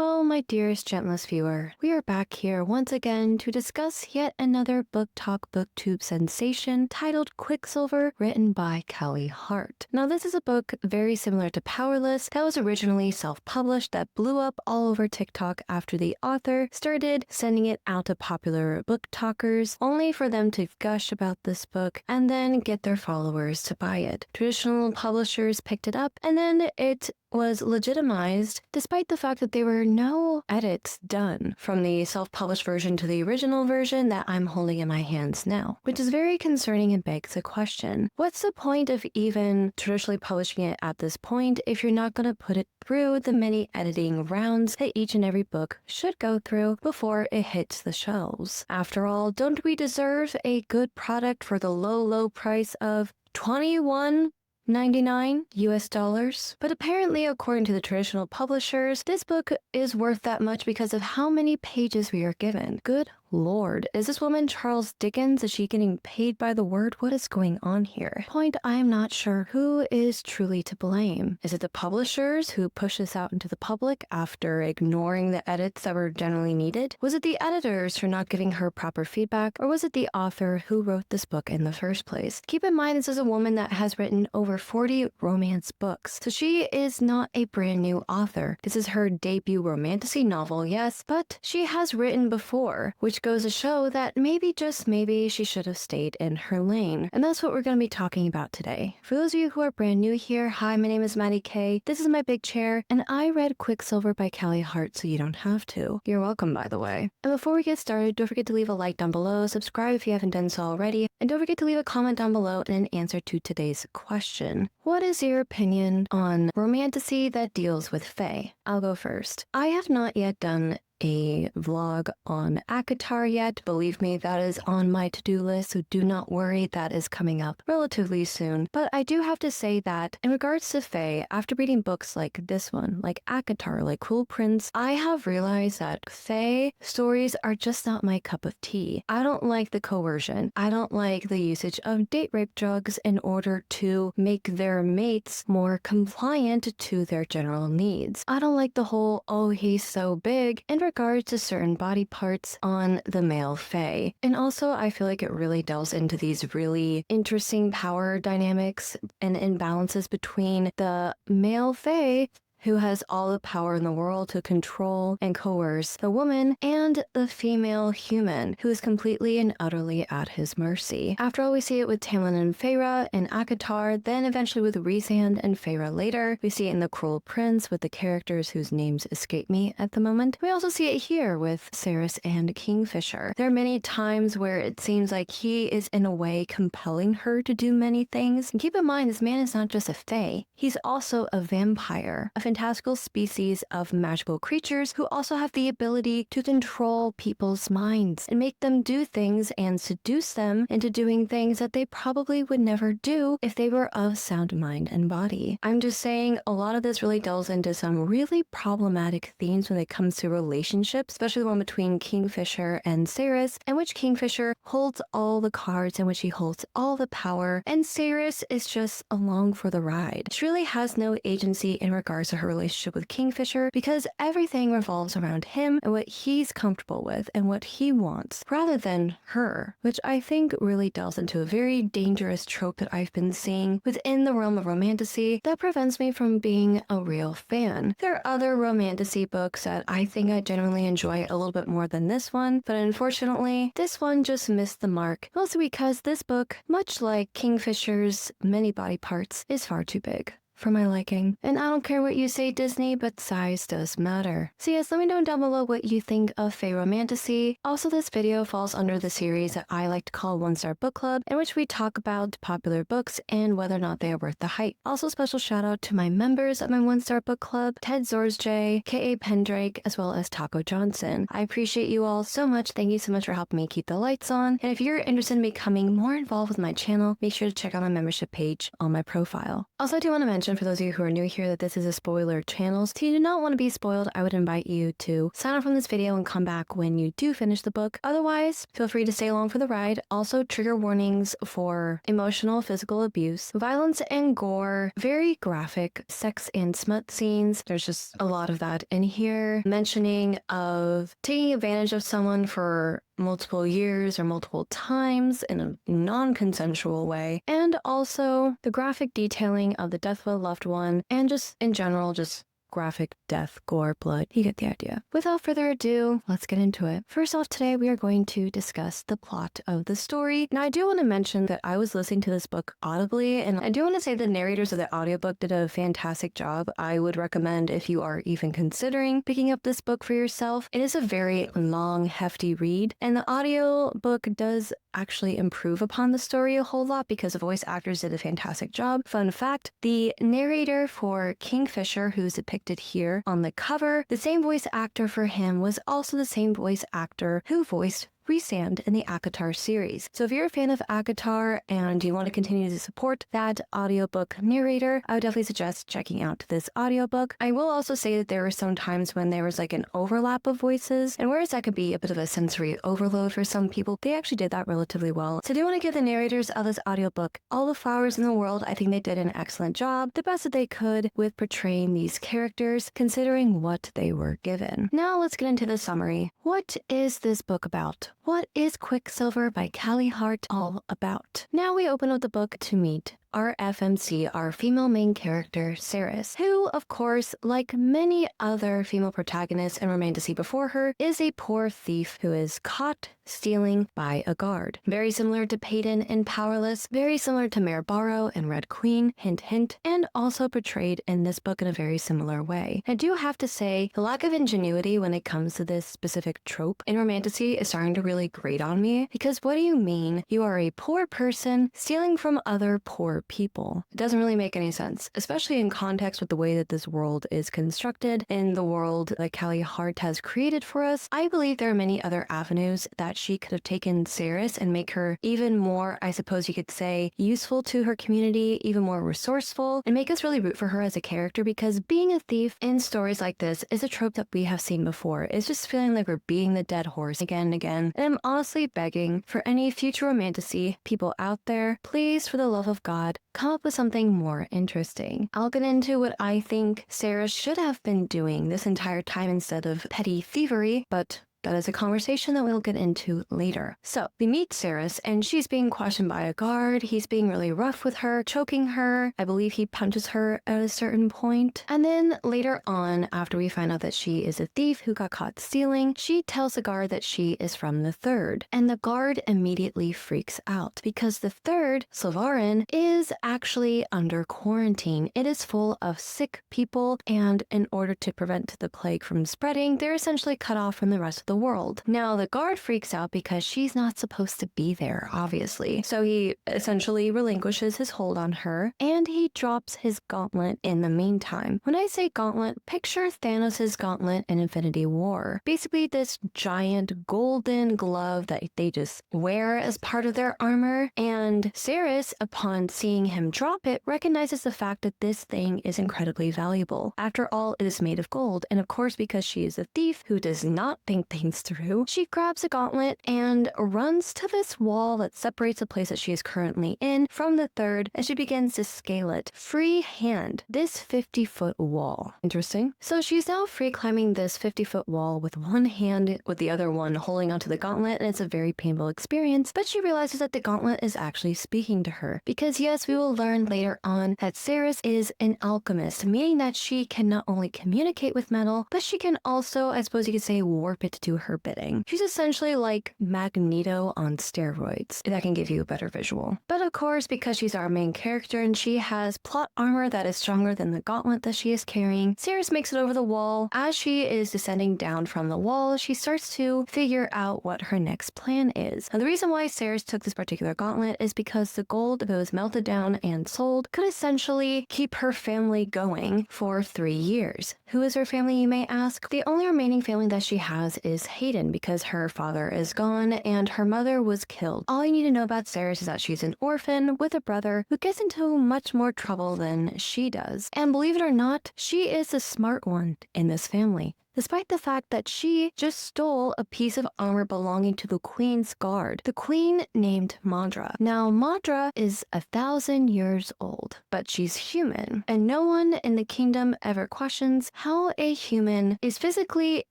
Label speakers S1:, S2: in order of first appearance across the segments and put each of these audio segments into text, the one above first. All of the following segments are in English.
S1: Well, my dearest gentlest viewer, we are back here once again to discuss yet another BookTok booktube sensation titled Quicksilver, written by Callie Hart. Now, this is a book very similar to Powerless that was originally self-published that blew up all over TikTok after the author started sending it out to popular BookTokers, only for them to gush about this book and then get their followers to buy it. Traditional publishers picked it up, and then it was legitimized despite the fact that there were no edits done from the self-published version to the original version that I'm holding in my hands now, which is very concerning and begs the question, what's the point of even traditionally publishing it at this point if you're not going to put it through the many editing rounds that each and every book should go through before it hits the shelves? After all, don't we deserve a good product for the low price of $21.99 US? But apparently, according to the traditional publishers, this book is worth that much because of how many pages we are given. Good Lord, is this woman Charles Dickens? Is she getting paid by the word? What is going on here? Point, I am not sure who is truly to blame. Is it the publishers who push this out into the public after ignoring the edits that were generally needed? Was it the editors for not giving her proper feedback? Or was it the author who wrote this book in the first place? Keep in mind, this is a woman that has written over 40 romance books, so she is not a brand new author. This is her debut romantasy novel, yes, but she has written before, which goes to show that maybe, just maybe, she should have stayed in her lane. And that's what we're going to be talking about today. For those of you who are brand new here, hi, my name is Maddie K. This is my big chair, and I read Quicksilver by Callie Hart, so you don't have to. You're welcome, by the way. And before we get started, don't forget to leave a like down below, subscribe if you haven't done so already, and don't forget to leave a comment down below and an answer to today's question. What is your opinion on romantasy that deals with fae? I'll go first. I have not yet done a vlog on ACOTAR yet. Believe me, that is on my to-do list, so do not worry, that is coming up relatively soon. But I do have to say that in regards to fae, after reading books like this one, like ACOTAR, like Cruel Prince, I have realized that fae stories are just not my cup of tea. I don't like the coercion. I don't like the usage of date rape drugs in order to make their mates more compliant to their general needs. I don't like the whole, oh, he's so big, in regards to certain body parts on the male fae. And also, I feel like it really delves into these really interesting power dynamics and imbalances between the male fae, who has all the power in the world to control and coerce the woman, and the female human, who is completely and utterly at his mercy. After all, we see it with Tamlin and Feyre in ACOTAR, then eventually with Rhysand and Feyre later. We see it in The Cruel Prince with the characters whose names escape me at the moment. We also see it here with Cerys and Kingfisher. There are many times where it seems like he is in a way compelling her to do many things. And keep in mind, this man is not just a fae, he's also a vampire, a fantastical species of magical creatures who also have the ability to control people's minds and make them do things and seduce them into doing things that they probably would never do if they were of sound mind and body. I'm just saying, a lot of this really delves into some really problematic themes when it comes to relationships, especially the one between Kingfisher and Cerys, in which Kingfisher holds all the cards, in which he holds all the power, and Cerys is just along for the ride. She really has no agency in regards to her relationship with Kingfisher because everything revolves around him and what he's comfortable with and what he wants, rather than her, which I think really delves into a very dangerous trope that I've been seeing within the realm of romantasy that prevents me from being a real fan. There are other romantasy books that I think I genuinely enjoy a little bit more than this one, but unfortunately, this one just missed the mark, mostly because this book, much like Kingfisher's many body parts, is far too big for my liking. And I don't care what you say, Disney, but size does matter. So yes, let me know down below what you think of fae romantasy. Also, this video falls under the series that I like to call One Star Book Club, in which we talk about popular books and whether or not they are worth the hype. Also, special shout out to my members of my One Star Book Club, Ted Zorsjay, K.A. Pendrake, as well as Taco Johnson. I appreciate you all so much. Thank you so much for helping me keep the lights on. And if you're interested in becoming more involved with my channel, make sure to check out my membership page on my profile. Also, I do want to mention mention for those of you who are new here that this is a spoiler channel. So if you do not want to be spoiled, I would invite you to sign off from this video and come back when you do finish the book. Otherwise, feel free to stay along for the ride. Also, trigger warnings for emotional, physical abuse, violence and gore, very graphic sex and smut scenes. There's just a lot of that in here. Mentioning of taking advantage of someone for multiple years or multiple times in a non-consensual way, and also the graphic detailing of the death of a loved one, and just in general, just graphic death, gore, blood. You get the idea. Without further ado, let's get into it. First off, today we are going to discuss the plot of the story. Now, I do want to mention that I was listening to this book audibly, and I do want to say the narrators of the audiobook did a fantastic job. I would recommend, if you are even considering picking up this book for yourself, it is a very long, hefty read, and the audiobook does actually improve upon the story a whole lot because the voice actors did a fantastic job. Fun fact, the narrator for Kingfisher, who's depicted here on the cover, the same voice actor for him was also the same voice actor who voiced Rhysand in the ACOTAR series. So if you're a fan of ACOTAR and you want to continue to support that audiobook narrator, I would definitely suggest checking out this audiobook. I will also say that there were some times when there was like an overlap of voices, and whereas that could be a bit of a sensory overload for some people, they actually did that relatively well. So I do want to give the narrators of this audiobook all the flowers in the world. I think they did an excellent job, the best that they could with portraying these characters, considering what they were given. Now let's get into the summary. What is this book about? What is Quicksilver by Callie Hart all about? Now we open up the book to meet our FMC, our female main character, Ceres, who, of course, like many other female protagonists and remain to see before her, is a poor thief who is caught stealing by a guard. Very similar to Peyton in Powerless, very similar to Mare Barrow and Red Queen, hint hint, and also portrayed in this book in a very similar way. I do have to say, the lack of ingenuity when it comes to this specific trope in romantasy is starting to really grate on me, because what do you mean you are a poor person stealing from other poor people? It doesn't really make any sense, especially in context with the way that this world is constructed, in the world that Callie Hart has created for us. I believe there are many other avenues that she could have taken Ceres and make her even more, I suppose you could say, useful to her community, even more resourceful, and make us really root for her as a character, because being a thief in stories like this is a trope that we have seen before. It's just feeling like we're beating the dead horse again and again, and I'm honestly begging for any future romantasy people out there, please, for the love of God, come up with something more interesting. I'll get into what I think Ceres should have been doing this entire time instead of petty thievery, but that is a conversation that we'll get into later. So we meet Ceres, and she's being questioned by a guard. He's being really rough with her, choking her. I believe he punches her at a certain point. And then later on, after we find out that she is a thief who got caught stealing, she tells the guard that she is from the Third. And the guard immediately freaks out because the Third, Silvarin, is actually under quarantine. It is full of sick people, and in order to prevent the plague from spreading, they're essentially cut off from the rest of the world. Now, the guard freaks out because she's not supposed to be there, obviously. So he essentially relinquishes his hold on her, and he drops his gauntlet in the meantime. When I say gauntlet, picture Thanos' gauntlet in Infinity War. Basically, this giant golden glove that they just wear as part of their armor, and Ceres, upon seeing him drop it, recognizes the fact that this thing is incredibly valuable. After all, it is made of gold, and of course, because she is a thief who does not think things through, she grabs a gauntlet and runs to this wall that separates the place that she is currently in from the Third, and she begins to scale it freehand, this 50-foot wall. Interesting. So she's now free climbing this 50-foot wall with one hand, with the other one holding onto the gauntlet, and it's a very painful experience, but she realizes that the gauntlet is actually speaking to her, because yes, we will learn later on that Ceres is an alchemist, meaning that she can not only communicate with metal, but she can also, I suppose you could say, warp it to her bidding. She's essentially like Magneto on steroids, if that can give you a better visual. But of course, because she's our main character and she has plot armor that is stronger than the gauntlet that she is carrying, Ceres makes it over the wall. As she is descending down from the wall, she starts to figure out what her next plan is. Now, the reason why Ceres took this particular gauntlet is because the gold, if it was melted down and sold, could essentially keep her family going for 3 years. Who is her family, you may ask? The only remaining family that she has is is Hayden because her father is gone and her mother was killed. All you need to know about Ceres is that she's an orphan with a brother who gets into much more trouble than she does. And believe it or not, she is the smart one in this family, despite the fact that she just stole a piece of armor belonging to the Queen's guard. The Queen named Madra. Now, Madra is 1,000 years old, but she's human, and no one in the kingdom ever questions how a human is physically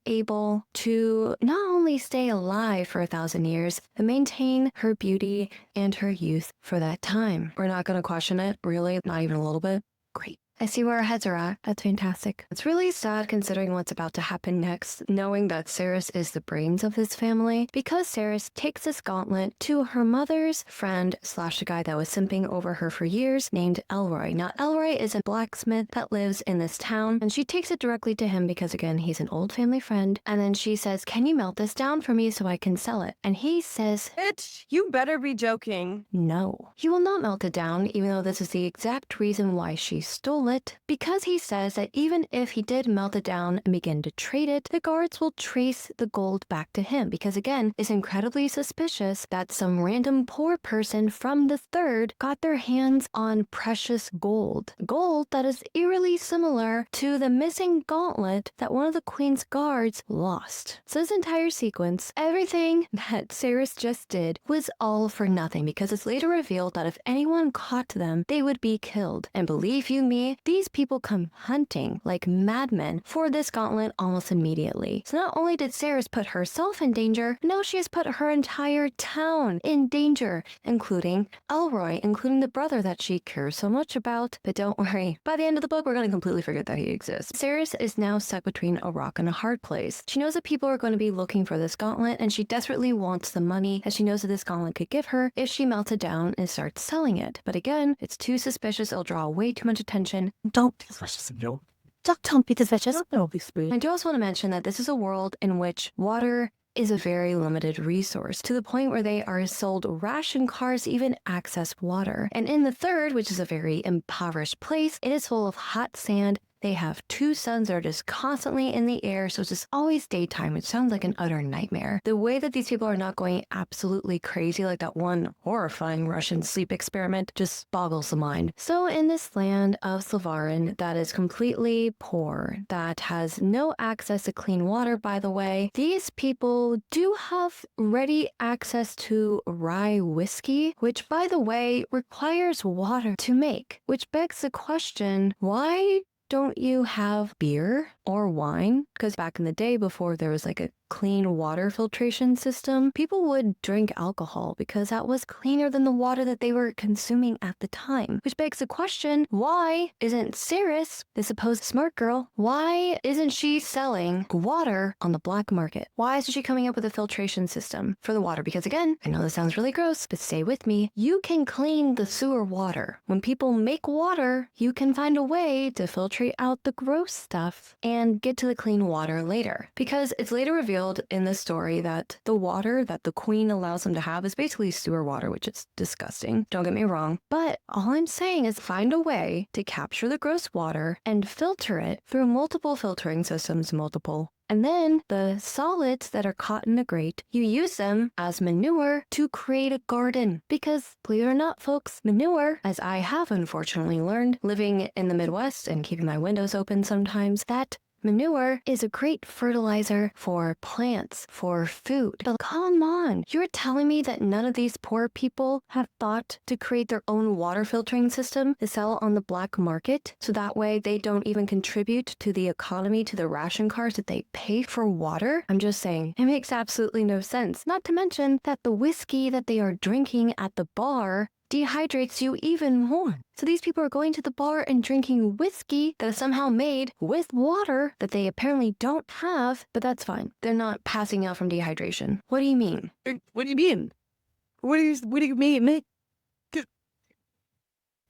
S1: able to not only stay alive for 1,000 years, but maintain her beauty and her youth for that time. We're not going to question it, really, not even a little bit. Great. I see where our heads are at. That's fantastic. It's really sad considering what's about to happen next, knowing that Ceres is the brains of this family, because Ceres takes this gauntlet to her mother's friend / the guy that was simping over her for years, named Elroy. Now, Elroy is a blacksmith that lives in this town, and she takes it directly to him because, again, he's an old family friend. And then she says, "Can you melt this down for me so I can sell it?" And he says,
S2: "Bitch, you better be joking."
S1: No. He will not melt it down, even though this is the exact reason why she stole it, because he says that even if he did melt it down and begin to trade it, the guards will trace the gold back to him, because again, it's incredibly suspicious that some random poor person from the third got their hands on precious gold. Gold that is eerily similar to the missing gauntlet that one of the Queen's guards lost. So this entire sequence, everything that Ceres just did was all for nothing, because it's later revealed that if anyone caught them, they would be killed. And believe you me, these people come hunting like madmen for this gauntlet almost immediately. So not only did Ceres put herself in danger, now she has put her entire town in danger, including Elroy, including the brother that she cares so much about. But don't worry, by the end of the book, we're going to completely forget that he exists. Ceres is now stuck between a rock and a hard place. She knows that people are going to be looking for this gauntlet, and she desperately wants the money that she knows that this gauntlet could give her if she melts it down and starts selling it. But again, it's too suspicious. It'll draw way too much attention.
S2: Don't be suspicious, no.
S1: Don't be suspicious.
S2: Don't be sweet.
S1: I do also want to mention that this is a world in which water is a very limited resource, to the point where they are sold ration cars to even access water. And in the third, which is a very impoverished place, it is full of hot sand. They have 2 suns that are just constantly in the air, so it's just always daytime, which sounds like an utter nightmare. The way that these people are not going absolutely crazy like that one horrifying Russian sleep experiment just boggles the mind. So in this land of Slavarin that is completely poor, that has no access to clean water, by the way, these people do have ready access to rye whiskey, which, by the way, requires water to make, which begs the question, why don't you have beer or wine? Because back in the day, before there was like a clean water filtration system, people would drink alcohol because that was cleaner than the water that they were consuming at the time. Which begs the question, why isn't Ceres, the supposed smart girl, why isn't she selling water on the black market? Why isn't she coming up with a filtration system for the water? Because again, I know this sounds really gross, but stay with me. You can clean the sewer water. When people make water, you can find a way to filtrate out the gross stuff and get to the clean water later. Because it's later revealed in the story that the water that the Queen allows them to have is basically sewer water, which is disgusting. Don't get me wrong. But all I'm saying is find a way to capture the gross water and filter it through multiple filtering systems, and then the solids that are caught in the grate, you use them as manure to create a garden. Because, believe it or not, folks, manure, as I have unfortunately learned, living in the Midwest and keeping my windows open sometimes, that manure is a great fertilizer for plants, for food. But come on, you're telling me that none of these poor people have thought to create their own water filtering system to sell on the black market? So that way they don't even contribute to the economy, to the ration cars that they pay for water? I'm just saying, it makes absolutely no sense. Not to mention that the whiskey that they are drinking at the bar dehydrates you even more. So these people are going to the bar and drinking whiskey that is somehow made with water that they apparently don't have, but that's fine. They're not passing out from dehydration. What do you mean?
S2: What do you mean? What do you mean?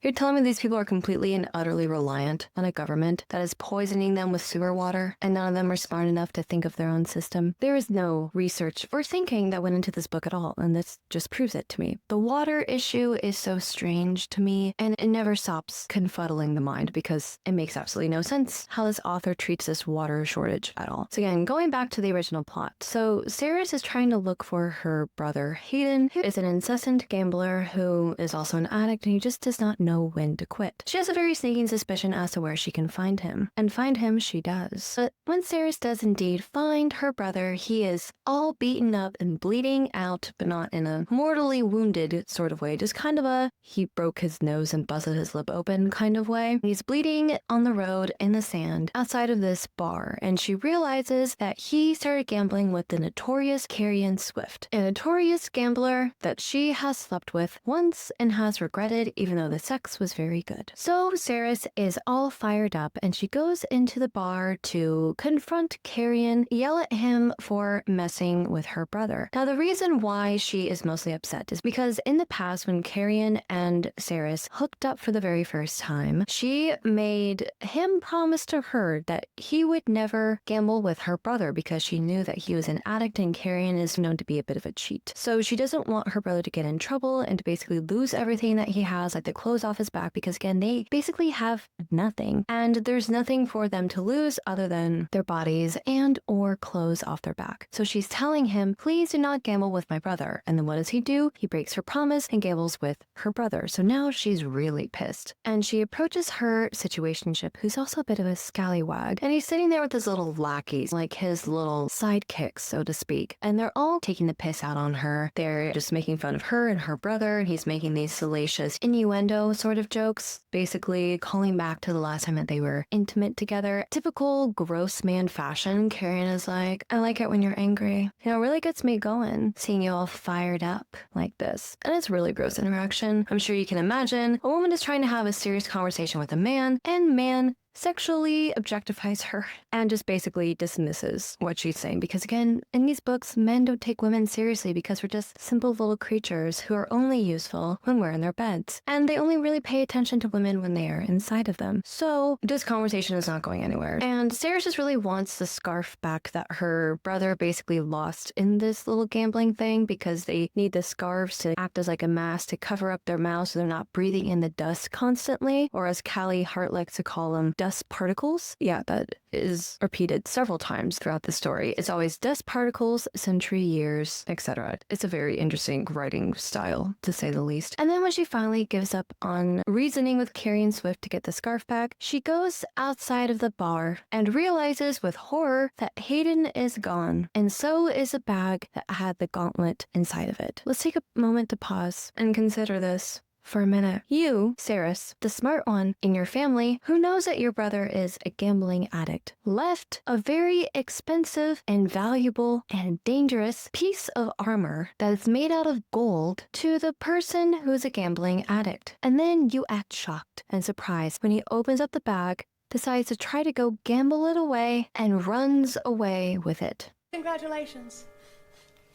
S1: You're telling me these people are completely and utterly reliant on a government that is poisoning them with sewer water, and none of them are smart enough to think of their own system? There is no research or thinking that went into this book at all, and this just proves it to me. The water issue is so strange to me, and it never stops confuddling the mind because it makes absolutely no sense how this author treats this water shortage at all. So again, going back to the original plot. So Saris is trying to look for her brother Hayden, who is an incessant gambler who is also an addict, and he just does not know when to quit. She has a very sneaking suspicion as to where she can find him, and find him she does. But when Saris does indeed find her brother, he is all beaten up and bleeding out, but not in a mortally wounded sort of way, just kind of a he broke his nose and busted his lip open kind of way. He's bleeding on the road in the sand outside of this bar, and she realizes that he started gambling with the notorious Carrion Swift, a notorious gambler that she has slept with once and has regretted, even though the sex was very good. So Saris is all fired up, and she goes into the bar to confront Carrion, yell at him for messing with her brother. Now, the reason why she is mostly upset is because in the past, when Carrion and Saris hooked up for the very first time, she made him promise to her that he would never gamble with her brother because she knew that he was an addict and Carrion is known to be a bit of a cheat. So she doesn't want her brother to get in trouble and to basically lose everything that he has, like the clothes off his back, because again, they basically have nothing, and there's nothing for them to lose other than their bodies and or clothes off their back. So she's telling him, please do not gamble with my brother. And then what does he do? He breaks her promise and gambles with her brother. So now she's really pissed, and she approaches her situationship, who's also a bit of a scallywag, and he's sitting there with his little lackeys, like his little sidekicks, so to speak, and they're all taking the piss out on her. They're just making fun of her and her brother, and he's making these salacious innuendo sort of jokes, basically calling back to the last time that they were intimate together. Typical gross man fashion. Carrion is like, I like it when you're angry. You know, it really gets me going, seeing you all fired up like this. And it's really gross interaction. I'm sure you can imagine a woman is trying to have a serious conversation with a man, and man sexually objectifies her and just basically dismisses what she's saying. Because again, in these books, men don't take women seriously because we're just simple little creatures who are only useful when we're in their beds. And they only really pay attention to women when they are inside of them. So this conversation is not going anywhere. And Sarah just really wants the scarf back that her brother basically lost in this little gambling thing, because they need the scarves to act as like a mask to cover up their mouths so they're not breathing in the dust constantly, or as Callie Hart likes to call them, dust particles. Yeah, that is repeated several times throughout the story. It's always dust particles, century years, etc. It's a very interesting writing style, to say the least. And then when she finally gives up on reasoning with Carrion Swift to get the scarf back, she goes outside of the bar and realizes with horror that Hayden is gone, and so is a bag that had the gauntlet inside of it. Let's take a moment to pause and consider this for a minute. You, Saris, the smart one in your family who knows that your brother is a gambling addict, left a very expensive and valuable and dangerous piece of armor that is made out of gold to the person who's a gambling addict. And then you act shocked and surprised when he opens up the bag, decides to try to go gamble it away, and runs away with it.
S3: Congratulations.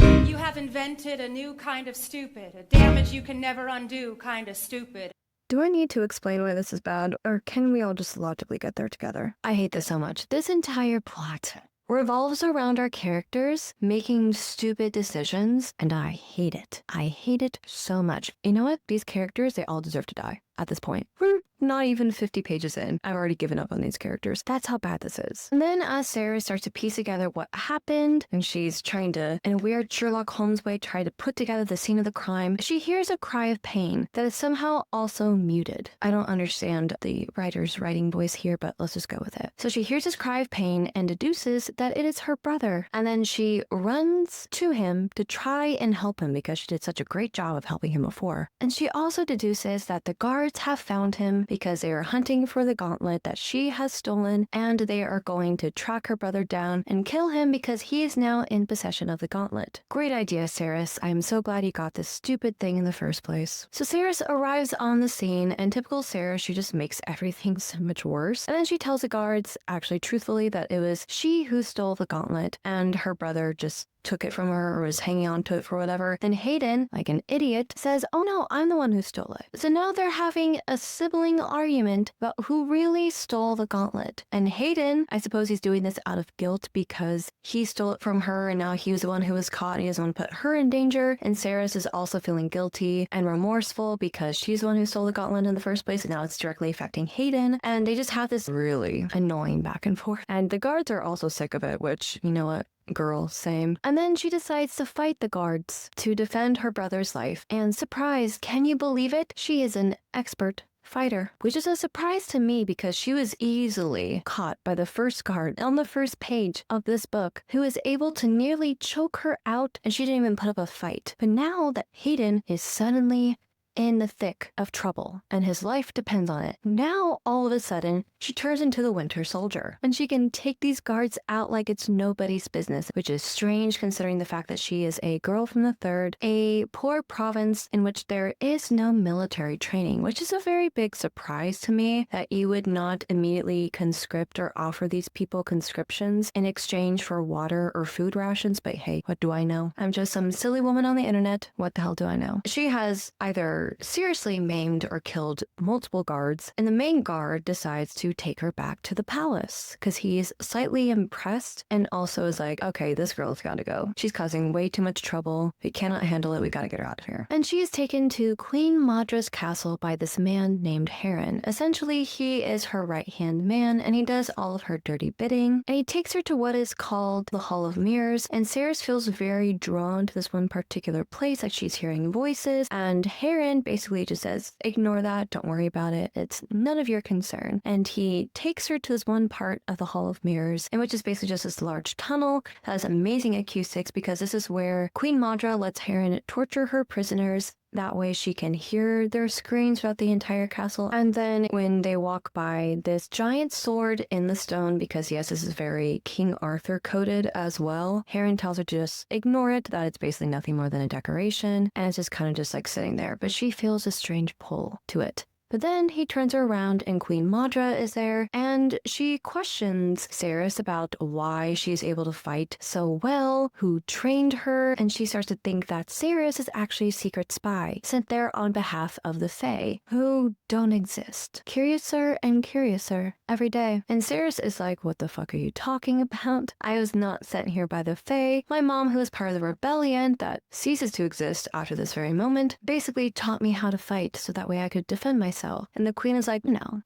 S3: You have invented a new kind of stupid, a damage you can never undo kind of stupid.
S1: Do I need to explain why this is bad, or can we all just logically get there together? I hate this so much. This entire plot revolves around our characters making stupid decisions, and I hate it. I hate it so much. You know what? These characters, they all deserve to die at this point. We're not even 50 pages in. I've already given up on these characters. That's how bad this is. And then as Sarah starts to piece together what happened, and she's trying to, in a weird Sherlock Holmes way, try to put together the scene of the crime, she hears a cry of pain that is somehow also muted. I don't understand the writer's writing voice here, but let's just go with it. So she hears this cry of pain and deduces that it is her brother. And then she runs to him to try and help him because she did such a great job of helping him before. And she also deduces that the guards have found him because they are hunting for the gauntlet that she has stolen, and they are going to track her brother down and kill him because he is now in possession of the gauntlet. Great idea, Saris. I'm so glad you got this stupid thing in the first place. So Saris arrives on the scene, and typical Sarah, she just makes everything so much worse. And then she tells the guards, actually truthfully, that it was she who stole the gauntlet and her brother just took it from her or was hanging on to it for whatever. Then Hayden, like an idiot, says, oh no, I'm the one who stole it. So now they're having a sibling argument about who really stole the gauntlet. And Hayden, I suppose he's doing this out of guilt because he stole it from her and now he was the one who was caught and he doesn't want to put her in danger. And Saris is also feeling guilty and remorseful because she's the one who stole the gauntlet in the first place and now it's directly affecting Hayden. And they just have this really annoying back and forth. And the guards are also sick of it, which, you know what? Girl, same. And then she decides to fight the guards to defend her brother's life. And surprise, can you believe it? She is an expert fighter, which is a surprise to me because she was easily caught by the first guard on the first page of this book who is able to nearly choke her out and she didn't even put up a fight. But now that Hayden is suddenly in the thick of trouble and his life depends on it, now all of a sudden she turns into the Winter Soldier and she can take these guards out like it's nobody's business, which is strange considering the fact that she is a girl from the third, a poor province in which there is no military training, which is a very big surprise to me that you would not immediately conscript or offer these people conscriptions in exchange for water or food rations. But hey, what do I know? I'm just some silly woman on the internet. What the hell do I know? She has either seriously maimed or killed multiple guards, and the main guard decides to take her back to the palace because he's slightly impressed and also is like, okay, this girl's gotta go. She's causing way too much trouble. We cannot handle it. We gotta get her out of here. And she is taken to Queen Maudra's castle by this man named Heron. Essentially, he is her right-hand man and he does all of her dirty bidding. And he takes her to what is called the Hall of Mirrors. And Saris feels very drawn to this one particular place, like she's hearing voices. And Heron basically just says, ignore that, don't worry about it, it's none of your concern. And he takes her to this one part of the Hall of Mirrors, in which is basically just this large tunnel that has amazing acoustics because this is where Queen Maudra lets Heron torture her prisoners. That way she can hear their screams throughout the entire castle. And then when they walk by this giant sword in the stone, because yes, this is very King Arthur coded as well, Heron tells her to just ignore it, that it's basically nothing more than a decoration. And it's just kind of just like sitting there. But she feels a strange pull to it. But then he turns her around and Queen Maudra is there and she questions Saris about why she is able to fight so well, who trained her, and she starts to think that Saris is actually a secret spy sent there on behalf of the Fae, who don't exist. Curiouser and curiouser every day. And Saris is like, what the fuck are you talking about? I was not sent here by the Fae. My mom, who was part of the rebellion that ceases to exist after this very moment, basically taught me how to fight so that way I could defend myself. And the queen is like, no.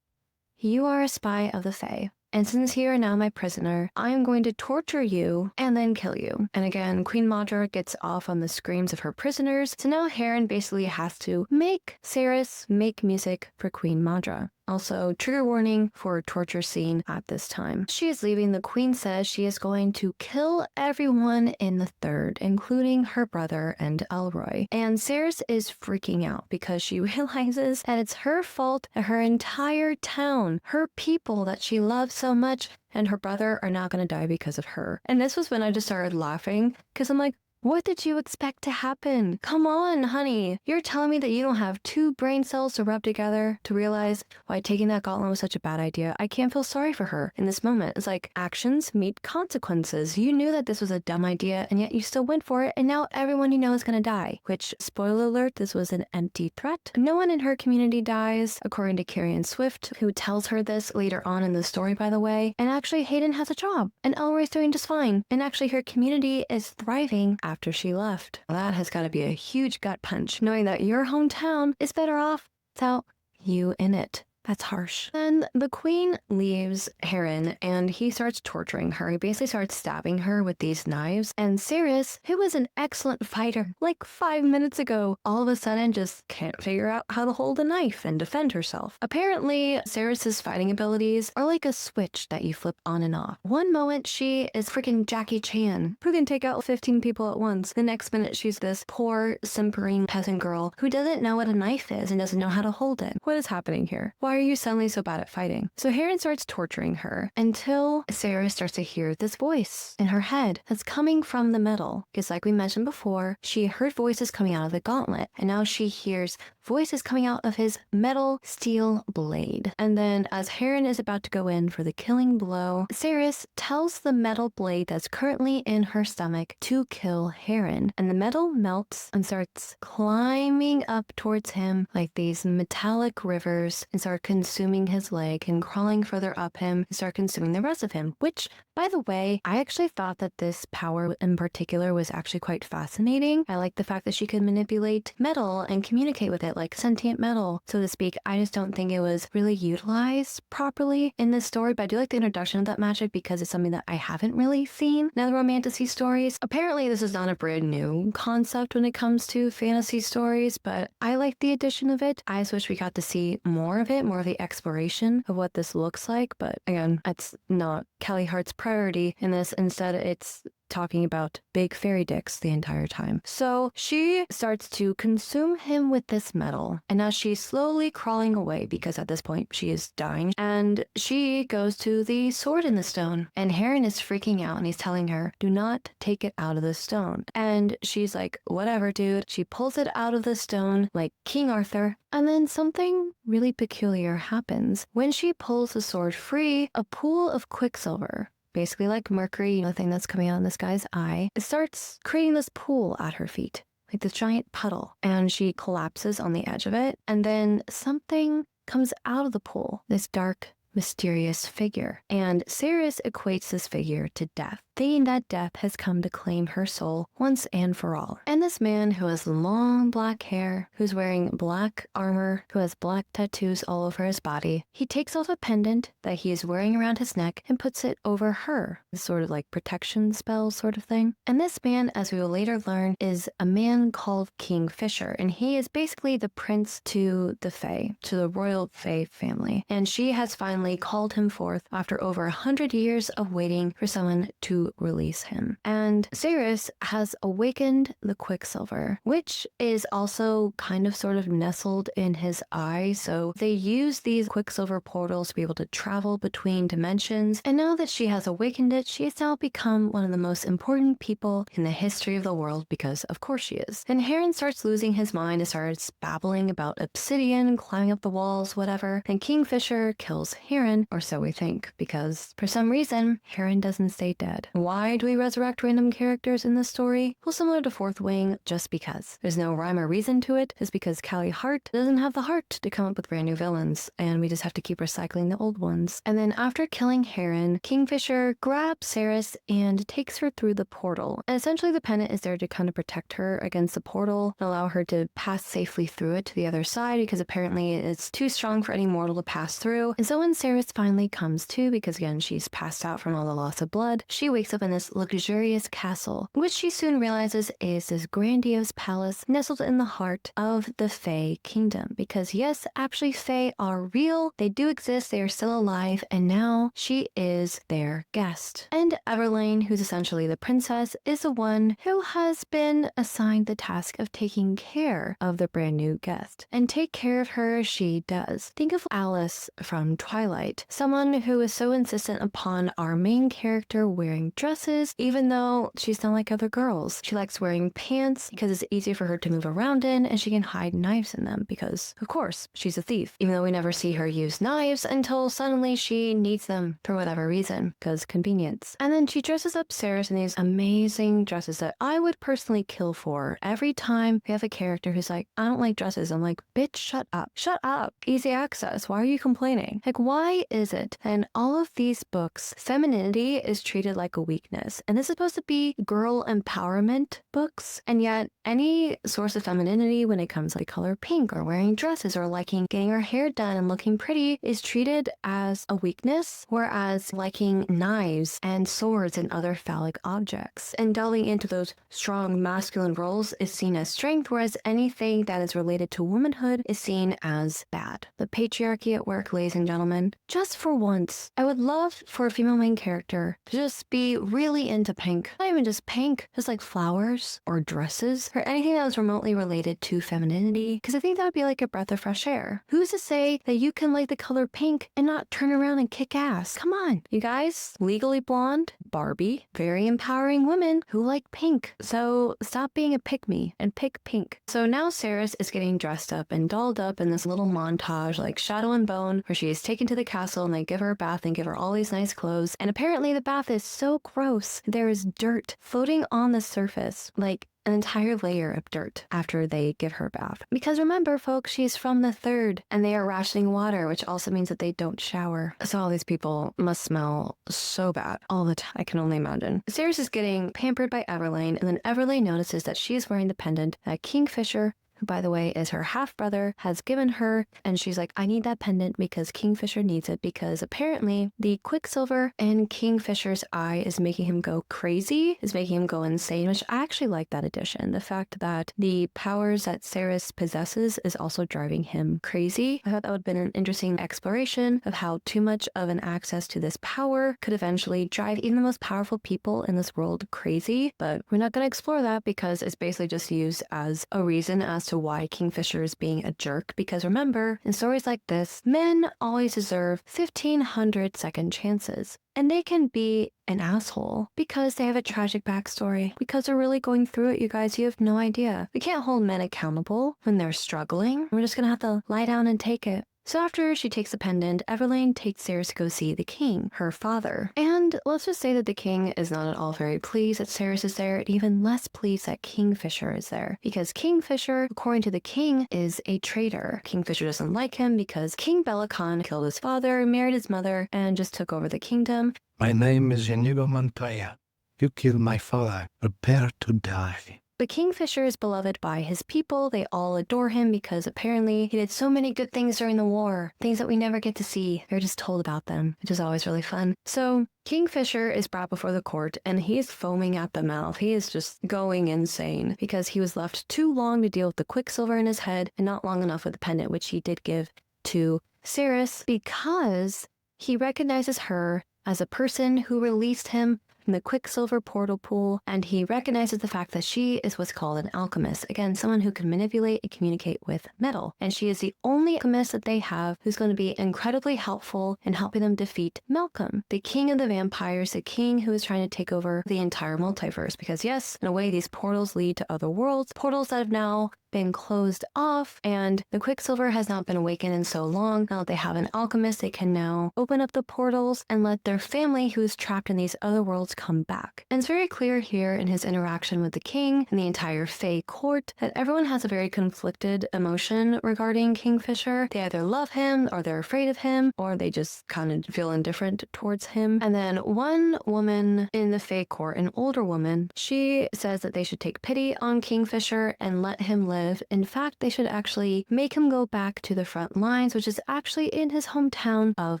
S1: You are a spy of the Fae. And since you are now my prisoner, I am going to torture you and then kill you. And again, Queen Maudra gets off on the screams of her prisoners. So now Heron basically has to make Saris make music for Queen Maudra. Also, trigger warning for torture scene at this time. She is leaving. The queen says she is going to kill everyone in the third, including her brother and Elroy. And Saris is freaking out because she realizes that it's her fault that her entire town, her people that she loves so much, and her brother are not going to die because of her. And this was when I just started laughing because I'm like, what did you expect to happen? Come on, honey. You're telling me that you don't have two brain cells to rub together to realize why taking that gauntlet was such a bad idea? I can't feel sorry for her in this moment. It's like actions meet consequences. You knew that this was a dumb idea and yet you still went for it and now everyone you know is going to die. Which, spoiler alert, this was an empty threat. No one in her community dies, according to Carrion Swift, who tells her this later on in the story, by the way. And actually, Hayden has a job and Elroy's doing just fine. And actually, her community is thriving after she left. That has got to be a huge gut punch, knowing that your hometown is better off without you in it. That's harsh. Then the queen leaves Heron and he starts torturing her. He basically starts stabbing her with these knives. And Saris, who was an excellent fighter like 5 minutes ago, all of a sudden just can't figure out how to hold a knife and defend herself. Apparently, Saris's fighting abilities are like a switch that you flip on and off. One moment she is freaking Jackie Chan, who can take out 15 people at once. The next minute she's this poor, simpering peasant girl who doesn't know what a knife is and doesn't know how to hold it. What is happening here? Why why are you suddenly so bad at fighting? So Heron starts torturing her until Sarah starts to hear this voice in her head that's coming from the metal. Because like we mentioned before, she heard voices coming out of the gauntlet, and now she hears voices coming out of his metal steel blade. And then as Heron is about to go in for the killing blow, Ceres tells the metal blade that's currently in her stomach to kill Heron. And the metal melts and starts climbing up towards him like these metallic rivers and start consuming his leg and crawling further up him and start consuming the rest of him. Which, by the way, I actually thought that this power in particular was actually quite fascinating. I like the fact that she could manipulate metal and communicate with it like sentient metal, so to speak. I just don't think it was really utilized properly in this story, but I do like the introduction of that magic because it's something that I haven't really seen in other romantasy stories. Apparently, this is not a brand new concept when it comes to fantasy stories, but I like the addition of it. I just wish we got to see more of it, more of the exploration of what this looks like, but again, it's not Callie Hart's priority in this. Instead, it's talking about big fairy dicks the entire time. So she starts to consume him with this metal, and as she's slowly crawling away, because at this point she is dying, and she goes to the sword in the stone, and Heron is freaking out and he's telling her, do not take it out of the stone. And she's like, whatever, dude. She pulls it out of the stone like King Arthur, and then something really peculiar happens. When she pulls the sword free, a pool of quicksilver, basically like mercury, the thing that's coming out in this guy's eye, it starts creating this pool at her feet, like this giant puddle, and she collapses on the edge of it, and then something comes out of the pool, this dark, mysterious figure, and Ceres equates this figure to death, thinking that death has come to claim her soul once and for all. And this man who has long black hair, who's wearing black armor, who has black tattoos all over his body, he takes off a pendant that he is wearing around his neck and puts it over her, this sort of like protection spell sort of thing. And this man, as we will later learn, is a man called Kingfisher, and he is basically the prince to the Fae, to the royal Fae family. And she has finally called him forth after over 100 years of waiting for someone to release him. And Ceres has awakened the Quicksilver, which is also kind of sort of nestled in his eye. So they use these Quicksilver portals to be able to travel between dimensions. And now that she has awakened it, she has now become one of the most important people in the history of the world, because of course she is. And Heron starts losing his mind and starts babbling about obsidian, climbing up the walls, whatever. And Kingfisher kills Heron, or so we think, because for some reason, Heron doesn't stay dead. Why do we resurrect random characters in this story? Well, similar to Fourth Wing, just because. There's no rhyme or reason to it, just because Callie Hart doesn't have the heart to come up with brand new villains, and we just have to keep recycling the old ones. And then after killing Heron, Kingfisher grabs Ceres and takes her through the portal. And essentially the pendant is there to kind of protect her against the portal and allow her to pass safely through it to the other side, because apparently it's too strong for any mortal to pass through. And so when Ceres finally comes to, because again she's passed out from all the loss of blood, she wakes up in this luxurious castle, which she soon realizes is this grandiose palace nestled in the heart of the Fae kingdom. Because yes, actually Fae are real, they do exist, they are still alive, and now she is their guest. And Everlane, who's essentially the princess, is the one who has been assigned the task of taking care of the brand new guest. And take care of her she does. Think of Alice from Twilight, someone who is so insistent upon our main character wearing dresses, even though she's not like other girls. She likes wearing pants because it's easy for her to move around in, and she can hide knives in them because, of course, she's a thief. Even though we never see her use knives until suddenly she needs them for whatever reason, because convenience. And then she dresses up Ceres in these amazing dresses that I would personally kill for. Every time we have a character who's like, I don't like dresses, I'm like, bitch, shut up. Shut up. Easy access. Why are you complaining? Like, why is it that in all of these books, femininity is treated like a weakness? And this is supposed to be girl empowerment books, and yet any source of femininity when it comes to like color pink or wearing dresses or liking getting her hair done and looking pretty is treated as a weakness, whereas liking knives and swords and other phallic objects and delving into those strong masculine roles is seen as strength, whereas anything that is related to womanhood is seen as bad. The patriarchy at work, ladies and gentlemen. Just for once, I would love for a female main character to just be be really into pink. Not even just pink, just like flowers or dresses or anything that was remotely related to femininity, because I think that would be like a breath of fresh air. Who's to say that you can like the color pink and not turn around and kick ass? Come on, you guys. Legally Blonde, Barbie, very empowering women who like pink. So stop being a pick-me and pick pink. So now Ceres is getting dressed up and dolled up in this little montage like Shadow and Bone, where she is taken to the castle and they give her a bath and give her all these nice clothes. And apparently the bath is so gross. There is dirt floating on the surface, like an entire layer of dirt after they give her a bath. Because remember, folks, she's from the third, and they are rationing water, which also means that they don't shower. So all these people must smell so bad all the time. I can only imagine. Ceres is getting pampered by Everlane, and then Everlane notices that she is wearing the pendant that Kingfisher, who by the way is her half-brother, has given her, and she's like, I need that pendant because Kingfisher needs it, because apparently the Quicksilver in Kingfisher's eye is making him go crazy, is making him go insane, which I actually like that addition. The fact that the powers that Ceres possesses is also driving him crazy. I thought that would have been an interesting exploration of how too much of an access to this power could eventually drive even the most powerful people in this world crazy, but we're not going to explore that because it's basically just used as a reason as to why Kingfisher is being a jerk. Because remember, in stories like this, men always deserve 1,500 second chances. And they can be an asshole because they have a tragic backstory, because they're really going through it, you guys. You have no idea. We can't hold men accountable when they're struggling. We're just gonna have to lie down and take it. So after she takes the pendant, Everlane takes Ceres to go see the king, her father. And let's just say that the king is not at all very pleased that Ceres is there, and even less pleased that Kingfisher is there. Because Kingfisher, according to the king, is a traitor. Kingfisher doesn't like him because King Bellicon killed his father, married his mother, and just took over the kingdom.
S4: My name is Inigo Montoya. You killed my father. Prepare to die.
S1: But Kingfisher is beloved by his people. They all adore him because apparently he did so many good things during the war. Things that we never get to see. They're just told about them, which is always really fun. So Kingfisher is brought before the court and he's foaming at the mouth. He is just going insane because he was left too long to deal with the Quicksilver in his head and not long enough with the pendant, which he did give to Ceres, because he recognizes her as a person who released him from the Quicksilver portal pool, and he recognizes the fact that she is what's called an alchemist. Again, someone who can manipulate and communicate with metal. And she is the only alchemist that they have who's going to be incredibly helpful in helping them defeat Malcolm, the king of the vampires, the king who is trying to take over the entire multiverse. Because yes, in a way, these portals lead to other worlds, portals that have now been closed off, and the Quicksilver has not been awakened in so long. Now that they have an alchemist, they can now open up the portals and let their family who's trapped in these other worlds come back. And it's very clear here in his interaction with the king and the entire Fae court that everyone has a very conflicted emotion regarding Kingfisher. They either love him, or they're afraid of him, or they just kind of feel indifferent towards him. And then one woman in the Fae court, an older woman, she says that they should take pity on Kingfisher and let him live. In fact, they should actually make him go back to the front lines, which is actually in his hometown of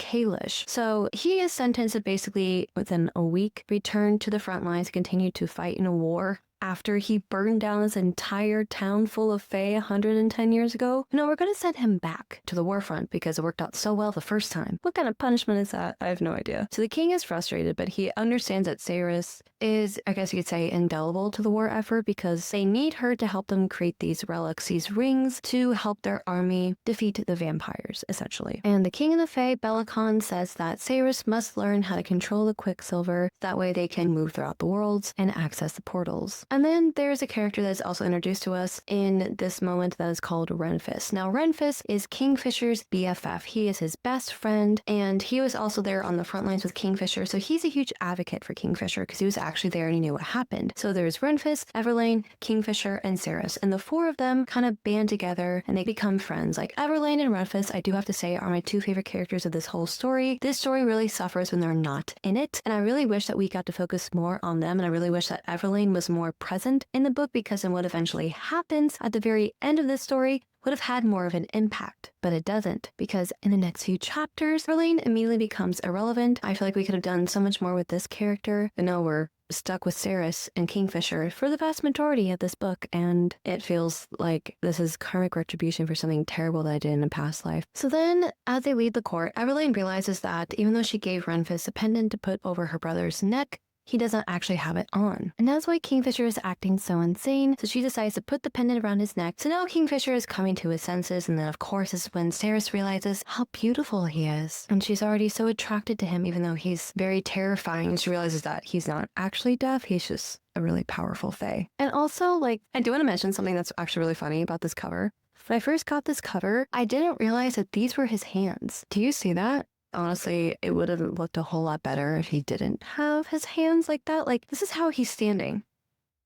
S1: Kalish. So he is sentenced to basically, within a week, return to the front lines, continue to fight in a war after he burned down this entire town full of Fae 110 years ago. No, we're going to send him back to the war front because it worked out so well the first time. What kind of punishment is that? I have no idea. So the king is frustrated, but he understands that Ceres is, I guess you could say, indelible to the war effort because they need her to help them create these relics, these rings, to help their army defeat the vampires, essentially. And the king of the Fae, Bellicon, says that Ceres must learn how to control the Quicksilver. That way they can move throughout the worlds and access the portals. And then there's a character that's also introduced to us in this moment that is called Renfis. Now, Renfis is Kingfisher's BFF. He is his best friend, and he was also there on the front lines with Kingfisher, so he's a huge advocate for Kingfisher because he was actually there and he knew what happened. So there's Renfis, Everlane, Kingfisher, and Ceres, and the four of them kind of band together and they become friends. Like Everlane and Renfis, I do have to say, are my two favorite characters of this whole story. This story really suffers when they're not in it, and I really wish that we got to focus more on them, and I really wish that Everlane was more present in the book, because then what eventually happens at the very end of this story would have had more of an impact, but it doesn't, because in the next few chapters, Verlaine immediately becomes irrelevant. I feel like we could have done so much more with this character, but no, we're stuck with Ceres and Kingfisher for the vast majority of this book, and it feels like this is karmic retribution for something terrible that I did in a past life. So then, as they leave the court, Everlane realizes that even though she gave Renfis a pendant to put over her brother's neck, he doesn't actually have it on. And that's why Kingfisher is acting so insane, so she decides to put the pendant around his neck. So now Kingfisher is coming to his senses, and then of course is when Ceres realizes how beautiful he is. And she's already so attracted to him, even though he's very terrifying. She realizes that he's not actually deaf, he's just a really powerful fae. And also, like, I do want to mention something that's actually really funny about this cover. When I first got this cover, I didn't realize that these were his hands. Do you see that? Honestly, it would have looked a whole lot better if he didn't have his hands like that. Like, this is how he's standing.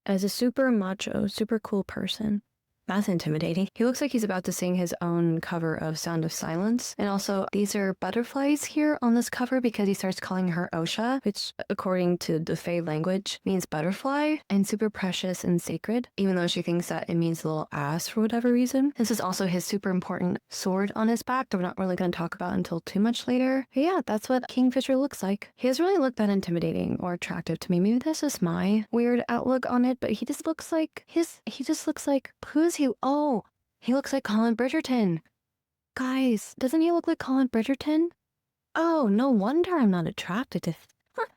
S1: As a super macho, super cool person. That's intimidating. He looks like he's about to sing his own cover of Sound of Silence. And also, these are butterflies here on this cover because he starts calling her Osha, which, according to the Fae language, means butterfly and super precious and sacred, even though she thinks that it means little ass for whatever reason. This is also his super important sword on his back that we're not really going to talk about until too much later. But yeah, that's what Kingfisher looks like. He doesn't really look that intimidating or attractive to me. Maybe that's just my weird outlook on it, but he just looks like who is he? Oh, he looks like Colin Bridgerton. Guys, doesn't he look like Colin Bridgerton? Oh, no wonder I'm not attracted to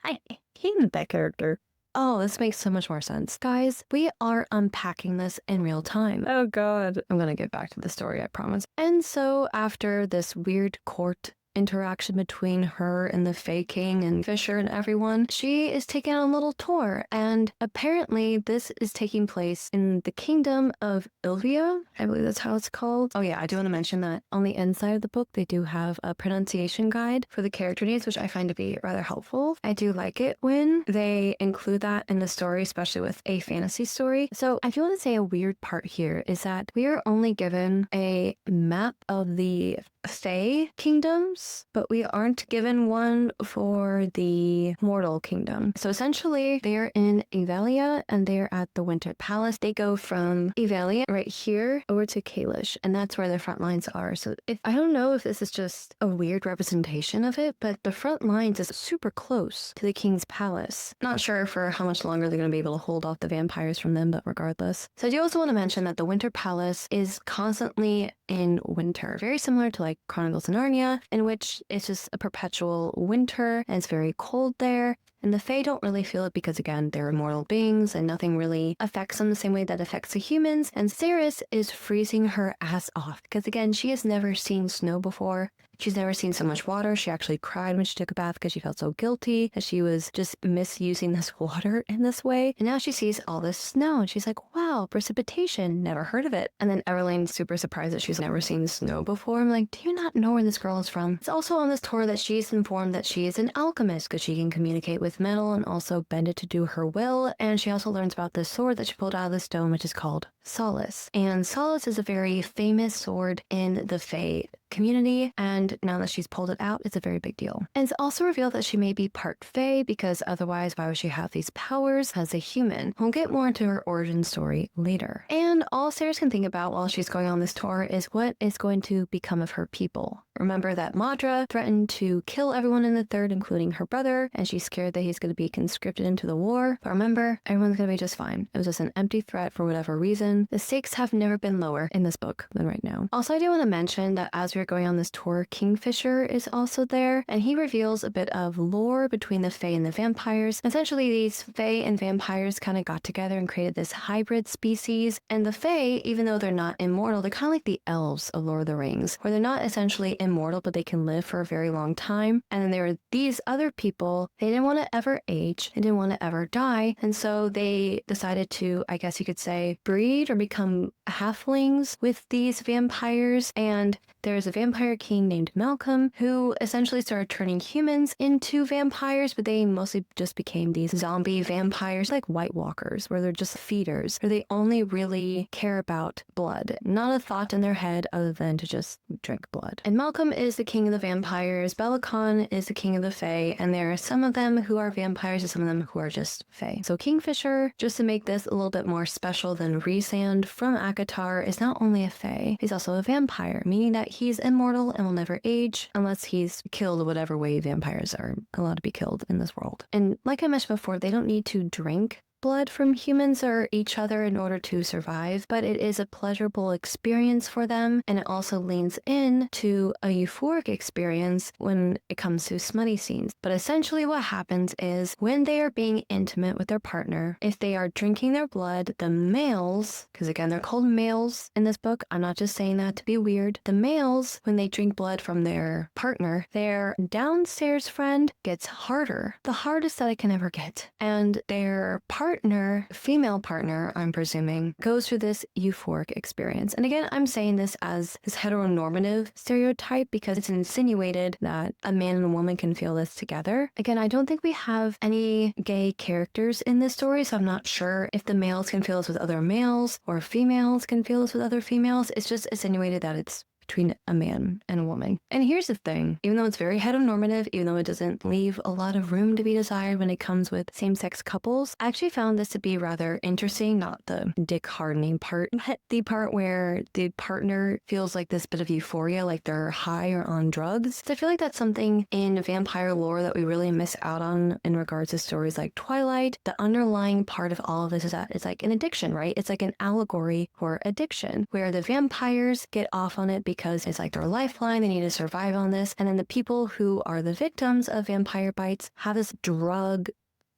S1: I hate that character. Oh, this makes so much more sense. Guys, we are unpacking this in real time. Oh god. I'm gonna get back to the story, I promise. And so after this weird court interaction between her and the Fae King and Fisher and everyone, she is taking on a little tour, and apparently this is taking place in the kingdom of Ilvia. I believe that's how it's called. Oh yeah, I do want to mention that on the inside of the book they do have a pronunciation guide for the character names, which I find to be rather helpful. I do like it when they include that in the story, especially with a fantasy story. So I do want to say a weird part here is that we are only given a map of the Fae kingdoms, but we aren't given one for the mortal kingdom. So essentially, they're in Evalia and they're at the Winter Palace. They go from Evalia right here over to Kalish, and that's where the front lines are. So I don't know if this is just a weird representation of it, but the front lines is super close to the king's palace. Not sure for how much longer they're going to be able to hold off the vampires from them, but regardless. So I do also want to mention that the Winter Palace is constantly in winter, very similar to like Chronicles of Narnia, in which it's just a perpetual winter and it's very cold there. And the Fae don't really feel it because, again, they're immortal beings and nothing really affects them the same way that affects the humans. And Ceres is freezing her ass off because, again, she has never seen snow before. She's never seen so much water. She actually cried when she took a bath because she felt so guilty that she was just misusing this water in this way. And now she sees all this snow and she's like, wow, precipitation, never heard of it. And then Everlane's super surprised that she's never seen snow before. I'm like, do you not know where this girl is from? It's also on this tour that she's informed that she is an alchemist because she can communicate with metal and also bend it to do her will. And she also learns about this sword that she pulled out of the stone, which is called Solace. And Solace is a very famous sword in the Fae community, and now that she's pulled it out, it's a very big deal. And it's also revealed that she may be part Fae, because otherwise why would she have these powers as a human? We'll get more into her origin story later. And all Ceres can think about while she's going on this tour is what is going to become of her people. Remember that Madra threatened to kill everyone in the third, including her brother, and she's scared that he's going to be conscripted into the war. But remember, everyone's going to be just fine. It was just an empty threat for whatever reason. The stakes have never been lower in this book than right now. Also, I do want to mention that as we're going on this tour, Kingfisher is also there, and he reveals a bit of lore between the Fae and the vampires. Essentially, these Fae and vampires kind of got together and created this hybrid species. And the Fae, even though they're not immortal, they're kind of like the elves of Lord of the Rings, where they're not essentially immortal, but they can live for a very long time. And then there are these other people, they didn't want to ever age, they didn't want to ever die, and so they decided to, I guess you could say, breed or become halflings with these vampires. And there's a vampire king named Malcolm who essentially started turning humans into vampires, but they mostly just became these zombie vampires, like White Walkers, where they're just feeders, where they only really care about blood, not a thought in their head other than to just drink blood. And Malcolm is the king of the vampires, Bellicon is the king of the Fae, and there are some of them who are vampires and some of them who are just Fae. So Kingfisher, just to make this a little bit more special than Rhysand from Akatar, is not only a Fae, he's also a vampire, meaning that he's immortal and will never age unless he's killed whatever way vampires are allowed to be killed in this world. And like I mentioned before, they don't need to drink blood from humans or each other in order to survive, but it is a pleasurable experience for them, and it also leans in to a euphoric experience when it comes to smutty scenes. But essentially what happens is when they are being intimate with their partner, if they are drinking their blood, the males, because again they're called males in this book, I'm not just saying that to be weird, the males, when they drink blood from their partner, their downstairs friend gets harder, the hardest that it can ever get, and their partner, female partner I'm presuming, goes through this euphoric experience. And again, I'm saying this as this heteronormative stereotype because it's insinuated that a man and a woman can feel this together. Again, I don't think we have any gay characters in this story, so I'm not sure if the males can feel this with other males or females can feel this with other females. It's just insinuated that it's between a man and a woman. And here's the thing, even though it's very heteronormative, even though it doesn't leave a lot of room to be desired when it comes with same-sex couples, I actually found this to be rather interesting, not the dick hardening part, but the part where the partner feels like this bit of euphoria, like they're high or on drugs. So I feel like that's something in vampire lore that we really miss out on in regards to stories like Twilight. The underlying part of all of this is that it's like an addiction, right? It's like an allegory for addiction, where the vampires get off on it because it's like their lifeline, they need to survive on this, and then the people who are the victims of vampire bites have this drug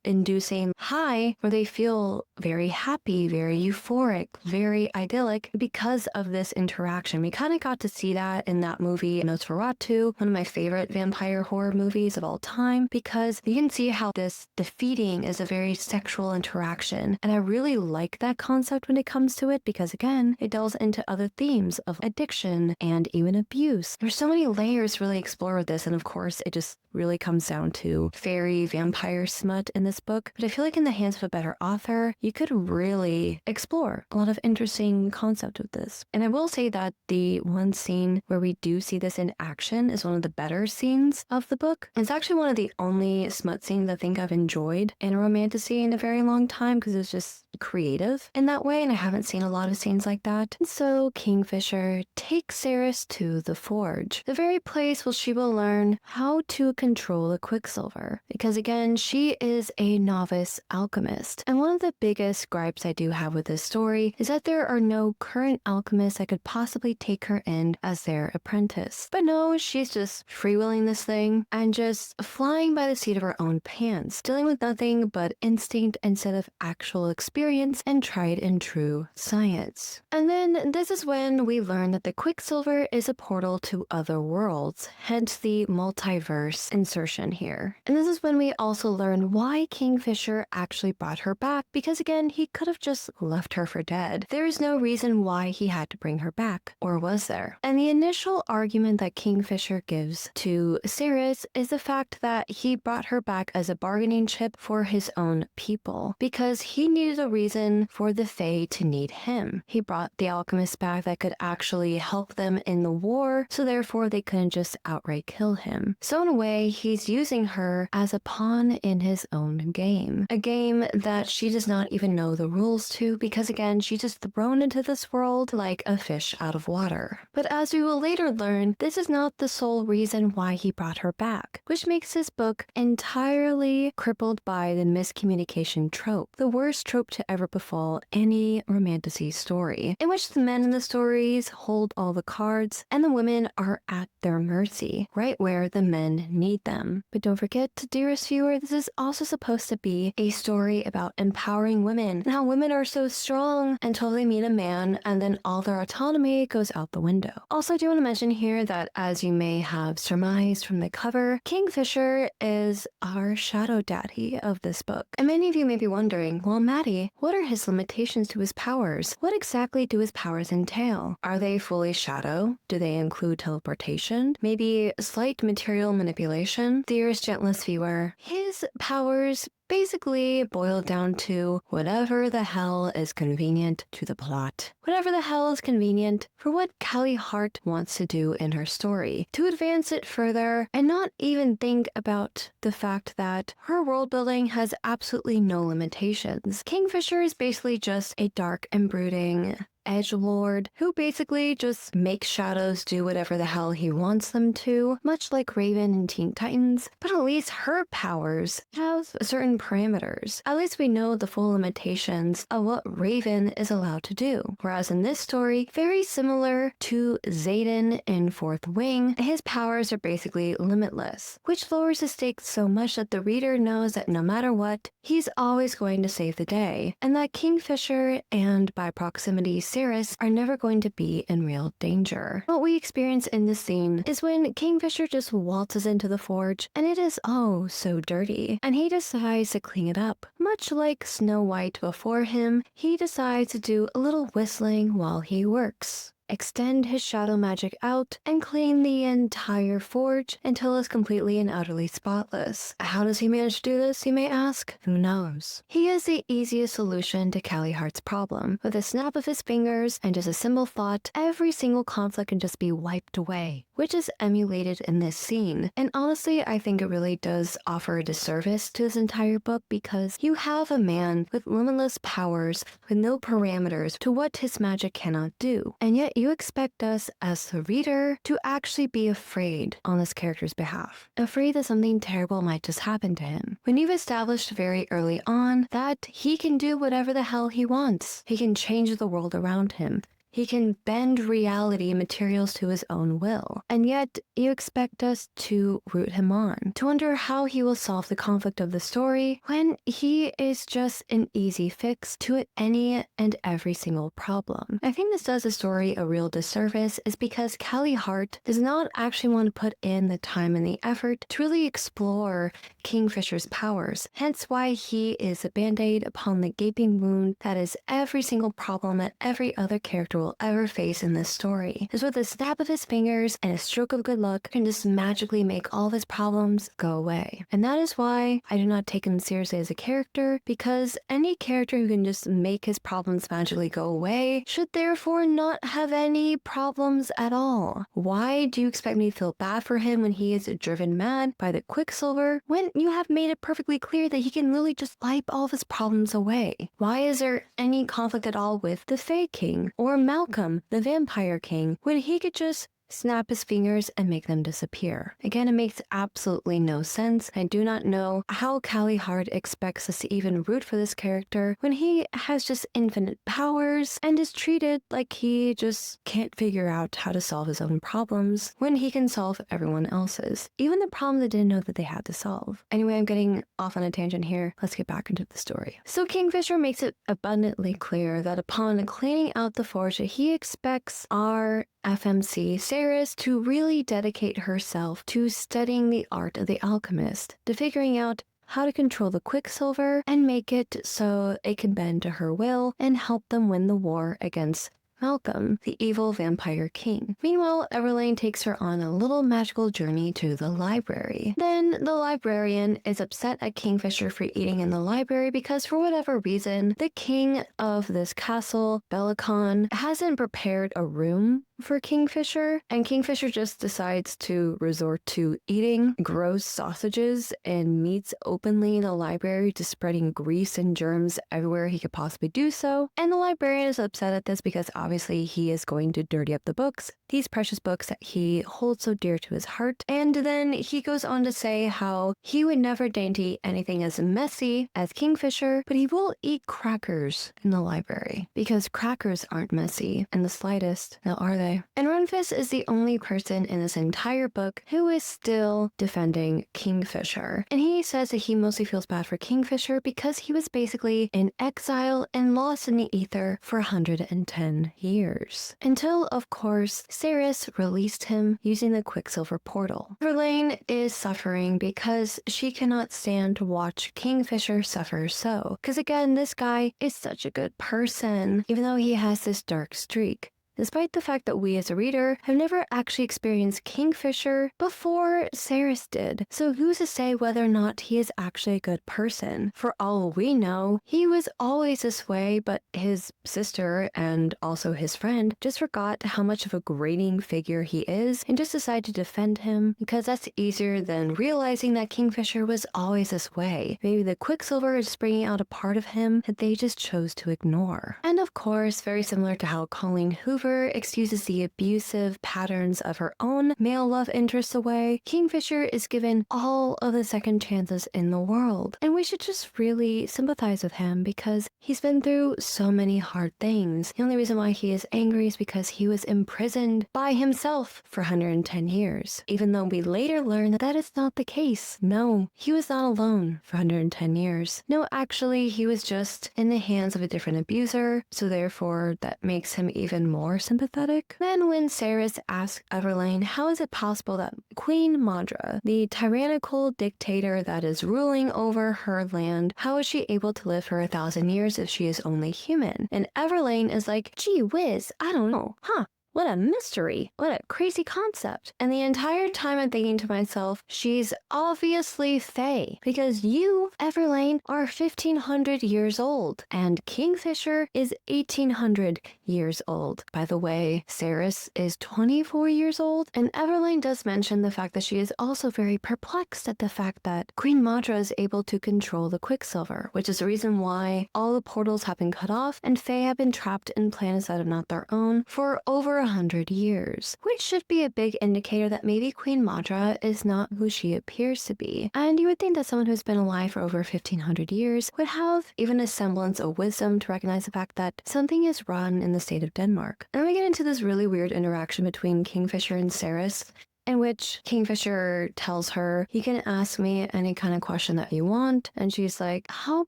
S1: inducing high where they feel very happy, very euphoric, very idyllic because of this interaction. We kind of got to see that in that movie Nosferatu, one of my favorite vampire horror movies of all time, because you can see how the feeding is a very sexual interaction. And I really like that concept when it comes to it because again, it delves into other themes of addiction and even abuse. There's so many layers to really explore with this, and of course it just really comes down to fairy vampire smut in this book. But I feel like in the hands of a better author, you could really explore a lot of interesting concept with this. And I will say that the one scene where we do see this in action is one of the better scenes of the book. It's actually one of the only smut scenes I think I've enjoyed in a romantasy in a very long time because it's just creative in that way, and I haven't seen a lot of scenes like that. And so Kingfisher takes Ceres to the forge, the very place where she will learn how to control the Quicksilver, because again, she is a novice alchemist. And one of the biggest gripes I do have with this story is that there are no current alchemists that could possibly take her in as their apprentice. But no, she's just freewheeling this thing and just flying by the seat of her own pants, dealing with nothing but instinct instead of actual experience and tried and true science. And then this is when we learn that the Quicksilver is a portal to other worlds, hence the multiverse insertion here. And this is when we also learn why Kingfisher actually brought her back, because again, he could have just left her for dead. There is no reason why he had to bring her back, or was there? And the initial argument that Kingfisher gives to Ceres is the fact that he brought her back as a bargaining chip for his own people, because he needed a reason for the Fae to need him. He brought the alchemist back that could actually help them in the war, so therefore they couldn't just outright kill him. So in a way, he's using her as a pawn in his own game. A game that she does not even know the rules to, because again, she's just thrown into this world like a fish out of water. But as we will later learn, this is not the sole reason why he brought her back, which makes this book entirely crippled by the miscommunication trope, the worst trope to ever befall any romantasy story, in which the men in the stories hold all the cards and the women are at their mercy, right where the men need them. But don't forget, dearest viewer, this is also supposed to be a story about empowering women and how women are so strong until they meet a man and then all their autonomy goes out the window. Also, I do want to mention here that, as you may have surmised from the cover, Kingfisher is our shadow daddy of this book. And many of you may be wondering, well, Maddie, what are his limitations to his powers? What exactly do his powers entail? Are they fully shadow? Do they include teleportation? Maybe slight material manipulation? Dearest gentlest viewer, his powers basically boil down to whatever the hell is convenient to the plot. Whatever the hell is convenient for what Callie Hart wants to do in her story, to advance it further and not even think about the fact that her world building has absolutely no limitations. Kingfisher is basically just a dark and brooding edgelord who basically just makes shadows do whatever the hell he wants them to, much like Raven in Teen Titans. But at least her powers have a certain given parameters. At least we know the full limitations of what Raven is allowed to do. Whereas in this story, very similar to Xaden in Fourth Wing, his powers are basically limitless, which lowers the stakes so much that the reader knows that no matter what, he's always going to save the day, and that Kingfisher and by proximity Cirrus are never going to be in real danger. What we experience in this scene is when Kingfisher just waltzes into the forge and it is oh so dirty, and he decides to clean it up. Much like Snow White before him, he decides to do a little whistling while he works, extend his shadow magic out, and clean the entire forge until it's completely and utterly spotless. How does he manage to do this, you may ask? Who knows? He is the easiest solution to Callie Hart's problem. With a snap of his fingers and just a simple thought, every single conflict can just be wiped away, which is emulated in this scene. And honestly, I think it really does offer a disservice to this entire book because you have a man with limitless powers with no parameters to what his magic cannot do, and yet you expect us as the reader to actually be afraid on this character's behalf. Afraid that something terrible might just happen to him. When you've established very early on that he can do whatever the hell he wants. He can change the world around him. He can bend reality and materials to his own will. And yet, you expect us to root him on, to wonder how he will solve the conflict of the story when he is just an easy fix to any and every single problem. I think this does the story a real disservice is because Callie Hart does not actually want to put in the time and the effort to really explore Kingfisher's powers, hence why he is a band-aid upon the gaping wound that is every single problem that every other character will ever face in this story. Is with a snap of his fingers and a stroke of good luck can just magically make all of his problems go away. And that is why I do not take him seriously as a character, because any character who can just make his problems magically go away should therefore not have any problems at all. Why do you expect me to feel bad for him when he is driven mad by the Quicksilver when you have made it perfectly clear that he can literally just wipe all of his problems away? Why is there any conflict at all with the Fae King or Malcolm, the Vampire King, when he could just snap his fingers and make them disappear? Again, it makes absolutely no sense. I do not know how Callie Hart expects us to even root for this character when he has just infinite powers and is treated like he just can't figure out how to solve his own problems when he can solve everyone else's, even the problem they didn't know that they had to solve. Anyway, I'm getting off on a tangent here. Let's get back into the story. So Kingfisher makes it abundantly clear that upon cleaning out the forge that he expects our FMC Cirrus to really dedicate herself to studying the art of the alchemist, to figuring out how to control the Quicksilver and make it so it can bend to her will and help them win the war against Malcolm, the evil vampire king. Meanwhile, Everlane takes her on a little magical journey to the library. Then the librarian is upset at Kingfisher for eating in the library because for whatever reason, the king of this castle, Belicon, hasn't prepared a room for Kingfisher, and Kingfisher just decides to resort to eating gross sausages and meats openly in the library, just spreading grease and germs everywhere he could possibly do so. And the librarian is upset at this because obviously he is going to dirty up the books, these precious books that he holds so dear to his heart. And then he goes on to say how he would never dainty anything as messy as Kingfisher, but he will eat crackers in the library because crackers aren't messy in the slightest. Now, are they? And Runfist is the only person in this entire book who is still defending Kingfisher. And he says that he mostly feels bad for Kingfisher because he was basically in exile and lost in the ether for 110 years. Until, of course, Cirrus released him using the Quicksilver portal. Verlaine is suffering because she cannot stand to watch Kingfisher suffer so. Because again, this guy is such a good person, even though he has this dark streak. Despite the fact that we as a reader have never actually experienced Kingfisher before Cirrus did. So who's to say whether or not he is actually a good person? For all we know, he was always this way, but his sister and also his friend just forgot how much of a grating figure he is and just decided to defend him because that's easier than realizing that Kingfisher was always this way. Maybe the Quicksilver is bringing out a part of him that they just chose to ignore. And of course, very similar to how Colleen Hoover over, excuses the abusive patterns of her own male love interests away, Kingfisher is given all of the second chances in the world. And we should just really sympathize with him because he's been through so many hard things. The only reason why he is angry is because he was imprisoned by himself for 110 years. Even though we later learn that that is not the case. No, he was not alone for 110 years. No, actually, he was just in the hands of a different abuser, so therefore that makes him even more sympathetic. Then when Cerys asks Everlane, how is it possible that Queen Madra, the tyrannical dictator that is ruling over her land, how is she able to live for 1,000 years if she is only human? And Everlane is like, gee whiz, I don't know, huh? What a mystery. What a crazy concept. And the entire time I'm thinking to myself, she's obviously Fae. Because you, Everlane, are 1,500 years old. And Kingfisher is 1,800 years old. By the way, Cerys is 24 years old. And Everlane does mention the fact that she is also very perplexed at the fact that Queen Madra is able to control the Quicksilver, which is the reason why all the portals have been cut off and Fae have been trapped in planets that are not their own for over 100 years, which should be a big indicator that maybe Queen Madra is not who she appears to be. And you would think that someone who's been alive for over 1,500 years would have even a semblance of wisdom to recognize the fact that something is rotten in the state of Denmark. And then we get into this really weird interaction between Kingfisher and Cerys, in which Kingfisher tells her, you can ask me any kind of question that you want. And she's like, how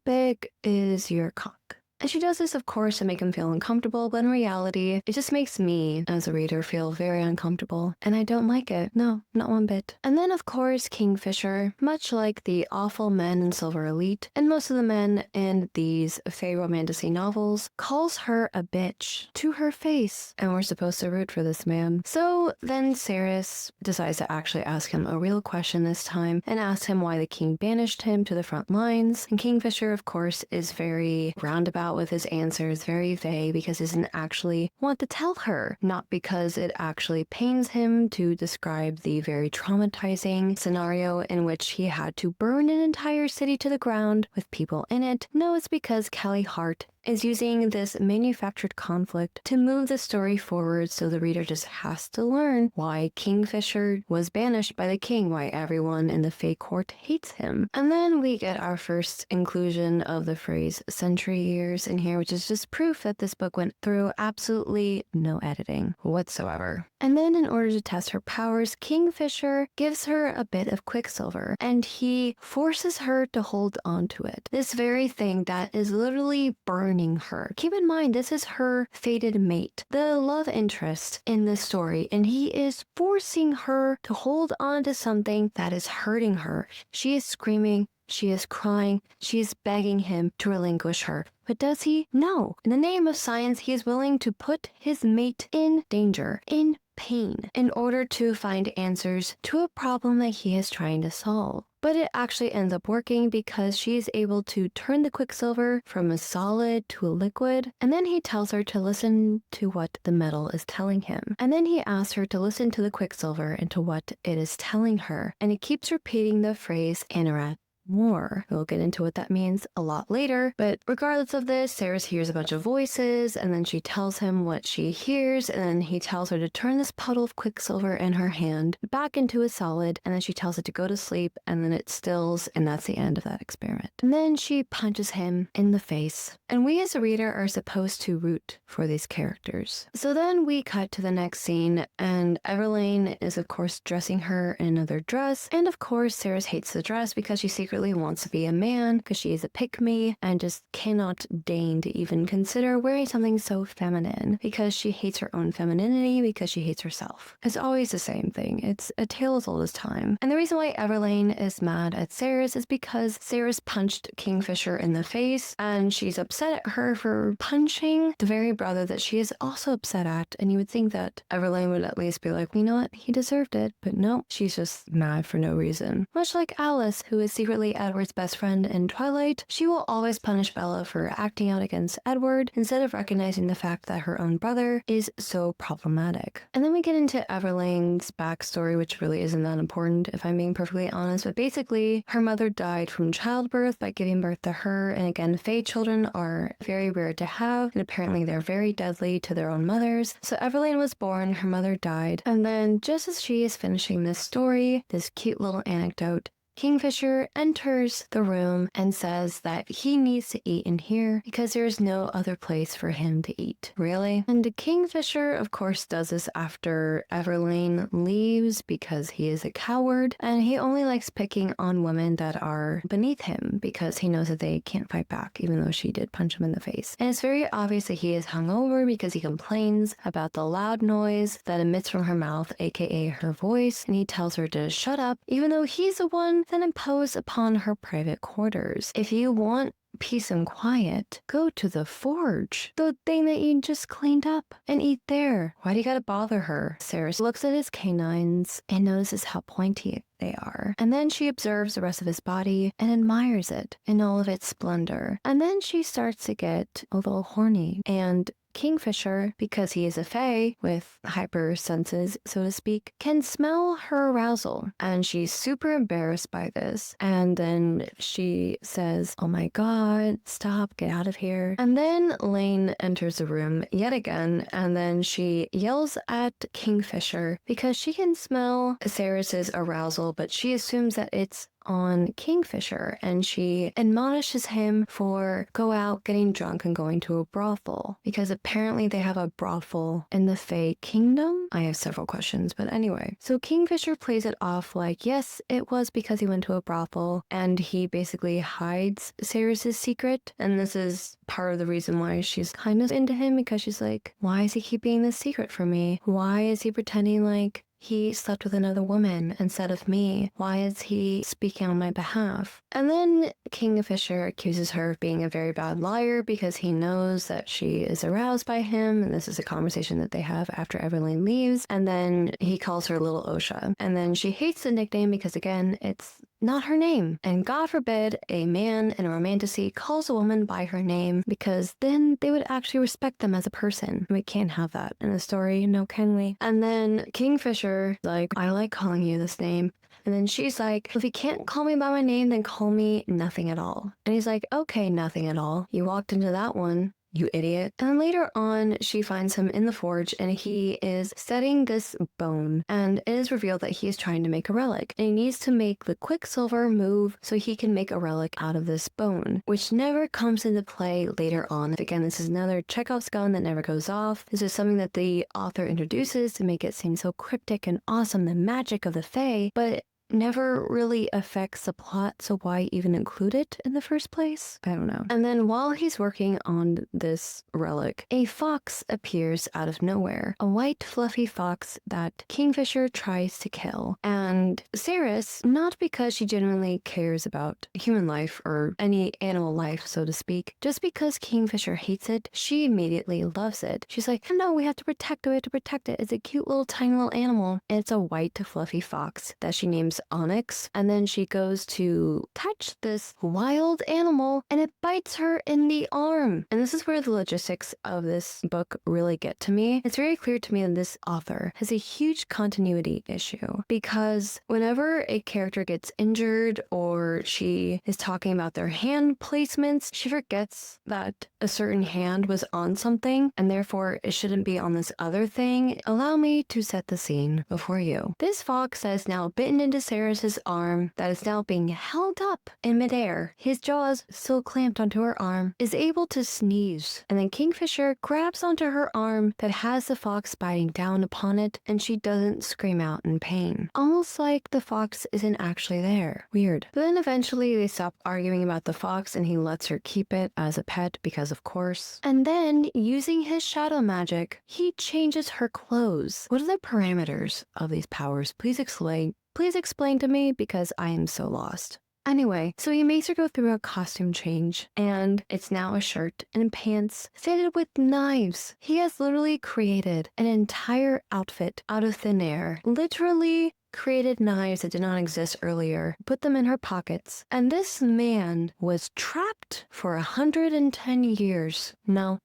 S1: big is your cock? And she does this, of course, to make him feel uncomfortable, but in reality, it just makes me, as a reader, feel very uncomfortable. And I don't like it. No, not one bit. And then, of course, Kingfisher, much like the awful men in Silver Elite, and most of the men in these Fae romantasy novels, calls her a bitch to her face. And we're supposed to root for this man. So then Cerys decides to actually ask him a real question this time, and asks him why the king banished him to the front lines. And Kingfisher, of course, is very roundabout with his answers, very vague, because he doesn't actually want to tell her, not because it actually pains him to describe the very traumatizing scenario in which he had to burn an entire city to the ground with people in it. No, it's because Callie Hart is using this manufactured conflict to move the story forward, so the reader just has to learn why Kingfisher was banished by the king, why everyone in the Fae court hates him. And then we get our first inclusion of the phrase century years in here, which is just proof that this book went through absolutely no editing whatsoever. And then in order to test her powers, Kingfisher gives her a bit of Quicksilver, and he forces her to hold on to it. This very thing that is literally burning her. Keep in mind, this is her fated mate, the love interest in this story, and he is forcing her to hold on to something that is hurting her. She is screaming, she is crying, she is begging him to relinquish her. But does he? No. In the name of science, he is willing to put his mate in danger, in pain, in order to find answers to a problem that he is trying to solve. But it actually ends up working because she is able to turn the Quicksilver from a solid to a liquid. And then he tells her to listen to what the metal is telling him. And then he asks her to listen to the Quicksilver and to what it is telling her. And he keeps repeating the phrase Anorat more. We'll get into what that means a lot later, but regardless of this, Cerys hears a bunch of voices, and then she tells him what she hears, and then he tells her to turn this puddle of Quicksilver in her hand back into a solid, and then she tells it to go to sleep, and then it stills, and that's the end of that experiment. And then she punches him in the face, and we as a reader are supposed to root for these characters. So then we cut to the next scene, and Everlane is of course dressing her in another dress, and of course Cerys hates the dress because she secretly wants to be a man because she is a pick-me and just cannot deign to even consider wearing something so feminine because she hates her own femininity because she hates herself. It's always the same thing. It's a tale as old as time. And the reason why Everlane is mad at Cerys is because Cerys punched Kingfisher in the face and she's upset at her for punching the very brother that she is also upset at. And you would think that Everlane would at least be like, you know what, he deserved it. But no, she's just mad for no reason. Much like Alice, who is secretly literally Edward's best friend in Twilight, she will always punish Bella for acting out against Edward instead of recognizing the fact that her own brother is so problematic. And then we get into Everlane's backstory, which really isn't that important if I'm being perfectly honest, but basically her mother died from childbirth by giving birth to her, and again, Fae children are very rare to have, and apparently they're very deadly to their own mothers. So Everlane was born, her mother died, and then just as she is finishing this story, this cute little anecdote, Kingfisher enters the room and says that he needs to eat in here because there is no other place for him to eat. Really? And Kingfisher, of course, does this after Everlane leaves because he is a coward and he only likes picking on women that are beneath him because he knows that they can't fight back, even though she did punch him in the face. And it's very obvious that he is hungover because he complains about the loud noise that emits from her mouth, aka her voice, and he tells her to shut up, even though he's the one that imposed upon her private quarters. If you want peace and quiet, go to the forge, the thing that you just cleaned up, and eat there. Why do you gotta bother her? Sarah looks at his canines and notices how pointy they are. And then she observes the rest of his body and admires it in all of its splendor. And then she starts to get a little horny, and Kingfisher, because he is a fae with hyper senses, so to speak, can smell her arousal. And she's super embarrassed by this. And then she says, "Oh my god, stop, get out of here." And then Lane enters the room yet again, and then she yells at Kingfisher because she can smell Sarah's arousal, but she assumes that it's on Kingfisher, and she admonishes him for go out getting drunk and going to a brothel because apparently they have a brothel in the Fae Kingdom. I have several questions, but anyway. So Kingfisher plays it off like, yes, it was because he went to a brothel, and he basically hides Sarah's secret, and this is part of the reason why she's kind of into him, because she's like, why is he keeping this secret from me? Why is he pretending like he slept with another woman instead of me? Why is he speaking on my behalf? And then Kingfisher accuses her of being a very bad liar because he knows that she is aroused by him, and this is a conversation that they have after Everlane leaves, and then he calls her Little Osha. And then she hates the nickname because, again, it's not her name. And God forbid a man in a romantasy calls a woman by her name, because then they would actually respect them as a person. We can't have that in a story, no, can we? And then Kingfisher, like, I like calling you this name. And then she's like, if you can't call me by my name, then call me nothing at all. And he's like, okay, nothing at all. You walked into that one, you idiot. And then later on, she finds him in the forge, and he is studying this bone, and it is revealed that he is trying to make a relic, and he needs to make the Quicksilver move so he can make a relic out of this bone, which never comes into play later on. Again, this is another Chekhov's gun that never goes off. This is something that the author introduces to make it seem so cryptic and awesome, the magic of the Fae, but never really affects the plot, so why even include it in the first place? I don't know. And then while he's working on this relic, a fox appears out of nowhere. A white fluffy fox that Kingfisher tries to kill. And Saris, not because she genuinely cares about human life or any animal life, so to speak, just because Kingfisher hates it, she immediately loves it. She's like, no, we have to protect it, we have to protect it. It's a cute little tiny little animal. And it's a white fluffy fox that she names Onyx, and then she goes to touch this wild animal and it bites her in the arm. And this is where the logistics of this book really get to me. It's very clear to me that this author has a huge continuity issue, because whenever a character gets injured or she is talking about their hand placements, she forgets that a certain hand was on something and therefore it shouldn't be on this other thing. Allow me to set the scene before you. This fox that is now bitten into Sarah's arm, that is now being held up in midair, his jaws still clamped onto her arm, is able to sneeze. And then Kingfisher grabs onto her arm that has the fox biting down upon it, and she doesn't scream out in pain. Almost like the fox isn't actually there. Weird. But then eventually they stop arguing about the fox and he lets her keep it as a pet because of course. And then, using his shadow magic, he changes her clothes. What are the parameters of these powers? Please explain. Please explain to me, because I am so lost. Anyway, so he makes her go through a costume change, and it's now a shirt and pants fitted with knives. He has literally created an entire outfit out of thin air. Literally created knives that did not exist earlier, put them in her pockets, and this man was trapped for 110 years. No,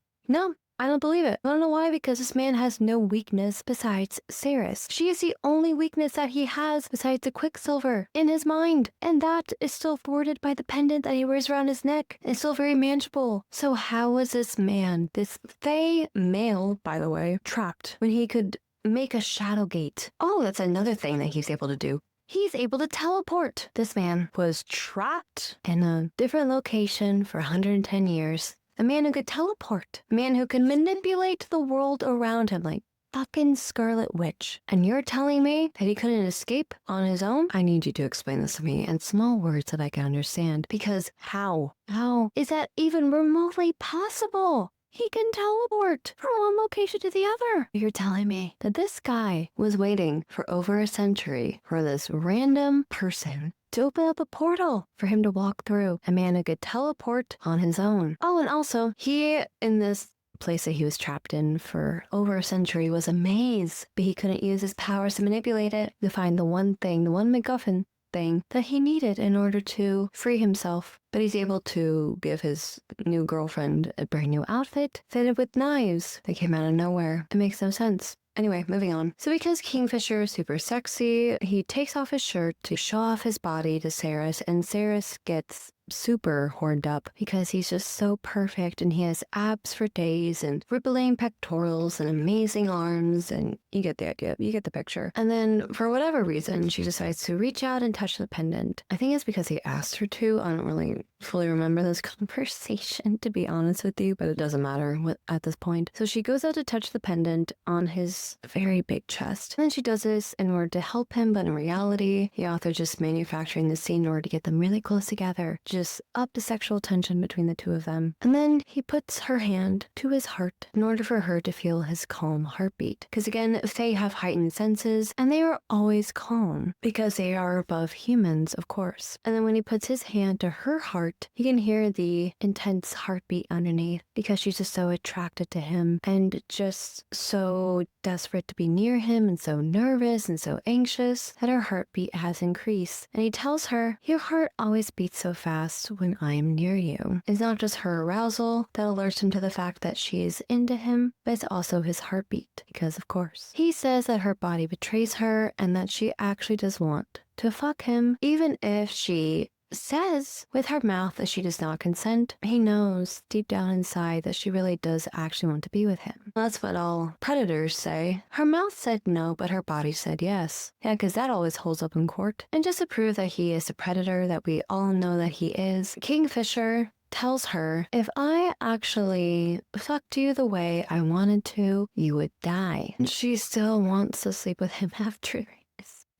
S1: I don't believe it. I don't know why, because this man has no weakness besides Ceres. She is the only weakness that he has besides the Quicksilver in his mind. And that is still thwarted by the pendant that he wears around his neck. It's still very manageable. So how was this man, this Fey male, by the way, trapped when he could make a shadow gate? Oh, that's another thing that he's able to do. He's able to teleport. This man was trapped in a different location for 110 years. A man who could teleport. A man who could manipulate the world around him like fucking Scarlet Witch. And you're telling me that he couldn't escape on his own? I need you to explain this to me in small words that I can understand. Because how? How is that even remotely possible? He can teleport from one location to the other. You're telling me that this guy was waiting for over a century for this random person to open up a portal for him to walk through. A man who could teleport on his own. Oh, and also, he, in this place that he was trapped in for over a century, was a maze, but he couldn't use his powers to manipulate it to find the one thing, the one MacGuffin thing that he needed in order to free himself. But he's able to give his new girlfriend a brand new outfit fitted with knives that came out of nowhere. It makes no sense. Anyway, moving on. So because Kingfisher is super sexy, he takes off his shirt to show off his body to Ceres, and Ceres gets super horned up because he's just so perfect and he has abs for days and rippling pectorals and amazing arms, and you get the idea, you get the picture. And then for whatever reason, she decides to reach out and touch the pendant. I think it's because he asked her to. I don't really fully remember this conversation, to be honest with you, but it doesn't matter at this point. So she goes out to touch the pendant on his very big chest. And then she does this in order to help him, but in reality, the author just manufacturing the scene in order to get them really close together, just up the sexual tension between the two of them. And then he puts her hand to his heart in order for her to feel his calm heartbeat. Because again, Fae have heightened senses, and they are always calm because they are above humans, of course. And then when he puts his hand to her heart, you can hear the intense heartbeat underneath because she's just so attracted to him and just so desperate to be near him and so nervous and so anxious that her heartbeat has increased. And he tells her, "Your heart always beats so fast when I am near you." It's not just her arousal that alerts him to the fact that she is into him, but it's also his heartbeat, because of course. He says that her body betrays her and that she actually does want to fuck him, even if she says with her mouth that she does not consent. He knows deep down inside that she really does actually want to be with him. That's what all predators say. Her mouth said no, but her body said yes. Yeah, because that always holds up in court. And just to prove that he is the predator that we all know that he is, Kingfisher tells her, "If I actually fucked you the way I wanted to, you would die." And she still wants to sleep with him after.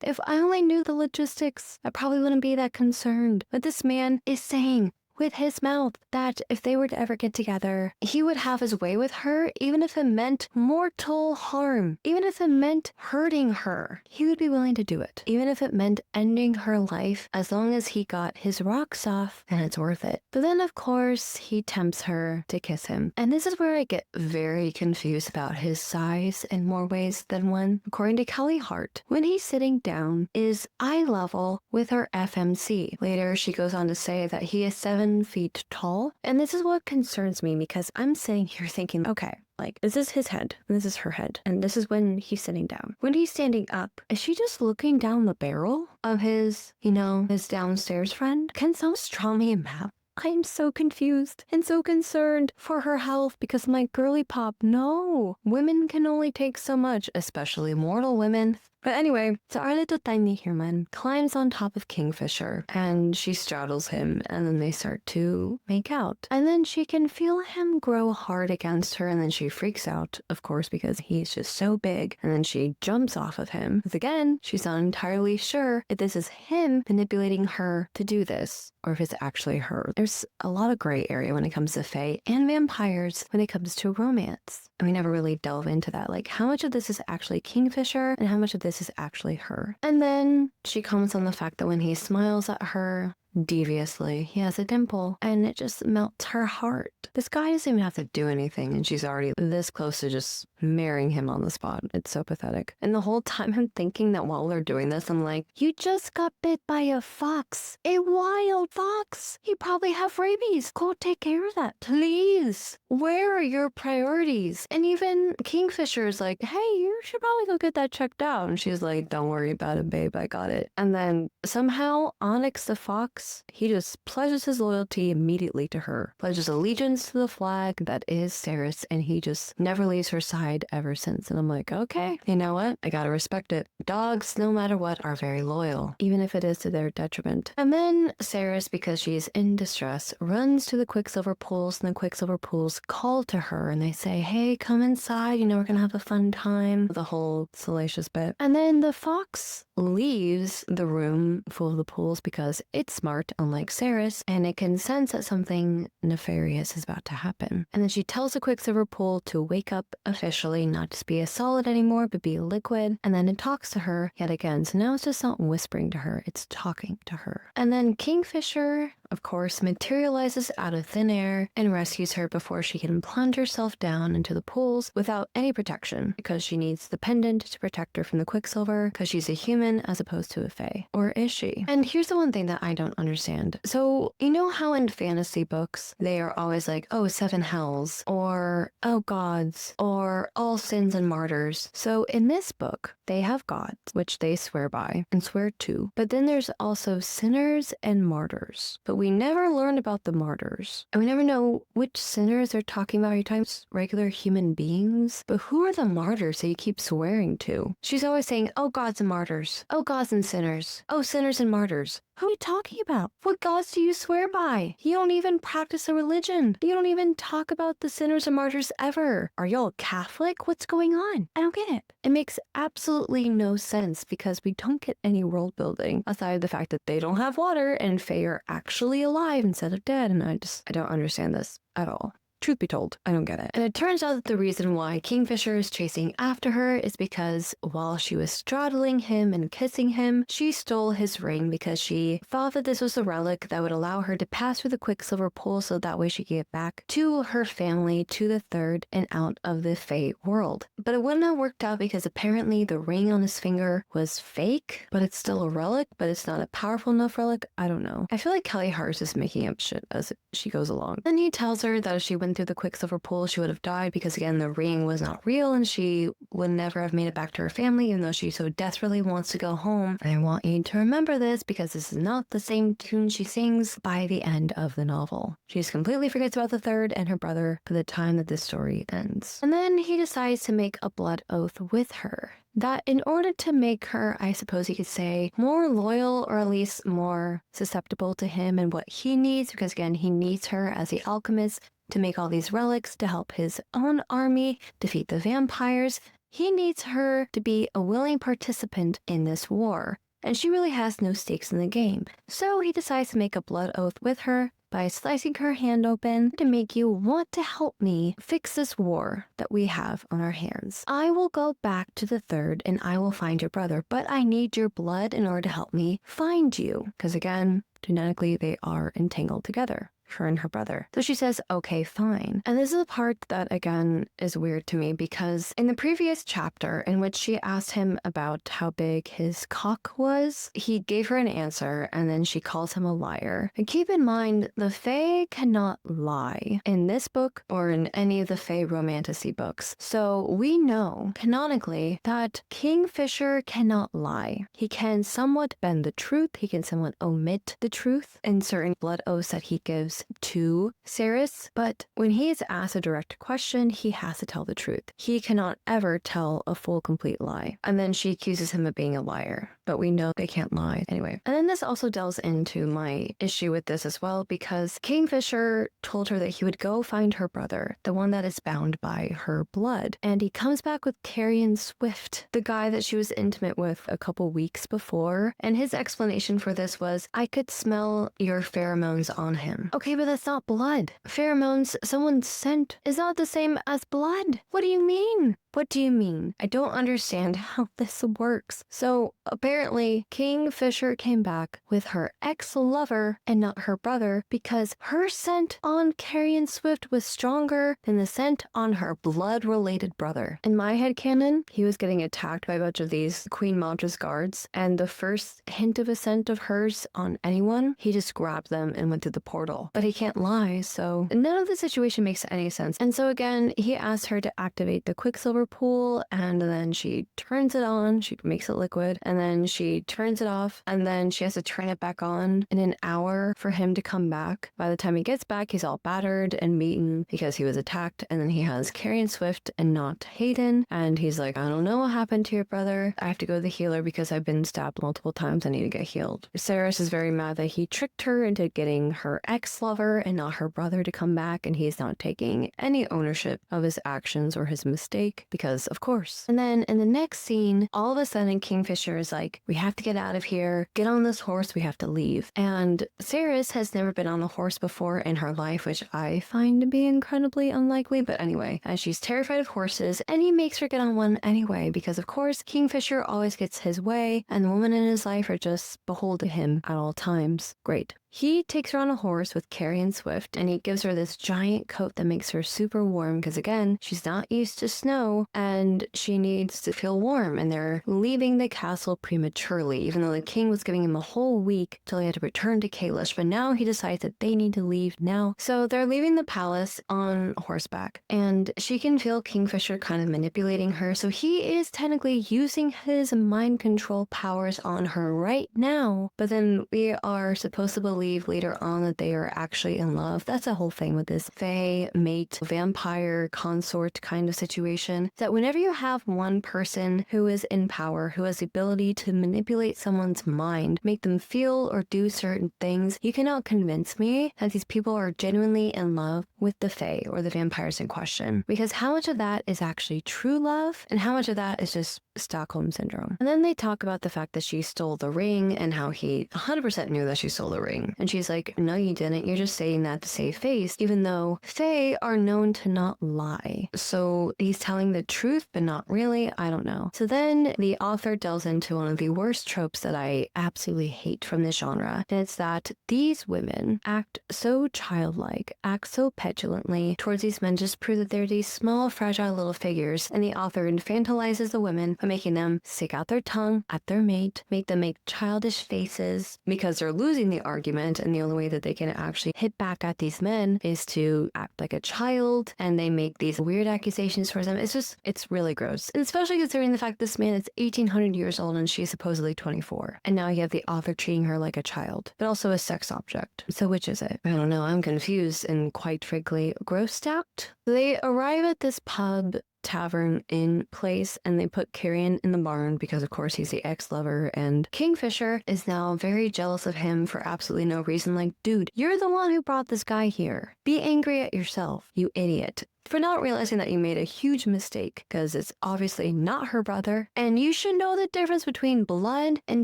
S1: If I only knew the logistics, I probably wouldn't be that concerned. But this man is saying with his mouth that if they were to ever get together, he would have his way with her, even if it meant mortal harm, even if it meant hurting her. He would be willing to do it, even if it meant ending her life. As long as he got his rocks off, then it's worth it. But then, of course, he tempts her to kiss him. And this is where I get very confused about his size in more ways than one. According to Callie Hart, when he's sitting down is eye level with her FMC. Later, she goes on to say that he is 7 feet tall. And this is what concerns me, because I'm sitting here thinking, okay, like, this is his head, and this is her head, and this is when he's sitting down. When he's standing up, is she just looking down the barrel of his, his downstairs friend? Can someone draw me a map? I'm so confused and so concerned for her health because my girly pop, no. Women can only take so much, especially mortal women. But anyway, so our little tiny human climbs on top of Kingfisher and she straddles him, and then they start to make out. And then she can feel him grow hard against her, and then she freaks out, of course, because he's just so big. And then she jumps off of him. Because again, she's not entirely sure if this is him manipulating her to do this or if it's actually her. There's a lot of gray area when it comes to Fae and vampires when it comes to romance. And we never really delve into that. Like, how much of this is actually Kingfisher and how much of this is actually her? And then she comments on the fact that when he smiles at her, deviously. He has a dimple, and it just melts her heart. This guy doesn't even have to do anything, and she's already this close to just marrying him on the spot. It's so pathetic. And the whole time I'm thinking that while they're doing this, I'm like, you just got bit by a fox. A wild fox. He probably have rabies. Go take care of that, please. Where are your priorities? And even Kingfisher is like, hey, you should probably go get that checked out. And she's like, don't worry about it, babe. I got it. And then somehow Onyx the fox, he just pledges his loyalty immediately to her, pledges allegiance to the flag that is Sarah's, and he just never leaves her side ever since. And I'm like, okay, you know what? I gotta respect it. Dogs, no matter what, are very loyal, even if it is to their detriment. And then Sarah's, because she's in distress, runs to the Quicksilver pools, and the Quicksilver pools call to her and they say, hey, come inside, you know, we're gonna have a fun time. The whole salacious bit. And then the fox leaves the room full of the pools because it's smart, unlike Sarah's, and it can sense that something nefarious is about to happen. And then she tells the Quicksilver pool to wake up officially, not just be a solid anymore, but be a liquid. And then it talks to her yet again. So now it's just not whispering to her, it's talking to her. And then Kingfisher, of course, materializes out of thin air and rescues her before she can plunge herself down into the pools without any protection, because she needs the pendant to protect her from the Quicksilver, because she's a human as opposed to a fae. Or is she? And here's the one thing that I don't understand. So, you know how in fantasy books, they are always like, oh, 7 hells, or oh, gods, or all sins and martyrs. So in this book, they have gods, which they swear by and swear to. But then there's also sinners and martyrs. But we never learn about the martyrs. And we never know which sinners they're talking about. Are you talking about regular human beings? But who are the martyrs that you keep swearing to? She's always saying, oh, gods and martyrs. Oh, gods and sinners. Oh, sinners and martyrs. Who are you talking about? What gods do you swear by? You don't even practice a religion. You don't even talk about the sinners and martyrs ever. Are y'all Catholic? What's going on? I don't get it. It makes absolutely no sense because we don't get any world building aside of the fact that they don't have water and Fae are actually alive instead of dead. And I don't understand this at all. Truth be told, I don't get it. And it turns out that the reason why Kingfisher is chasing after her is because while she was straddling him and kissing him, she stole his ring because she thought that this was a relic that would allow her to pass through the Quicksilver pool so that way she could get back to her family, to the third, and out of the Fae world. But it wouldn't have worked out because apparently the ring on his finger was fake, but it's still a relic, but it's not a powerful enough relic. I don't know. I feel like Callie Hart is making up shit as she goes along. Then he tells her that if she went through the Quicksilver pool, she would have died because, again, the ring was not real and she would never have made it back to her family, even though she so desperately wants to go home. And I want you to remember this because this is not the same tune she sings by the end of the novel. She just completely forgets about the third and her brother by the time that this story ends. And then he decides to make a blood oath with her. That in order to make her, I suppose you could say, more loyal or at least more susceptible to him and what he needs, because again, he needs her as the alchemist to make all these relics to help his own army defeat the vampires. He needs her to be a willing participant in this war, and she really has no stakes in the game. So he decides to make a blood oath with her by slicing her hand open to make you want to help me fix this war that we have on our hands. I will go back to the third and I will find your brother, but I need your blood in order to help me find you. Because again, genetically they are entangled together. Her and her brother. So she says, okay, fine. And this is the part that, again, is weird to me because in the previous chapter in which she asked him about how big his cock was, he gave her an answer and then she calls him a liar. And keep in mind, the Fae cannot lie in this book or in any of the Fae romantasy books. So we know, canonically, that Kingfisher cannot lie. He can somewhat bend the truth. He can somewhat omit the truth in certain blood oaths that he gives to Saris, but when he is asked a direct question, he has to tell the truth. He cannot ever tell a full, complete lie. And then she accuses him of being a liar, but we know they can't lie anyway. And then this also delves into my issue with this as well, because Kingfisher told her that he would go find her brother, the one that is bound by her blood. And he comes back with Carrion Swift, the guy that she was intimate with a couple weeks before. And his explanation for this was, I could smell your pheromones on him. Okay, but that's not blood. Pheromones someone sent is not the same as blood. What do you mean? What do you mean? I don't understand how this works. So apparently Kingfisher came back with her ex-lover and not her brother because her scent on Carrion Swift was stronger than the scent on her blood-related brother. In my headcanon, he was getting attacked by a bunch of these Queen Mantra's guards, and the first hint of a scent of hers on anyone, he just grabbed them and went through the portal. But he can't lie, so none of the situation makes any sense. And so again, he asked her to activate the Quicksilver pool, and then she turns it on, she makes it liquid, and then she turns it off, and then she has to turn it back on in an hour for him to come back. By the time he gets back, he's all battered and beaten because he was attacked, and then he has Carrion Swift and not Hayden, and he's like, I don't know what happened to your brother. I have to go to the healer because I've been stabbed multiple times. I need to get healed. Sarris is very mad that he tricked her into getting her ex-lover and not her brother to come back, and he's not taking any ownership of his actions or his mistake because, of course. And then in the next scene, all of a sudden Kingfisher is like, we have to get out of here. Get on this horse. We have to leave. And Sarris has never been on a horse before in her life, which I find to be incredibly unlikely. But anyway, she's terrified of horses, and he makes her get on one anyway because, of course, Kingfisher always gets his way, and the women in his life are just beholden to him at all times. Great. He takes her on a horse with Carrion Swift, and he gives her this giant coat that makes her super warm because, again, she's not used to snow and she needs to feel warm, and they're leaving the castle prematurely, even though the king was giving him a whole week till he had to return to Kalish, but now he decides that they need to leave now. So they're leaving the palace on horseback, and she can feel Kingfisher kind of manipulating her, so he is technically using his mind control powers on her right now, but then we are supposed to believe later on that they are actually in love. That's a whole thing with this fae, mate, vampire, consort kind of situation. That whenever you have one person who is in power, who has the ability to manipulate someone's mind, make them feel or do certain things, you cannot convince me that these people are genuinely in love with the fae or the vampires in question. Because how much of that is actually true love and how much of that is just Stockholm Syndrome? And then they talk about the fact that she stole the ring and how he 100% knew that she stole the ring. And she's like, no, you didn't. You're just saying that to save face, even though fae are known to not lie. So he's telling the truth, but not really. I don't know. So then the author delves into one of the worst tropes that I absolutely hate from this genre. And it's that these women act so childlike, act so petulantly towards these men, just prove that they're these small, fragile little figures. And the author infantilizes the women by making them stick out their tongue at their mate, make them make childish faces because they're losing the argument, and the only way that they can actually hit back at these men is to act like a child, and they make these weird accusations towards them. It's really gross. And especially considering the fact this man is 1800 years old and she's supposedly 24. And now you have the author treating her like a child, but also a sex object. So which is it? I don't know. I'm confused and quite frankly grossed out. They arrive at this pub tavern in place, and they put Carrion in the barn because of course he's the ex-lover, and Kingfisher is now very jealous of him for absolutely no reason. Like, dude, you're the one who brought this guy here. Be angry at yourself, you idiot, for not realizing that you made a huge mistake, because it's obviously not her brother, and you should know the difference between blood and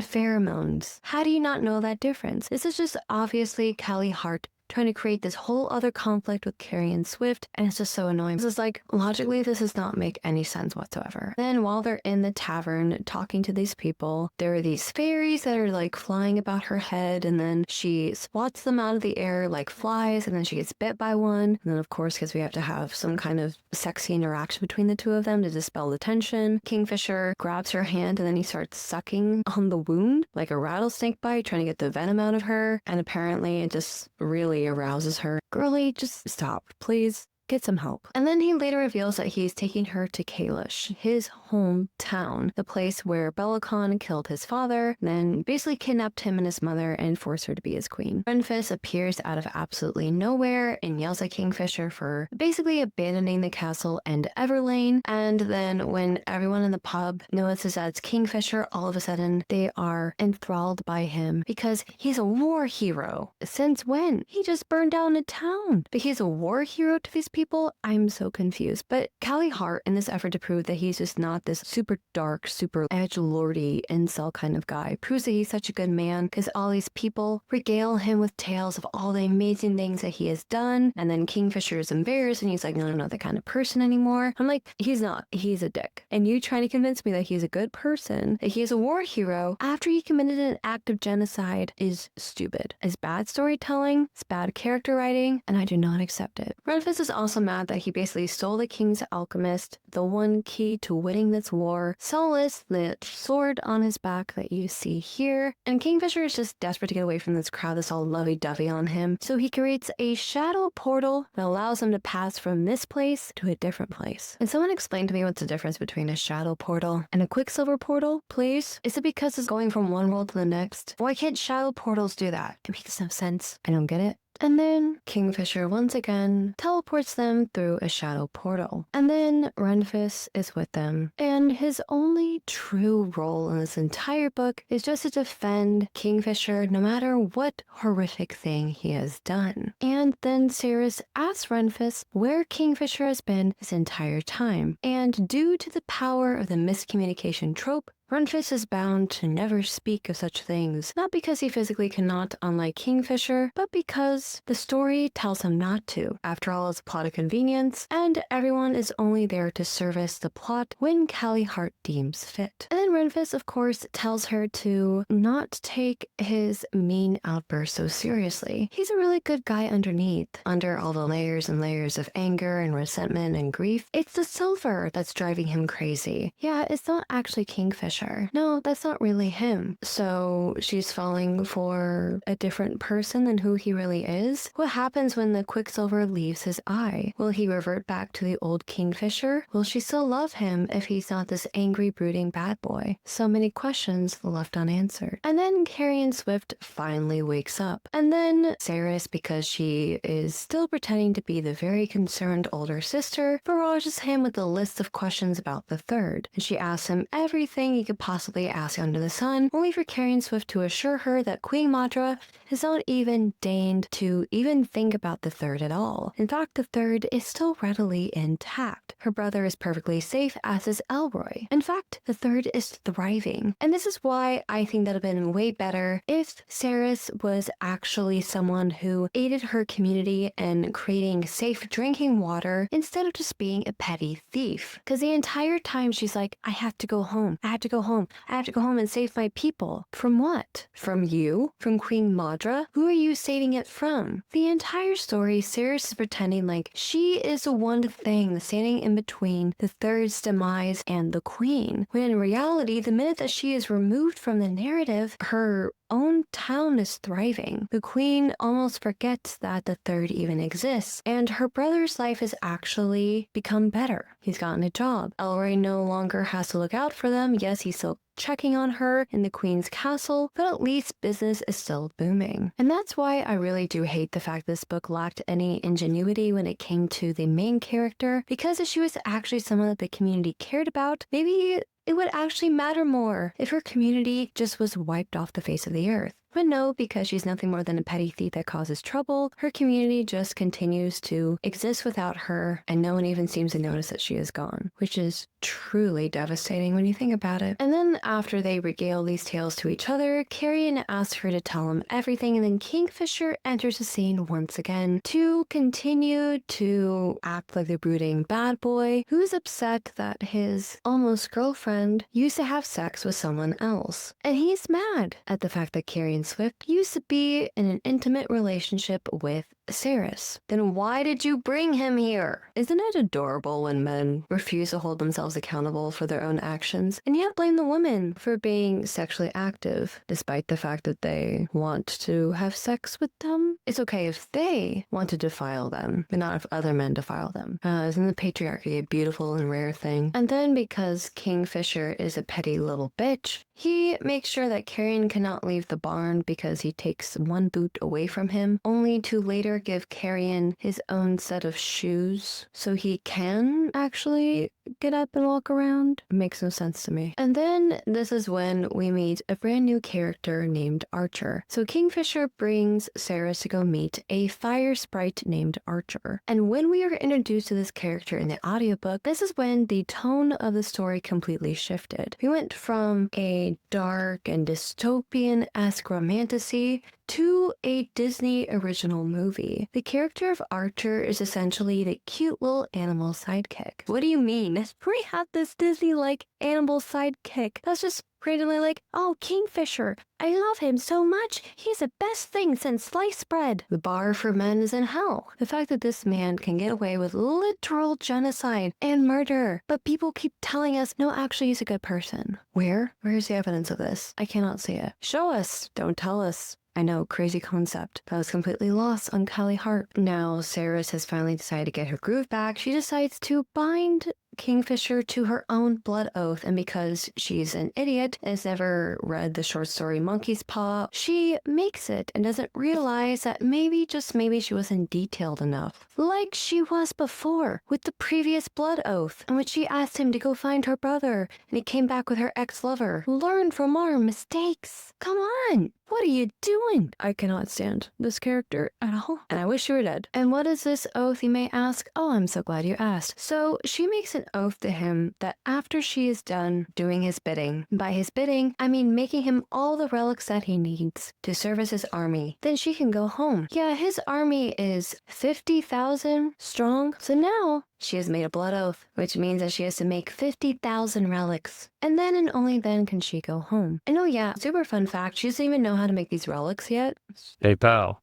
S1: pheromones. How do you not know that difference? This is just obviously Callie Hart trying to create this whole other conflict with Carrion Swift, and it's just so annoying. This is like, logically, this does not make any sense whatsoever. Then while they're in the tavern talking to these people, there are these fairies that are like flying about her head, and then she swats them out of the air like flies, and then she gets bit by one. And then of course, because we have to have some kind of sexy interaction between the two of them to dispel the tension, Kingfisher grabs her hand and then he starts sucking on the wound like a rattlesnake bite, trying to get the venom out of her, and apparently it just really arouses her. Girlie, just stop, please. Get some help. And then he later reveals that he's taking her to Kalish, his hometown, the place where Bellicon killed his father, then basically kidnapped him and his mother and forced her to be his queen. Renfis appears out of absolutely nowhere and yells at Kingfisher for basically abandoning the castle and Everlane. And then when everyone in the pub notices that it's Kingfisher, all of a sudden they are enthralled by him because he's a war hero. Since when? He just burned down a town. But he's a war hero to these people? people, I'm so confused. But Callie Hart, in this effort to prove that he's just not this super dark, super edgelordy incel kind of guy, proves that he's such a good man because all these people regale him with tales of all the amazing things that he has done. And then Kingfisher is embarrassed and he's like, no, I'm not that kind of person anymore. I'm like, he's not. He's a dick. And you trying to convince me that he's a good person, that he is a war hero after he committed an act of genocide is stupid. It's bad storytelling, it's bad character writing, and I do not accept it. Renfis is also mad that he basically stole the king's alchemist, the one key to winning this war, Solus, the sword on his back that you see here, and Kingfisher is just desperate to get away from this crowd that's all lovey-dovey on him, so he creates a shadow portal that allows him to pass from this place to a different place. And someone explain to me what's the difference between a shadow portal and a Quicksilver portal, please? Is it because it's going from one world to the next? Why can't shadow portals do that? It makes no sense. I don't get it. And then Kingfisher once again teleports them through a shadow portal. And then Renfis is with them. And his only true role in this entire book is just to defend Kingfisher no matter what horrific thing he has done. And then Ceres asks Renfis where Kingfisher has been this entire time. And due to the power of the miscommunication trope, Renfis is bound to never speak of such things, not because he physically cannot, unlike Kingfisher, but because the story tells him not to. After all, it's a plot of convenience, and everyone is only there to service the plot when Callie Hart deems fit. And then Renfis, of course, tells her to not take his mean outburst so seriously. He's a really good guy underneath. Under all the layers and layers of anger and resentment and grief, it's the silver that's driving him crazy. Yeah, it's not actually Kingfisher. No, that's not really him. So she's falling for a different person than who he really is. What happens when the Quicksilver leaves his eye? Will he revert back to the old Kingfisher? Will she still love him if he's not this angry, brooding bad boy? So many questions left unanswered. And then Carrion Swift finally wakes up. And then Ceres, because she is still pretending to be the very concerned older sister, barrages him with a list of questions about the third. And she asks him everything he could possibly ask under the sun, only for Carrion Swift to assure her that Queen Madra has not even deigned to even think about the third at all. In fact, the third is still readily intact. Her brother is perfectly safe, as is Elroy. In fact, the third is thriving. And this is why I think that would have been way better if Ceres was actually someone who aided her community in creating safe drinking water instead of just being a petty thief. Because the entire time she's like, I have to go home. I have to go home. I have to go home and save my people. From what? From you? From Queen Madra? Who are you saving it from? The entire story, Ceres is pretending like she is the one thing standing in between the third's demise and the queen, when in reality, the minute that she is removed from the narrative, her own town is thriving. The queen almost forgets that the third even exists, and her brother's life has actually become better. He's gotten a job. Elroy no longer has to look out for them. Yes, he's still checking on her in the queen's castle, but at least business is still booming. And that's why I really do hate the fact this book lacked any ingenuity when it came to the main character, because if she was actually someone that the community cared about, maybe it would actually matter more if her community just was wiped off the face of the earth. But no, because she's nothing more than a petty thief that causes trouble, her community just continues to exist without her, and no one even seems to notice that she is gone, which is truly devastating when you think about it. And then after they regale these tales to each other, Carrion asks her to tell him everything, and then Kingfisher enters the scene once again to continue to act like the brooding bad boy who's upset that his almost girlfriend used to have sex with someone else. And he's mad at the fact that Carrion Swift used to be in an intimate relationship with Ceres. Then why did you bring him here? Isn't it adorable when men refuse to hold themselves accountable for their own actions and yet blame the woman for being sexually active, despite the fact that they want to have sex with them? It's okay if they want to defile them, but not if other men defile them. Isn't the patriarchy a beautiful and rare thing? And then because Kingfisher is a petty little bitch, He makes sure that Carrion cannot leave the barn because he takes one boot away from him, only to later give Carrion his own set of shoes so he can actually get up and walk around. Makes no sense to me. And then this is when we meet a brand new character named Archer. So Kingfisher brings Sarah to go meet a fire sprite named Archer. And when we are introduced to this character in the audiobook, this is when the tone of the story completely shifted. We went from a dark and dystopian-esque romantasy to a Disney original movie. The character of Archer is essentially the cute little animal sidekick. What do you mean? We have this Disney-like animal sidekick that's just randomly like, oh, Kingfisher, I love him so much. He's the best thing since sliced bread. The bar for men is in hell. The fact that this man can get away with literal genocide and murder, but people keep telling us, no, actually, he's a good person. Where? Where's the evidence of this? I cannot see it. Show us. Don't tell us. I know, crazy concept. That was completely lost on Callie Hart. Now, Sarah has finally decided to get her groove back. She decides to bind Kingfisher to her own blood oath, and because she's an idiot and has never read the short story Monkey's Paw, she makes it and doesn't realize that maybe, just maybe, she wasn't detailed enough. Like she was before with the previous blood oath, in which she asked him to go find her brother, and he came back with her ex-lover. Learn from our mistakes. Come on! What are you doing? I cannot stand this character at all, and I wish she were dead. And what is this oath, you may ask? Oh, I'm so glad you asked. So she makes an oath to him that after she is done doing his bidding, by his bidding, I mean making him all the relics that he needs to service his army, then she can go home. Yeah, his army is 50,000 strong, so now she has made a blood oath, which means that she has to make 50,000 relics. And then and only then can she go home. And oh yeah, super fun fact, she doesn't even know how to make these relics yet.
S5: Hey pal,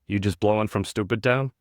S5: you just blowing from stupid town?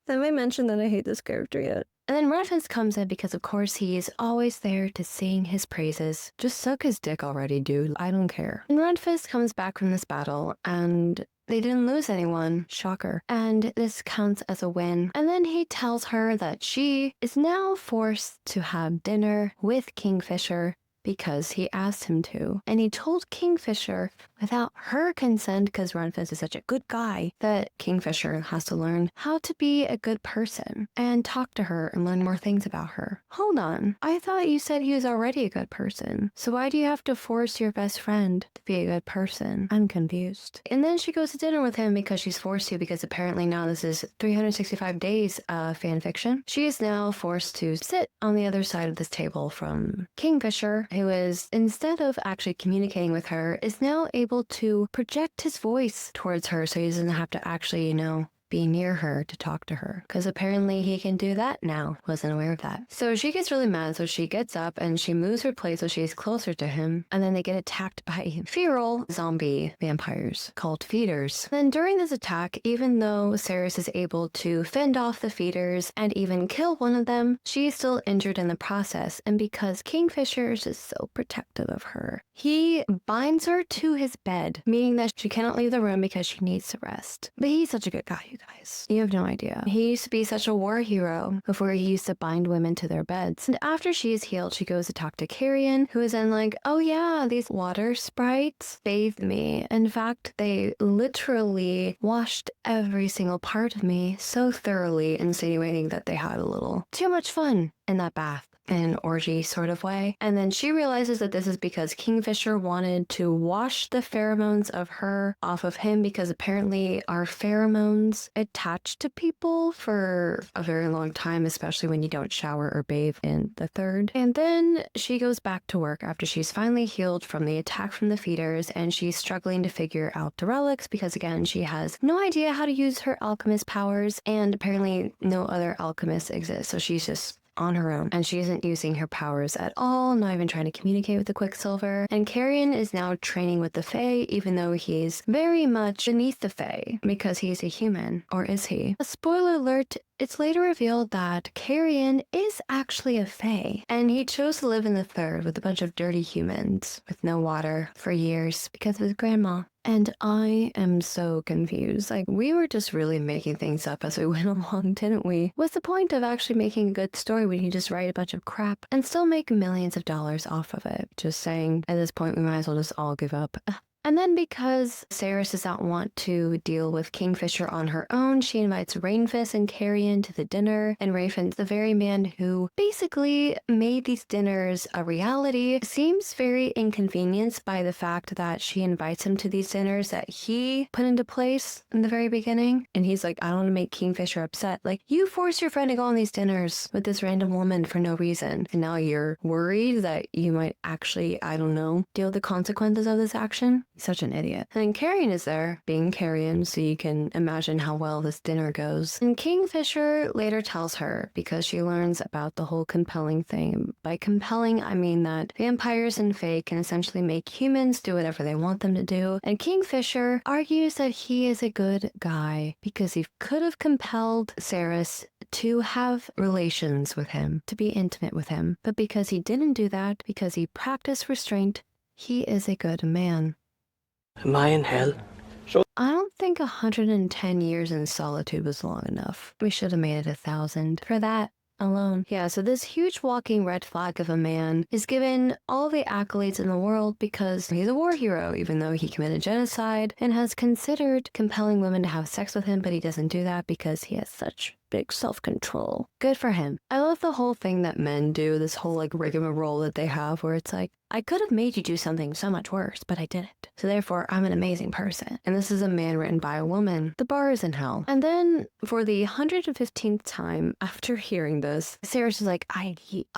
S1: Have I mentioned that I hate this character yet? And then Redfist comes in because of course he is always there to sing his praises. Just suck his dick already, dude. I don't care. And Redfist comes back from this battle and they didn't lose anyone. Shocker. And this counts as a win. And then he tells her that she is now forced to have dinner with Kingfisher because he asked him to. And he told Kingfisher, without her consent, because Redfist is such a good guy, that Kingfisher has to learn how to be a good person and talk to her and learn more things about her. Hold on. I thought you said he was already a good person. So why do you have to force your best friend to be a good person? I'm confused. And then she goes to dinner with him because she's forced to, because apparently now this is 365 days fan fiction. She is now forced to sit on the other side of this table from Kingfisher, who is, instead of actually communicating with her, is now able to project his voice towards her so he doesn't have to actually, be near her to talk to her. Because apparently he can do that now. Wasn't aware of that. So she gets really mad, so she gets up and she moves her place so she's closer to him. And then they get attacked by feral zombie vampires called feeders. Then during this attack, even though Ceres is able to fend off the feeders and even kill one of them, she's still injured in the process. And because Kingfisher is just so protective of her, he binds her to his bed, meaning that she cannot leave the room because she needs to rest. But he's such a good guy, you guys. You have no idea. He used to be such a war hero before he used to bind women to their beds. And after she is healed, she goes to talk to Carrion, who is then like, oh yeah, these water sprites bathed me. In fact, they literally washed every single part of me so thoroughly, insinuating that they had a little too much fun in that bath. In an orgy sort of way. And then she realizes that this is because Kingfisher wanted to wash the pheromones of her off of him, because apparently our pheromones attach to people for a very long time, especially when you don't shower or bathe in the third. And then she goes back to work after she's finally healed from the attack from the feeders, and she's struggling to figure out the relics because, again, she has no idea how to use her alchemist powers, and apparently no other alchemists exist, so she's just on her own, and she isn't using her powers at all, not even trying to communicate with the Quicksilver. And Carrion is now training with the Fae, even though he's very much beneath the Fae because he's a human. Or is he? A spoiler alert, it's later revealed that Carrion is actually a Fae, and he chose to live in the third with a bunch of dirty humans with no water for years because of his grandma. And I am so confused. Like, we were just really making things up as we went along, didn't we? What's the point of actually making a good story when you just write a bunch of crap and still make millions of dollars off of it? Just saying, at this point, we might as well just all give up. And then because Sarah does not want to deal with Kingfisher on her own, she invites Rainfist and Carrion to the dinner. And Rainfist, the very man who basically made these dinners a reality, seems very inconvenienced by the fact that she invites him to these dinners that he put into place in the very beginning. And he's like, I don't want to make Kingfisher upset. Like, you force your friend to go on these dinners with this random woman for no reason. And now you're worried that you might actually, I don't know, deal with the consequences of this action. Such an idiot. And then Carrion is there, being Carrion, so you can imagine how well this dinner goes. And Kingfisher later tells her, because she learns about the whole compelling thing. By compelling, I mean that vampires and fae can essentially make humans do whatever they want them to do. And Kingfisher argues that he is a good guy because he could have compelled Saris to have relations with him, to be intimate with him. But because he didn't do that, because he practiced restraint, he is a good man.
S6: Am I in hell?
S1: I don't think 110 years in solitude was long enough. We should have made it 1,000 for that alone. Yeah, so this huge walking red flag of a man is given all the accolades in the world because he's a war hero, even though he committed genocide and has considered compelling women to have sex with him, but he doesn't do that because he has such big self-control. Good for him. I love the whole thing that men do, this whole like rigmarole that they have where it's like, I could have made you do something so much worse, but I didn't. So therefore, I'm an amazing person. And this is a man written by a woman. The bar is in hell. And then for the 115th time after hearing this, Sarah's just like, I hate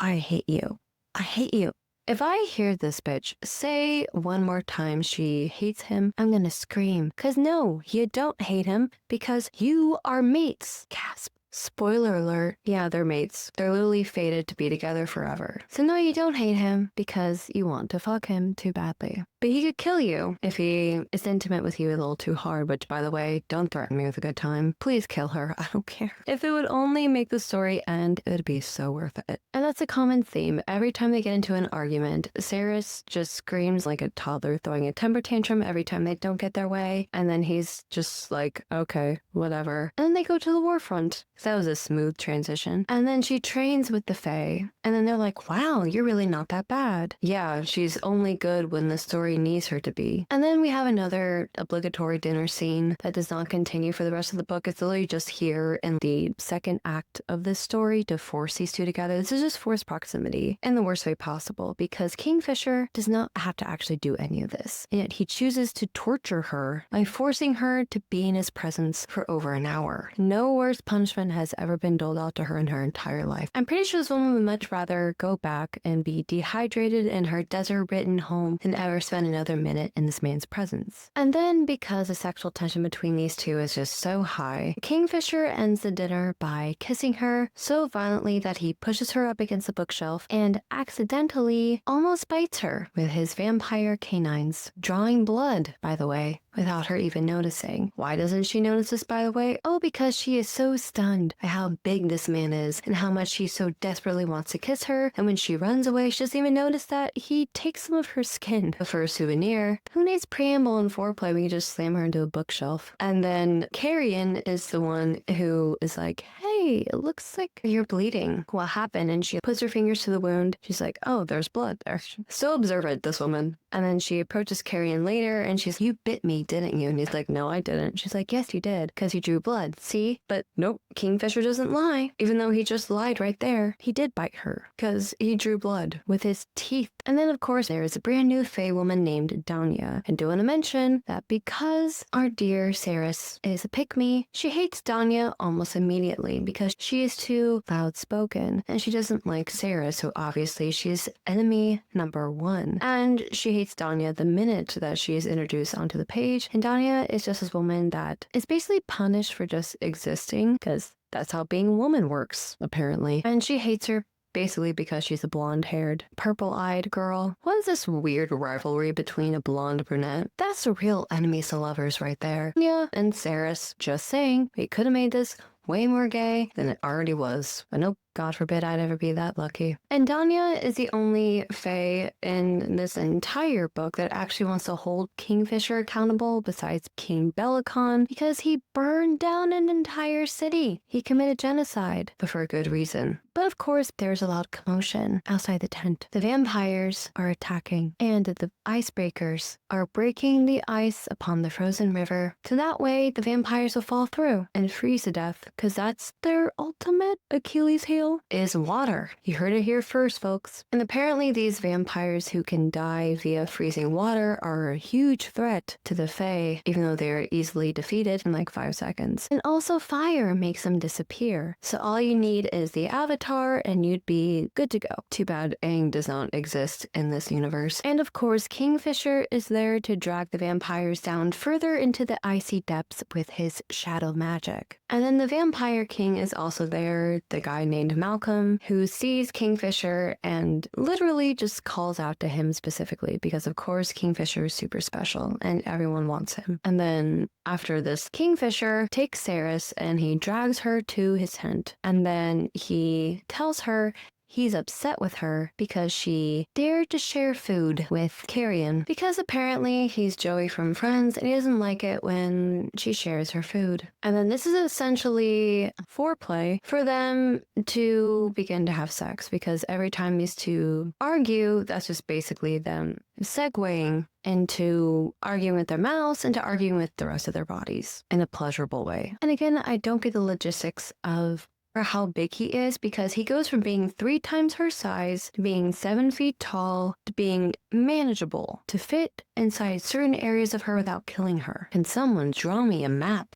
S1: you. I hate you. If I hear this bitch say one more time she hates him, I'm gonna scream. Cause no, you don't hate him because you are mates. Gasp. Spoiler alert, yeah, they're mates. They're literally fated to be together forever. So no, you don't hate him because you want to fuck him too badly. But he could kill you if he is intimate with you a little too hard, which, by the way, don't threaten me with a good time. Please kill her. I don't care. If it would only make the story end, it would be so worth it. And that's a common theme. Every time they get into an argument, Saris just screams like a toddler throwing a temper tantrum every time they don't get their way. And then he's just like, okay, whatever. And then they go to the war front. So that was a smooth transition. And then she trains with the Fae. And then they're like, wow, you're really not that bad. Yeah, she's only good when the story needs her to be. And then we have another obligatory dinner scene that does not continue for the rest of the book. It's literally just here in the second act of this story to force these two together. This is just forced proximity in the worst way possible because Kingfisher does not have to actually do any of this. And yet he chooses to torture her by forcing her to be in his presence for over an hour. No worse punishment has ever been doled out to her in her entire life. I'm pretty sure this woman would much rather go back and be dehydrated in her desert-ridden home than ever spend another minute in this man's presence. And then, because the sexual tension between these two is just so high, Kingfisher ends the dinner by kissing her so violently that he pushes her up against the bookshelf and accidentally almost bites her with his vampire canines, drawing blood, by the way, without her even noticing. Why doesn't she notice this, by the way? Oh, because she is so stunned by how big this man is and how much he so desperately wants to kiss her. And when she runs away, she doesn't even notice that he takes some of her skin for a souvenir. Who needs preamble and foreplay? We can just slam her into a bookshelf. And then Carrion is the one who is like, hey, it looks like you're bleeding. What happened? And she puts her fingers to the wound. She's like, oh, there's blood there. So observant, this woman. And then she approaches Carrion later and she's, you bit me, didn't you? And he's like, no, I didn't. She's like, yes, you did, because you drew blood. See? But nope, Kingfisher doesn't lie. Even though he just lied right there, he did bite her because he drew blood with his teeth. And then, of course, there is a brand new Fae woman named Danya. And do want to mention that because our dear Saris is a pick-me, she hates Danya almost immediately because she is too loud-spoken. And she doesn't like Saris, so obviously she's enemy number one. And she hates Danya the minute that she is introduced onto the page. And Danya is just this woman that is basically punished for just existing because that's how being a woman works, apparently. And she hates her basically because she's a blonde-haired, purple-eyed girl. What is this weird rivalry between a blonde brunette? That's the real enemies to lovers right there. Yeah, and Saris, just saying, we could have made this way more gay than it already was. But nope, God forbid I'd ever be that lucky. And Danya is the only fae in this entire book that actually wants to hold Kingfisher accountable besides King Bellicon because he burned down an entire city. He committed genocide, but for a good reason. But of course, there's a lot of commotion outside the tent. The vampires are attacking, and the icebreakers are breaking the ice upon the frozen river. So that way, the vampires will fall through and freeze to death, because that's their ultimate Achilles heel, is water. You heard it here first, folks. And apparently, these vampires who can die via freezing water are a huge threat to the Fae, even though they're easily defeated in like 5 seconds. And also, fire makes them disappear. So all you need is the avatar and you'd be good to go. Too bad Aang does not exist in this universe. And of course, Kingfisher is there to drag the vampires down further into the icy depths with his shadow magic. And then the Vampire King is also there, the guy named Malcolm, who sees Kingfisher and literally just calls out to him specifically because of course Kingfisher is super special and everyone wants him. And then after this, Kingfisher takes Saris and he drags her to his tent. And then he tells her he's upset with her because she dared to share food with Carrion because apparently he's Joey from Friends and he doesn't like it when she shares her food. And then this is essentially foreplay for them to begin to have sex because every time these two argue, that's just basically them segueing into arguing with their mouths and to arguing with the rest of their bodies in a pleasurable way. And again, I don't get the logistics of how big he is because he goes from being 3 times her size to being 7 feet tall to being manageable to fit inside certain areas of her without killing her. Can someone draw me a map?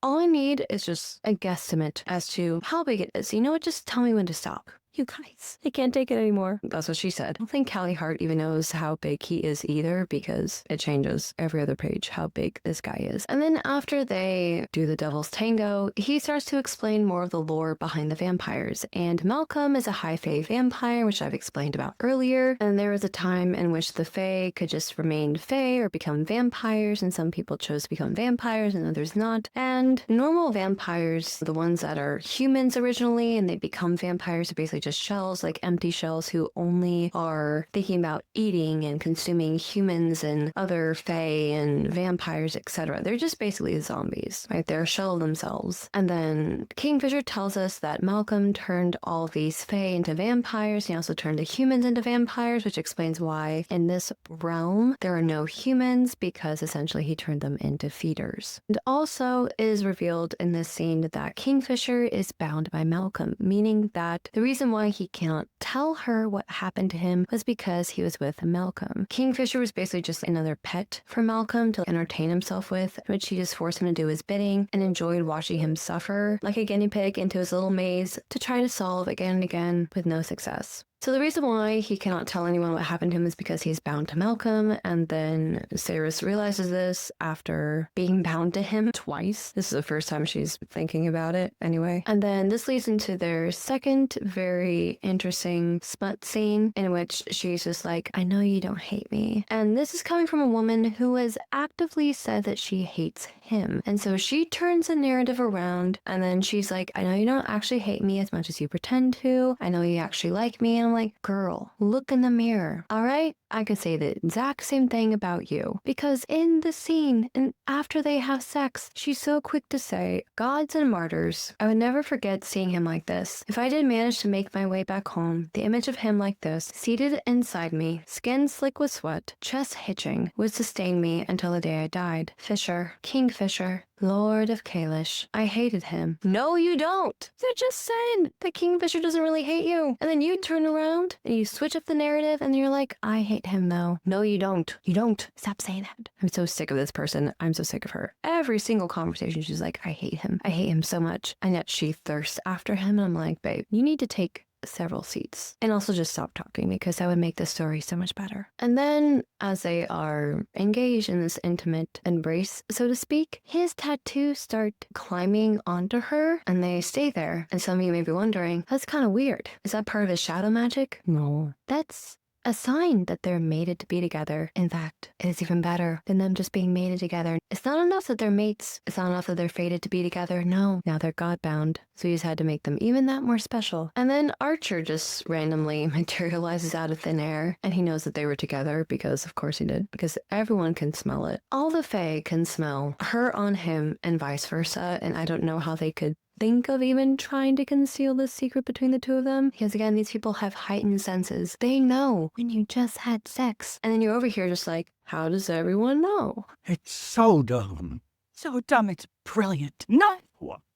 S1: All I need is just a guesstimate as to how big it is. You know what? Just tell me when to stop. You guys, I can't take it anymore. That's what she said. I don't think Callie Hart even knows how big he is either because it changes every other page how big this guy is. And then after they do the Devil's Tango, he starts to explain more of the lore behind the vampires. And Malcolm is a high fae vampire, which I've explained about earlier. And there was a time in which the fae could just remain fae or become vampires. And some people chose to become vampires and others not. And normal vampires, the ones that are humans originally and they become vampires, are basically just shells, like empty shells who only are thinking about eating and consuming humans and other fae and vampires, etc. They're just basically zombies, right? They're a shell of themselves. And then Kingfisher tells us that Malcolm turned all these fae into vampires. He also turned the humans into vampires, which explains why in this realm there are no humans because essentially he turned them into feeders. And also it is revealed in this scene that Kingfisher is bound by Malcolm, meaning that the reason why he can't tell her what happened to him was because he was with Malcolm. Kingfisher was basically just another pet for Malcolm to entertain himself with, which he just forced him to do his bidding and enjoyed watching him suffer like a guinea pig into his little maze to try to solve again and again with no success. So the reason why he cannot tell anyone what happened to him is because he's bound to Malcolm, and then Saris realizes this after being bound to him twice. This is the first time she's thinking about it anyway. And then this leads into their second very interesting smut scene in which she's just like, I know you don't hate me. And this is coming from a woman who has actively said that she hates him. And so she turns the narrative around and then she's like, I know you don't actually hate me as much as you pretend to. I know you actually like me. And I'm like, girl, look in the mirror. All right? I could say the exact same thing about you. Because in the scene, and after they have sex, she's so quick to say, gods and martyrs, I would never forget seeing him like this. If I did manage to make my way back home, the image of him like this, seated inside me, skin slick with sweat, chest hitching, would sustain me until the day I died. Fisher, Kingfisher, Lord of Kalish. I hated him. No, you don't. They're just saying that Kingfisher doesn't really hate you. And then you turn around and you switch up the narrative and you're like, I hate him though. No, you don't. You don't. Stop saying that. I'm so sick of this person. I'm so sick of her. Every single conversation, she's like, I hate him. I hate him so much. And yet she thirsts after him. And I'm like, babe, you need to take several seats and also just stop talking because that would make the story so much better. And then as they are engaged in this intimate embrace, so to speak, his tattoos start climbing onto her and they stay there. And some of you may be wondering, that's kind of weird. Is that part of his shadow magic? No, that's a sign that they're mated to be together. In fact, it is even better than them just being mated together. It's not enough that they're mates. It's not enough that they're fated to be together. No, now they're God-bound. So he's had to make them even that more special. And then Archer just randomly materializes out of thin air, and he knows that they were together because of course he did, because everyone can smell it. All the Fae can smell her on him and vice versa, and I don't know how they could think of even trying to conceal this secret between the two of them, because again, these people have heightened senses. They know when you just had sex, and then you're over here just like, how does everyone know?
S4: It's so dumb.
S2: So dumb, it's brilliant. No,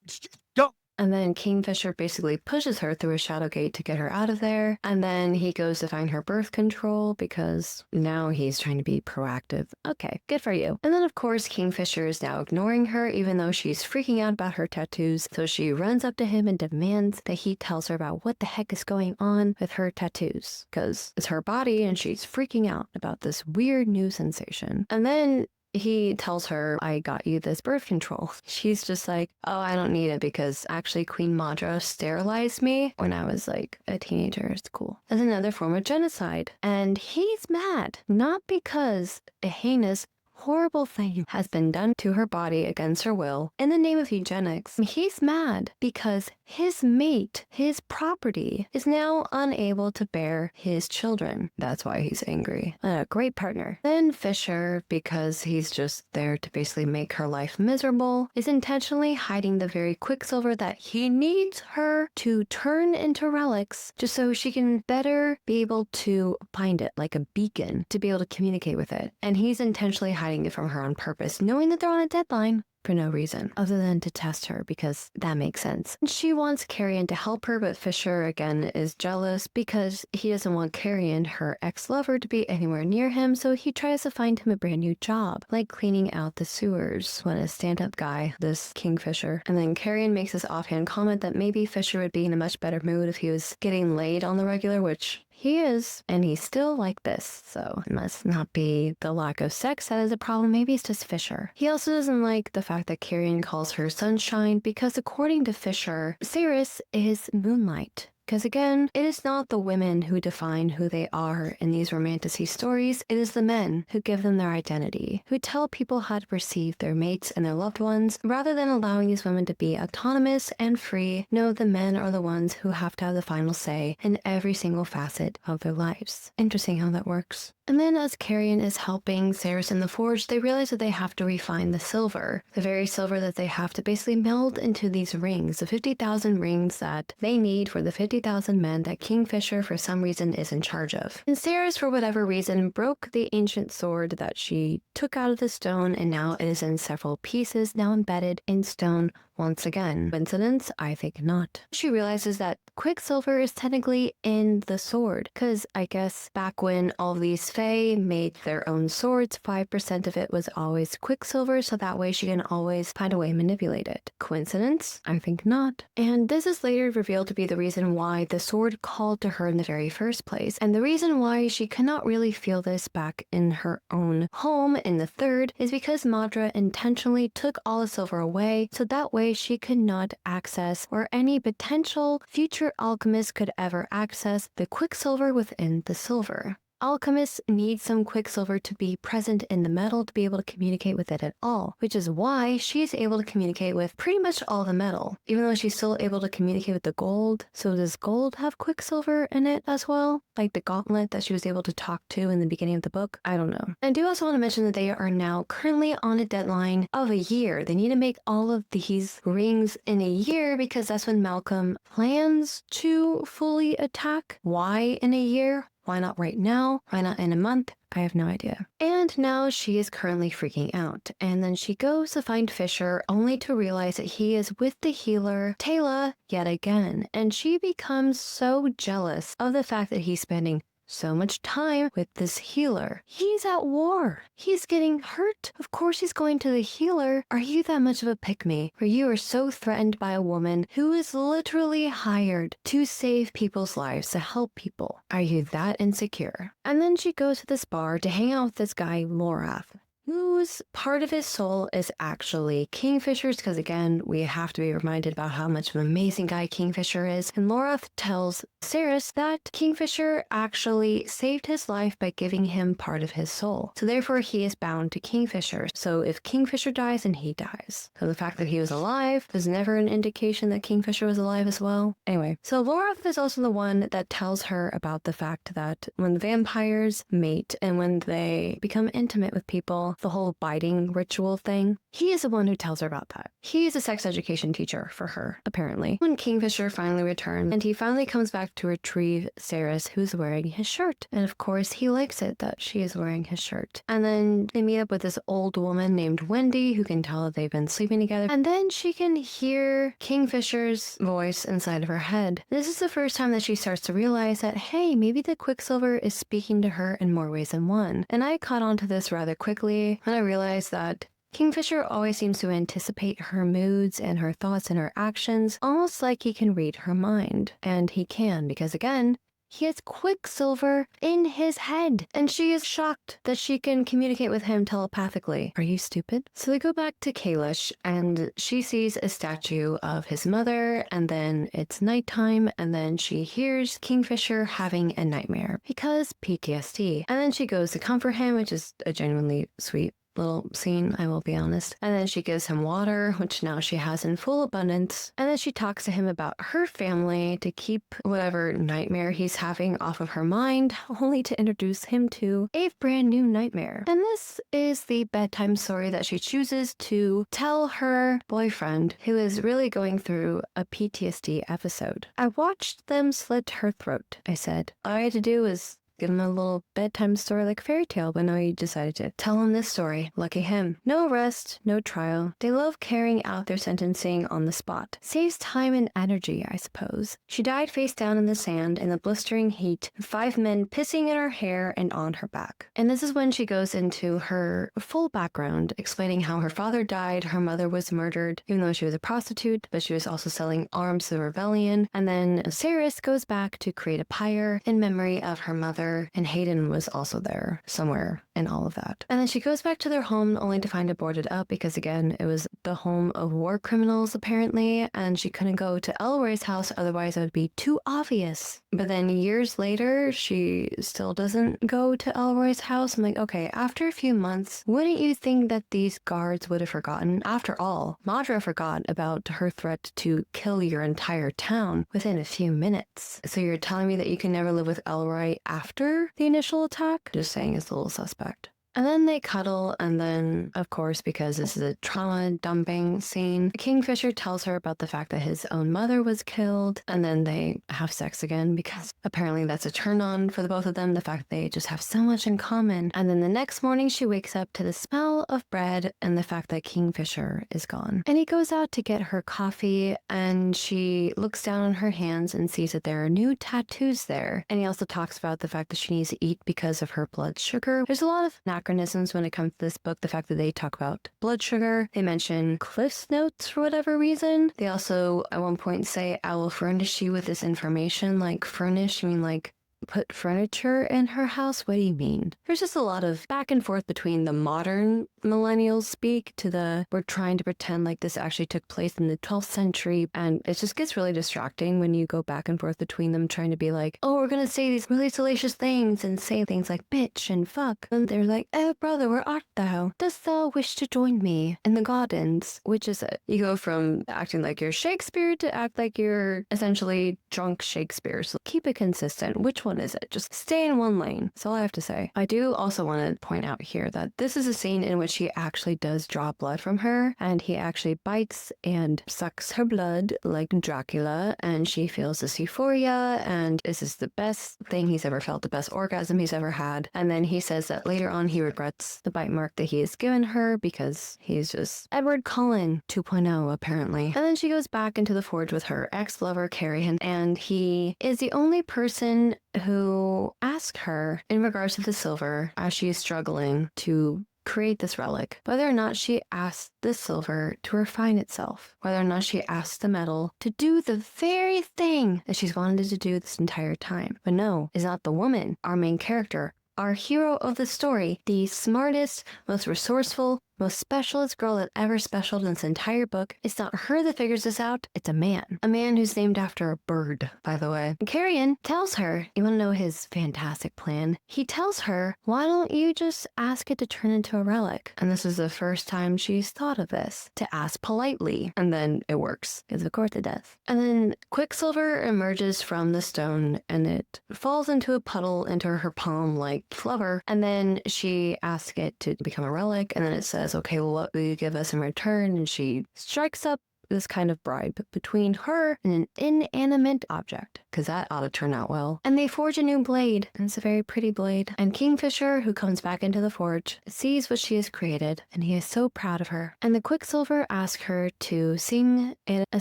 S2: it's just dumb.
S1: And then Kingfisher basically pushes her through a shadow gate to get her out of there. And then he goes to find her birth control because now he's trying to be proactive. Okay, good for you. And then of course Kingfisher is now ignoring her even though she's freaking out about her tattoos. So she runs up to him and demands that he tells her about what the heck is going on with her tattoos. Because it's her body and she's freaking out about this weird new sensation. And then he tells her, I got you this birth control. She's just like, oh, I don't need it because actually Queen Madra sterilized me when I was like a teenager. It's cool. That's another form of genocide. And he's mad, not because a heinous horrible thing has been done to her body against her will in the name of eugenics. He's mad because his mate, his property, is now unable to bear his children. That's why he's angry. A great partner. Then Fisher, because he's just there to basically make her life miserable, is intentionally hiding the very Quicksilver that he needs her to turn into relics just so she can better be able to find it like a beacon to be able to communicate with it. And he's intentionally hiding it from her on purpose, knowing that they're on a deadline for no reason other than to test her because that makes sense. And she wants Carrion to help her, but Fisher again is jealous because he doesn't want Carrion, her ex-lover, to be anywhere near him, so he tries to find him a brand new job, like cleaning out the sewers when a stand-up guy, this Kingfisher. And then Carrion makes this offhand comment that maybe Fisher would be in a much better mood if he was getting laid on the regular, which he is, and he's still like this, so it must not be the lack of sex that is a problem. Maybe it's just Fisher. He also doesn't like the fact that Carrion calls her Sunshine because according to Fisher, Cirrus is moonlight. Because again, it is not the women who define who they are in these romantasy stories, it is the men who give them their identity, who tell people how to perceive their mates and their loved ones, rather than allowing these women to be autonomous and free. No, the men are the ones who have to have the final say in every single facet of their lives. Interesting how that works. And then as Carrion is helping Ceres in the forge, they realize that they have to refine the silver. The very silver that they have to basically meld into these rings, the 50,000 rings that they need for the 50,000 men that Kingfisher for some reason is in charge of. And Ceres, for whatever reason, broke the ancient sword that she took out of the stone, and now it is in several pieces, now embedded in stone once again. Coincidence? I think not. She realizes that Quicksilver is technically in the sword, because I guess back when all these Fae made their own swords, 5% of it was always Quicksilver, so that way she can always find a way to manipulate it. Coincidence? I think not. And this is later revealed to be the reason why the sword called to her in the very first place, and the reason why she could not really feel this back in her own home in the third is because Madra intentionally took all the silver away, so that way she could not access, or any potential future alchemist could ever access, the Quicksilver within the silver. Alchemists need some Quicksilver to be present in the metal to be able to communicate with it at all, which is why she's able to communicate with pretty much all the metal, even though she's still able to communicate with the gold. So does gold have Quicksilver in it as well? Like the gauntlet that she was able to talk to in the beginning of the book? I don't know. I do also want to mention that they are now currently on a deadline of a year. They need to make all of these rings in a year because that's when Malcolm plans to fully attack. Why in a year? Why not right now? Why not in a month? I have no idea. And now she is currently freaking out. And then she goes to find Fisher only to realize that he is with the healer, Taylor, yet again. And she becomes so jealous of the fact that he's spending so much time with this healer. He's at war. He's getting hurt. Of course he's going to the healer. Are you that much of a pick-me where you are so threatened by a woman who is literally hired to save people's lives, to help people? Are you that insecure? And then she goes to this bar to hang out with this guy, Lorath. whose part of his soul is actually Kingfisher's, because again, we have to be reminded about how much of an amazing guy Kingfisher is. And Lorath tells Cerys that Kingfisher actually saved his life by giving him part of his soul. So therefore, he is bound to Kingfisher. So if Kingfisher dies, then he dies. So the fact that he was alive was never an indication that Kingfisher was alive as well. Anyway, so Lorath is also the one that tells her about the fact that when the vampires mate and when they become intimate with people, the whole biting ritual thing, he is the one who tells her about that. He is a sex education teacher for her, apparently. When Kingfisher finally returns, and he finally comes back to retrieve Cerys, who's wearing his shirt. And of course, he likes it that she is wearing his shirt. And then they meet up with this old woman named Wendy, who can tell that they've been sleeping together. And then she can hear Kingfisher's voice inside of her head. This is the first time that she starts to realize that, hey, maybe the Quicksilver is speaking to her in more ways than one. And I caught on to this rather quickly when I realized that Kingfisher always seems to anticipate her moods and her thoughts and her actions, almost like he can read her mind. And he can, because again, he has Quicksilver in his head, and she is shocked that she can communicate with him telepathically. Are you stupid? So they go back to Kalish, and she sees a statue of his mother, and then it's nighttime, and then she hears Kingfisher having a nightmare because PTSD. And then she goes to comfort him, which is a genuinely sweet little scene, I will be honest. And then she gives him water, which now she has in full abundance. And then she talks to him about her family to keep whatever nightmare he's having off of her mind, only to introduce him to a brand new nightmare. And this is the bedtime story that she chooses to tell her boyfriend, who is really going through a PTSD episode. I watched them slit her throat, I said. All I had to do was give him a little bedtime story like fairy tale, but no, he decided to tell him this story. Lucky him. No arrest, no trial. They love carrying out their sentencing on the spot. Saves time and energy, I suppose. She died face down in the sand in the blistering heat, 5 men pissing in her hair and on her back. And this is when she goes into her full background, explaining how her father died, her mother was murdered, even though she was a prostitute, but she was also selling arms to the rebellion. And then Cerys goes back to create a pyre in memory of her mother, and Hayden was also there somewhere in all of that. And then she goes back to their home only to find it boarded up because, again, it was the home of war criminals apparently, and she couldn't go to Elroy's house, otherwise it would be too obvious. But then years later, she still doesn't go to Elroy's house. I'm like, okay, after a few months, wouldn't you think that these guards would have forgotten? After all, Madra forgot about her threat to kill your entire town within a few minutes. So you're telling me that you can never live with Elroy after the initial attack? Just saying, it's a little suspect. And then they cuddle, and then, of course, because this is a trauma dumping scene, Kingfisher tells her about the fact that his own mother was killed, and then they have sex again because apparently that's a turn on for the both of them, the fact that they just have so much in common. And then the next morning she wakes up to the smell of bread and the fact that Kingfisher is gone. And he goes out to get her coffee, and she looks down on her hands and sees that there are new tattoos there. And he also talks about the fact that she needs to eat because of her blood sugar. There's a lot of anachronisms when it comes to this book. The fact that they talk about blood sugar, they mention Cliff's Notes for whatever reason. They also at one point say, I will furnish you with this information. Like furnish, you mean like put furniture in her house? What do you mean? There's just a lot of back and forth between the modern millennials speak to the we're trying to pretend like this actually took place in the 12th century, and it just gets really distracting when you go back and forth between them trying to be like, oh, we're gonna say these really salacious things and say things like bitch and fuck, and they're like, oh brother, where art thou? Dost thou wish to join me in the gardens? Which is it? You go from acting like you're Shakespeare to act like you're essentially drunk Shakespeare. So keep it consistent. Which one is it? Just stay in one lane. That's all I have to say. I do also want to point out here that this is a scene in which he actually does draw blood from her, and he actually bites and sucks her blood like Dracula, and she feels this euphoria, and this is the best thing he's ever felt, the best orgasm he's ever had. And then he says that later on he regrets the bite mark that he has given her because he's just Edward Cullen 2.0 apparently. And then she goes back into the forge with her ex-lover Carrie, and he is the only person who asks her in regards to the silver as she is struggling to create this relic, whether or not she asks the silver to refine itself, whether or not she asks the metal to do the very thing that she's wanted to do this entire time. But no, it's not the woman, our main character, our hero of the story, the smartest, most resourceful, most specialist girl that ever specialed in this entire book. It's not her that figures this out, it's a man. A man who's named after a bird, by the way. Carrion tells her, you want to know his fantastic plan? He tells her, why don't you just ask it to turn into a relic? And this is the first time she's thought of this, to ask politely. And then it works, because of course it does. And then Quicksilver emerges from the stone and it falls into a puddle into her palm like flubber. And then she asks it to become a relic, and then it says, okay, well, what will you give us in return? And she strikes up this kind of bribe between her and an inanimate object, because that ought to turn out well. And they forge a new blade, and it's a very pretty blade. And Kingfisher, who comes back into the forge, sees what she has created, and he is so proud of her. And the Quicksilver asks her to sing a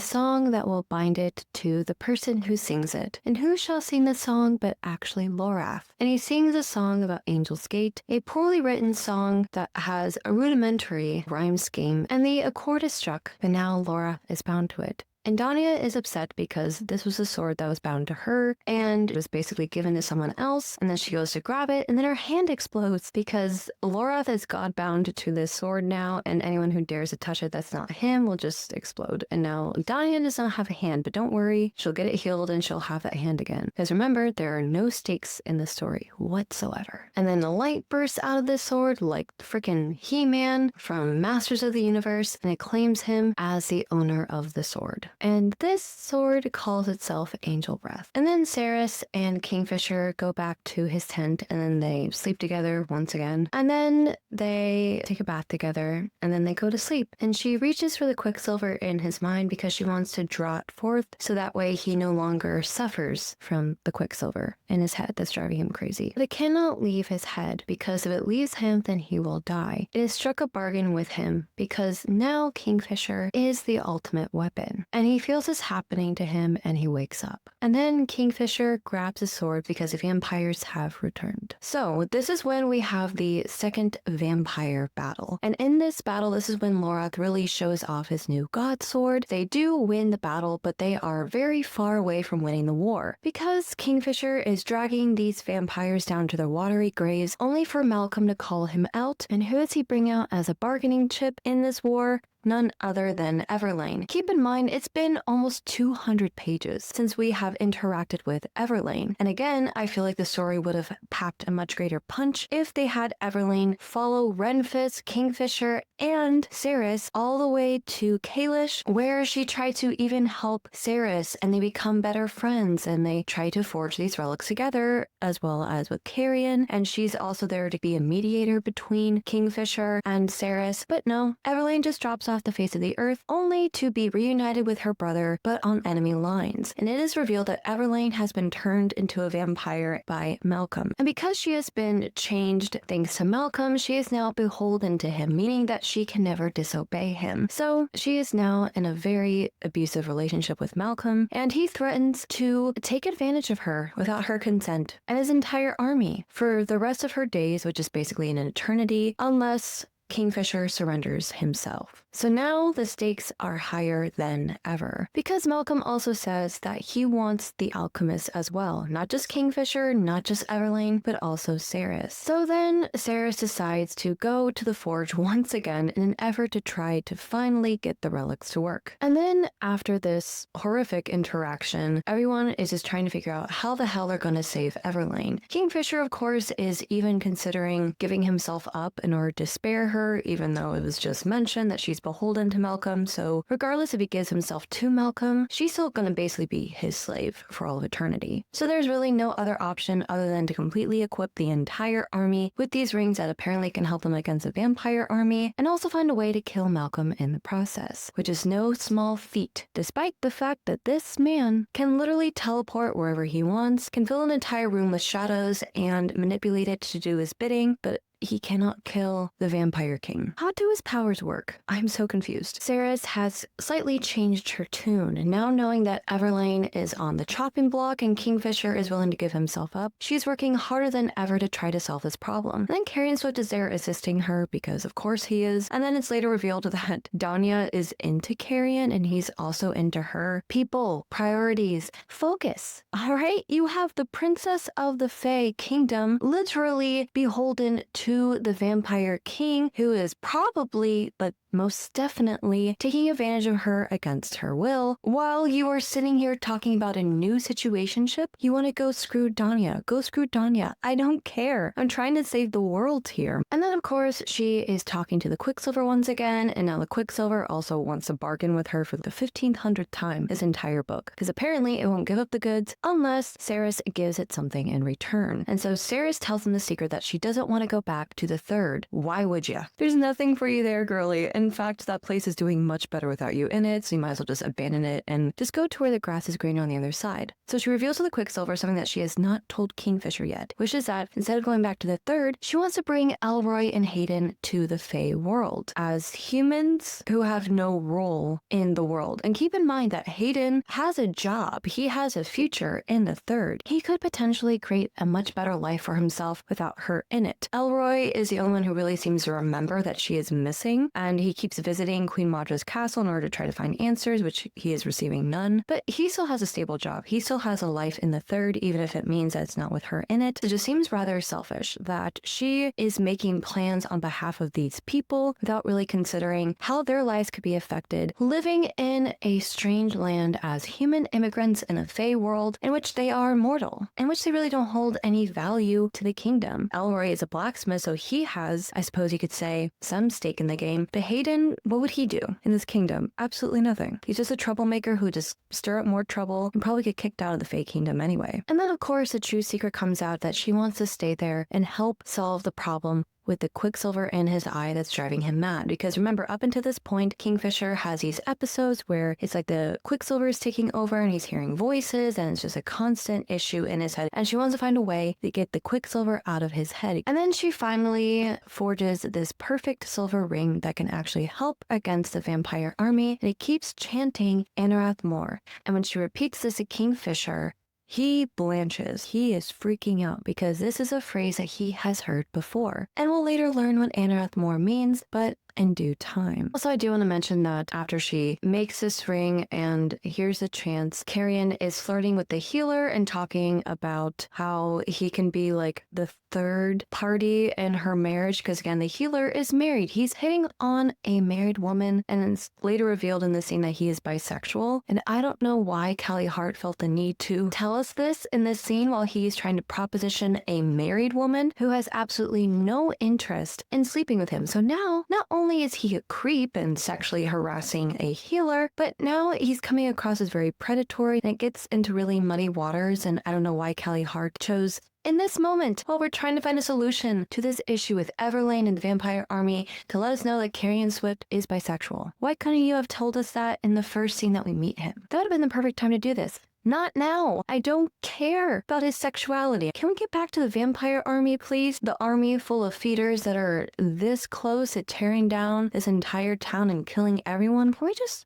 S1: song that will bind it to the person who sings it. And who shall sing the song but actually Lorath? And he sings a song about Angel's Gate, a poorly written song that has a rudimentary rhyme scheme, and the accord is struck, but now Laura is bound to it. And Danya is upset because this was a sword that was bound to her and it was basically given to someone else, and then she goes to grab it and then her hand explodes because Lorath is god-bound to this sword now, and anyone who dares to touch it that's not him will just explode. And now Danya does not have a hand, but don't worry, she'll get it healed and she'll have that hand again. Because remember, there are no stakes in the story whatsoever. And then the light bursts out of this sword like freaking He-Man from Masters of the Universe, and it claims him as the owner of the sword. And this sword calls itself Angel Breath. And then Ceres and Kingfisher go back to his tent, and then they sleep together once again. And then they take a bath together, and then they go to sleep. And she reaches for the Quicksilver in his mind because she wants to draw it forth so that way he no longer suffers from the Quicksilver in his head that's driving him crazy. But it cannot leave his head, because if it leaves him, then he will die. It has struck a bargain with him because now Kingfisher is the ultimate weapon. And he feels this happening to him, and he wakes up. And then Kingfisher grabs his sword because the vampires have returned. So this is when we have the second vampire battle. And in this battle, this is when Lorath really shows off his new god sword. They do win the battle, but they are very far away from winning the war because Kingfisher is dragging these vampires down to their watery graves only for Malcolm to call him out. And who does he bring out as a bargaining chip in this war? None other than Everlane. Keep in mind, it's been almost 200 pages since we have interacted with Everlane. And again, I feel like the story would have packed a much greater punch if they had Everlane follow Renfist, Kingfisher, and Ceres all the way to Kalish, where she tried to even help Ceres, and they become better friends, and they try to forge these relics together, as well as with Carrion, and she's also there to be a mediator between Kingfisher and Ceres. But no, Everlane just drops off the face of the earth, only to be reunited with her brother, but on enemy lines. And it is revealed that Everlane has been turned into a vampire by Malcolm. And because she has been changed thanks to Malcolm, she is now beholden to him, meaning that she can never disobey him. So she is now in a very abusive relationship with Malcolm, and he threatens to take advantage of her without her consent and his entire army for the rest of her days, which is basically an eternity, unless Kingfisher surrenders himself. So now the stakes are higher than ever, because Malcolm also says that he wants the alchemist as well, not just Kingfisher, not just Everlane, but also Ceres. So then Ceres decides to go to the forge once again in an effort to try to finally get the relics to work. And then after this horrific interaction, everyone is just trying to figure out how the hell they're going to save Everlane. Kingfisher, of course, is even considering giving himself up in order to spare her, even though it was just mentioned that she's beholden to Malcolm. So regardless if he gives himself to Malcolm, she's still going to basically be his slave for all of eternity. So there's really no other option other than to completely equip the entire army with these rings that apparently can help them against a vampire army, and also find a way to kill Malcolm in the process, which is no small feat, despite the fact that this man can literally teleport wherever he wants, can fill an entire room with shadows and manipulate it to do his bidding. But he cannot kill the Vampire King. How do his powers work? I'm so confused. Ceres has slightly changed her tune, and now knowing that Everlane is on the chopping block and Kingfisher is willing to give himself up, she's working harder than ever to try to solve this problem. And then Carrion Swift is there assisting her because of course he is, and then it's later revealed that Danya is into Carrion and he's also into her. People, priorities, focus. All right, you have the Princess of the Fae Kingdom literally beholden to the Vampire King, who is probably, but most definitely, taking advantage of her against her will. While you are sitting here talking about a new situationship, you want to go screw Danya. Go screw Danya. I don't care. I'm trying to save the world here. And then, of course, she is talking to the Quicksilver once again, and now the Quicksilver also wants to bargain with her for the 1500th time this entire book, because apparently it won't give up the goods unless Ceres gives it something in return. And so Ceres tells him the secret that she doesn't want to go back to the third. Why would ya? There's nothing for you there, girly. In fact, that place is doing much better without you in it, so you might as well just abandon it and just go to where the grass is greener on the other side. So she reveals to the Quicksilver something that she has not told Kingfisher yet, which is that instead of going back to the third, she wants to bring Elroy and Hayden to the Fae world as humans who have no role in the world. And keep in mind that Hayden has a job. He has a future in the third. He could potentially create a much better life for himself without her in it. Elroy is the only one who really seems to remember that she is missing, and he keeps visiting Queen Maudra's castle in order to try to find answers, which he is receiving none. But he still has a stable job. He still has a life in the third, even if it means that it's not with her in it. It just seems rather selfish that she is making plans on behalf of these people without really considering how their lives could be affected living in a strange land as human immigrants in a Fae world in which they are mortal, in which they really don't hold any value to the kingdom. Elroy is a blacksmith, so he has, I suppose you could say, some stake in the game. But Hayden, what would he do in this kingdom? Absolutely nothing. He's just a troublemaker who just stir up more trouble and probably get kicked out of the Fae kingdom anyway. And then of course the true secret comes out that she wants to stay there and help solve the problem with the Quicksilver in his eye that's driving him mad. Because remember, up until this point, Kingfisher has these episodes where it's like the Quicksilver is taking over and he's hearing voices and it's just a constant issue in his head. And she wants to find a way to get the Quicksilver out of his head. And then she finally forges this perfect silver ring that can actually help against the vampire army. And it keeps chanting Anarath more. And when she repeats this to Kingfisher, he blanches. He is freaking out because this is a phrase that he has heard before. And we'll later learn what Anarath more means, but in due time. Also, I do want to mention that after she makes this ring and here's a chance, Carrion is flirting with the healer and talking about how he can be like the third party in her marriage, because again, the healer is married. He's hitting on a married woman, and it's later revealed in the scene that he is bisexual. And I don't know why Callie Hart felt the need to tell us this in this scene while he's trying to proposition a married woman who has absolutely no interest in sleeping with him. So now, not only is he a creep and sexually harassing a healer, but now he's coming across as very predatory, and it gets into really muddy waters. And I don't know why Callie Hart chose in this moment, while we're trying to find a solution to this issue with Everlane and the vampire army, to let us know that Carrion Swift is bisexual. Why couldn't you have told us that in the first scene that we meet him? That would have been the perfect time to do this. Not now. I don't care about his sexuality. Can we get back to the vampire army, please? The army full of feeders that are this close to tearing down this entire town and killing everyone. Can we just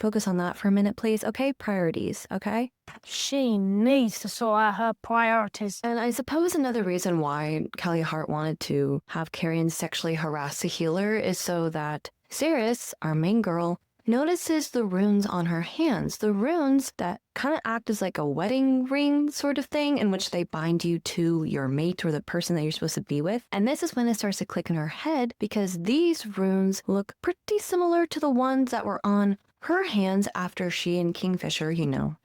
S1: focus on that for a minute, please? Okay, priorities, okay?
S2: She needs to sort out her priorities.
S1: And I suppose another reason why Callie Hart wanted to have Carrion sexually harass the healer is so that Ceres, our main girl, notices the runes on her hands. The runes that kind of act as like a wedding ring sort of thing in which they bind you to your mate or the person that you're supposed to be with. And this is when it starts to click in her head, because these runes look pretty similar to the ones that were on her hands after she and Kingfisher,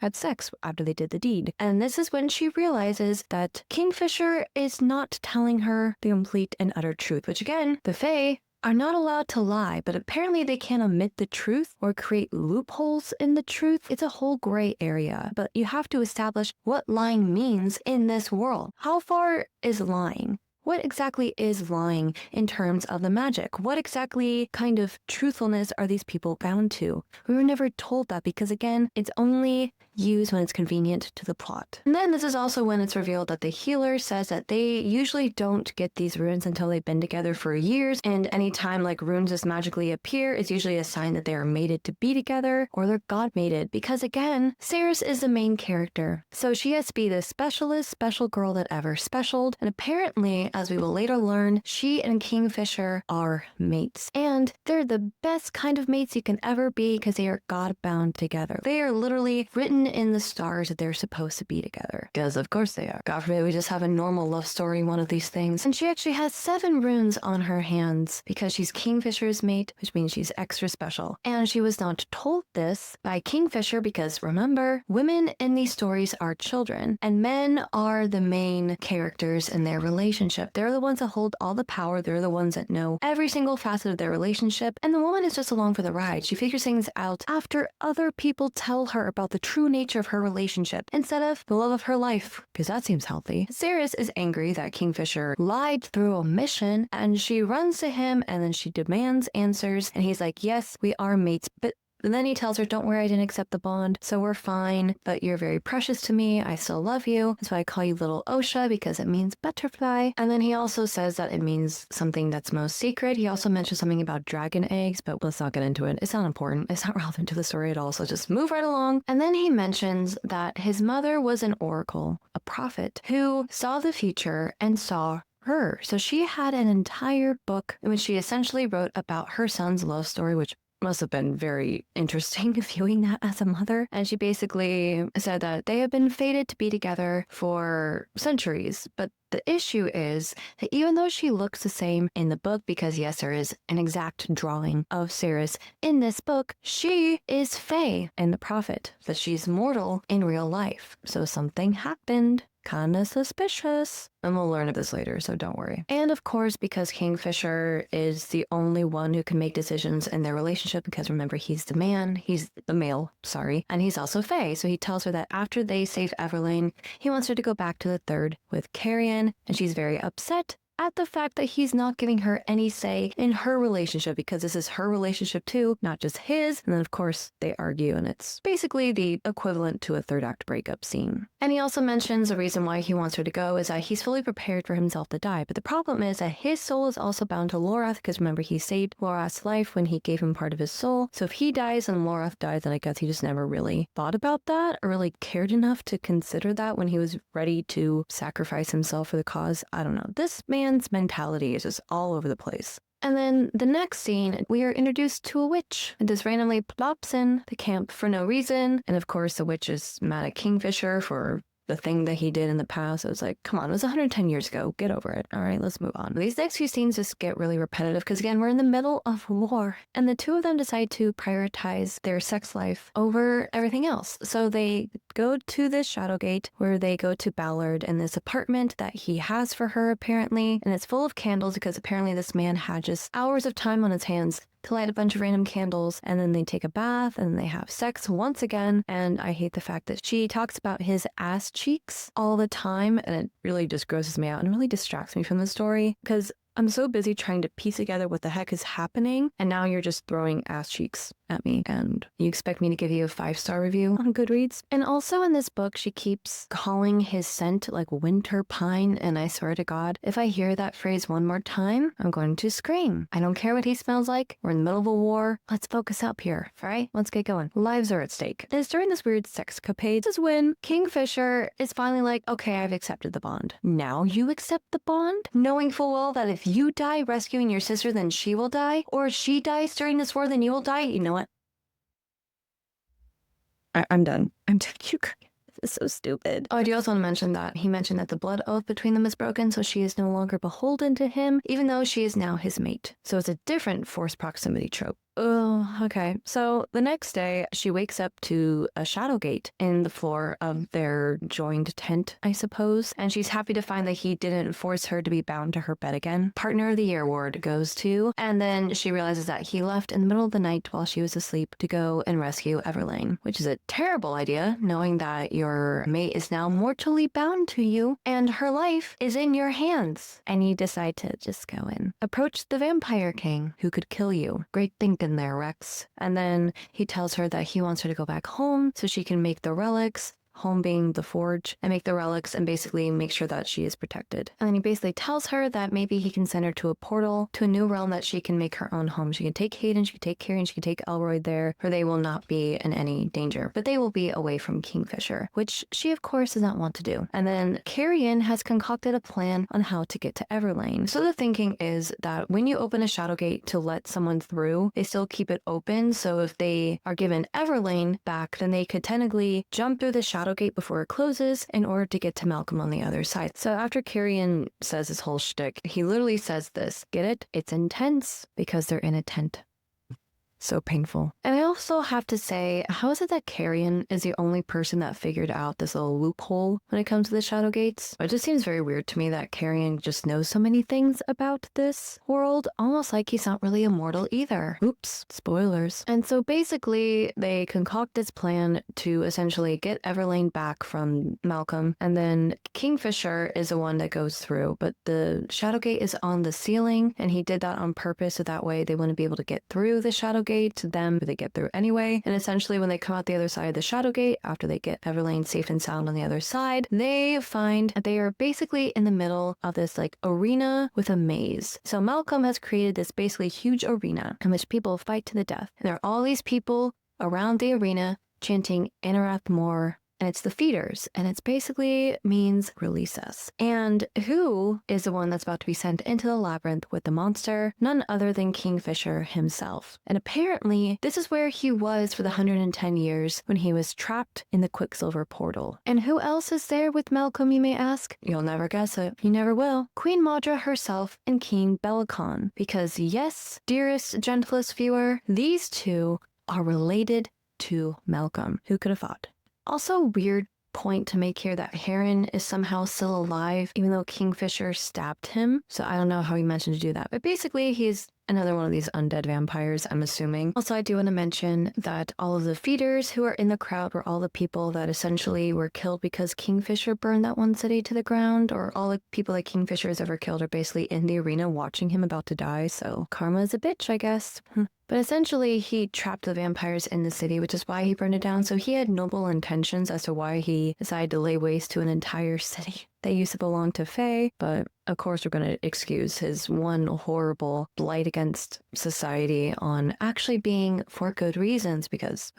S1: had sex after they did the deed. And this is when she realizes that Kingfisher is not telling her the complete and utter truth, which again, the Fae are not allowed to lie, but apparently they can't omit the truth or create loopholes in the truth. It's a whole gray area, but you have to establish what lying means in this world. How far is lying? What exactly is lying in terms of the magic? What exactly kind of truthfulness are these people bound to? We were never told that because, again, it's only use when it's convenient to the plot. And then this is also when it's revealed that the healer says that they usually don't get these runes until they've been together for years, and anytime like runes just magically appear, it's usually a sign that they are mated to be together or they're god mated, because again, Ceres is the main character. So she has to be the special girl that ever specialed, and apparently, as we will later learn, she and Kingfisher are mates. And they're the best kind of mates you can ever be because they are god bound together. They are literally written in the stars that they're supposed to be together. Because of course they are. God forbid we just have a normal love story, one of these things. And she actually has 7 runes on her hands because she's Kingfisher's mate, which means she's extra special. And she was not told this by Kingfisher because remember, women in these stories are children and men are the main characters in their relationship. They're the ones that hold all the power. They're the ones that know every single facet of their relationship. And the woman is just along for the ride. She figures things out after other people tell her about the true nature of her relationship instead of the love of her life, because that seems healthy. Ceres is angry that Kingfisher lied through omission, and she runs to him and then she demands answers. And he's like, yes, we are mates, but and then he tells her, don't worry, I didn't accept the bond, so we're fine, but you're very precious to me. I still love you. That's why I call you Little Osha, because it means butterfly. And then he also says that it means something that's most secret. He also mentions something about dragon eggs, but let's not get into it. It's not important. It's not relevant to the story at all, so just move right along. And then he mentions that his mother was an oracle, a prophet, who saw the future and saw her. So she had an entire book in which she essentially wrote about her son's love story, which must have been very interesting viewing that as a mother. And she basically said that they have been fated to be together for centuries. But the issue is that even though she looks the same in the book, because yes, there is an exact drawing of Ceres in this book, she is Fae in the prophet, but she's mortal in real life. So something happened. Kinda suspicious. And we'll learn of this later, so don't worry. And of course, because Kingfisher is the only one who can make decisions in their relationship, because remember, he's the male, sorry, and he's also Fae. So he tells her that after they save Everlane, he wants her to go back to the third with Carrion, and she's very upset at the fact that he's not giving her any say in her relationship, because this is her relationship too, not just his. And then of course they argue, and it's basically the equivalent to a third act breakup scene. And he also mentions the reason why he wants her to go is that he's fully prepared for himself to die. But the problem is that his soul is also bound to Lorath, because remember, he saved Lorath's life when he gave him part of his soul. So if he dies and Lorath dies, then I guess he just never really thought about that or really cared enough to consider that when he was ready to sacrifice himself for the cause. I don't know. This man's mentality is just all over the place. And then the next scene, we are introduced to a witch. It just randomly plops in the camp for no reason. And of course, the witch is mad at Kingfisher for the thing that he did in the past. I was like, come on, it was 110 years ago. Get over it. All right, let's move on. These next few scenes just get really repetitive because, again, we're in the middle of war. And the two of them decide to prioritize their sex life over everything else. So they go to this Shadowgate where they go to Ballard in this apartment that he has for her, apparently. And it's full of candles because apparently this man had just hours of time on his hands to light a bunch of random candles, and then they take a bath and they have sex once again. And I hate the fact that she talks about his ass cheeks all the time, and it really just grosses me out and really distracts me from the story because I'm so busy trying to piece together what the heck is happening, and now you're just throwing ass cheeks at me, and you expect me to give you a 5-star review on Goodreads. And also in this book, she keeps calling his scent like winter pine, and I swear to God, if I hear that phrase one more time, I'm going to scream. I don't care what he smells like. We're in the middle of a war. Let's focus up here, all right? Let's get going. Lives are at stake. And it's during this weird sexcapade. This is when Kingfisher is finally like, okay, I've accepted the bond. Now you accept the bond? Knowing full well that if you die rescuing your sister, then she will die, or if she dies during this war, then you will die. You know what? I'm done. I'm done. You guys. This is so stupid. Oh, I do also want to mention that he mentioned that the blood oath between them is broken, so she is no longer beholden to him, even though she is now his mate. So it's a different forced proximity trope. Oh, okay. So the next day, she wakes up to a Shadowgate in the floor of their joined tent, I suppose, and she's happy to find that he didn't force her to be bound to her bed again. Partner of the Year award goes to, and then she realizes that he left in the middle of the night while she was asleep to go and rescue Everlane, which is a terrible idea, knowing that your mate is now mortally bound to you, and her life is in your hands. And you decide to just go and approach the Vampire King, who could kill you. Great thinking been there, Rex. And then he tells her that he wants her to go back home so she can make the relics, home being the forge, and make the relics and basically make sure that she is protected. And then he basically tells her that maybe he can send her to a portal to a new realm that she can make her own home. She can take Hayden, she can take Carrie, and she can take Elroy there, for they will not be in any danger. But they will be away from Kingfisher, which she of course does not want to do. And then Carrion has concocted a plan on how to get to Everlane. So the thinking is that when you open a shadow gate to let someone through, they still keep it open. So if they are given Everlane back, then they could technically jump through the shadow gate before it closes in order to get to Malcolm on the other side. So after Carrion says his whole shtick, he literally says this. Get it? It's intense because they're in a tent. So painful. And I also have to say, how is it that Carrion is the only person that figured out this little loophole when it comes to the Shadow Gates? It just seems very weird to me that Carrion just knows so many things about this world, almost like he's not really immortal either. Oops, spoilers. And so basically, they concoct this plan to essentially get Everlane back from Malcolm, and then Kingfisher is the one that goes through, but the Shadow Gate is on the ceiling, and he did that on purpose so that way they wouldn't be able to get through the Shadow Gate to them, but they get through anyway. And essentially when they come out the other side of the Shadow Gate, after they get Everlane safe and sound on the other side, they find that they are basically in the middle of this like arena with a maze. So Malcolm has created this basically huge arena in which people fight to the death. And there are all these people around the arena chanting Inarath More. And it's the feeders, and it's basically means release us. And who is the one that's about to be sent into the labyrinth with the monster? None other than Kingfisher himself. And apparently, this is where he was for the 110 years when he was trapped in the Quicksilver portal. And who else is there with Malcolm, you may ask? You'll never guess it. You never will. Queen Maudra herself and King Bellicon. Because yes, dearest, gentlest viewer, these two are related to Malcolm. Who could have thought? Also, weird point to make here that Heron is somehow still alive, even though Kingfisher stabbed him. So I don't know how he mentioned to do that. But basically, he's another one of these undead vampires, I'm assuming. Also, I do want to mention that all of the feeders who are in the crowd were all the people that essentially were killed because Kingfisher burned that one city to the ground, or all the people that Kingfisher has ever killed are basically in the arena watching him about to die. So karma is a bitch, I guess. But essentially, he trapped the vampires in the city, which is why he burned it down. So he had noble intentions as to why he decided to lay waste to an entire city. They used to belong to Fae, but of course we're going to excuse his one horrible blight against society on actually being for good reasons because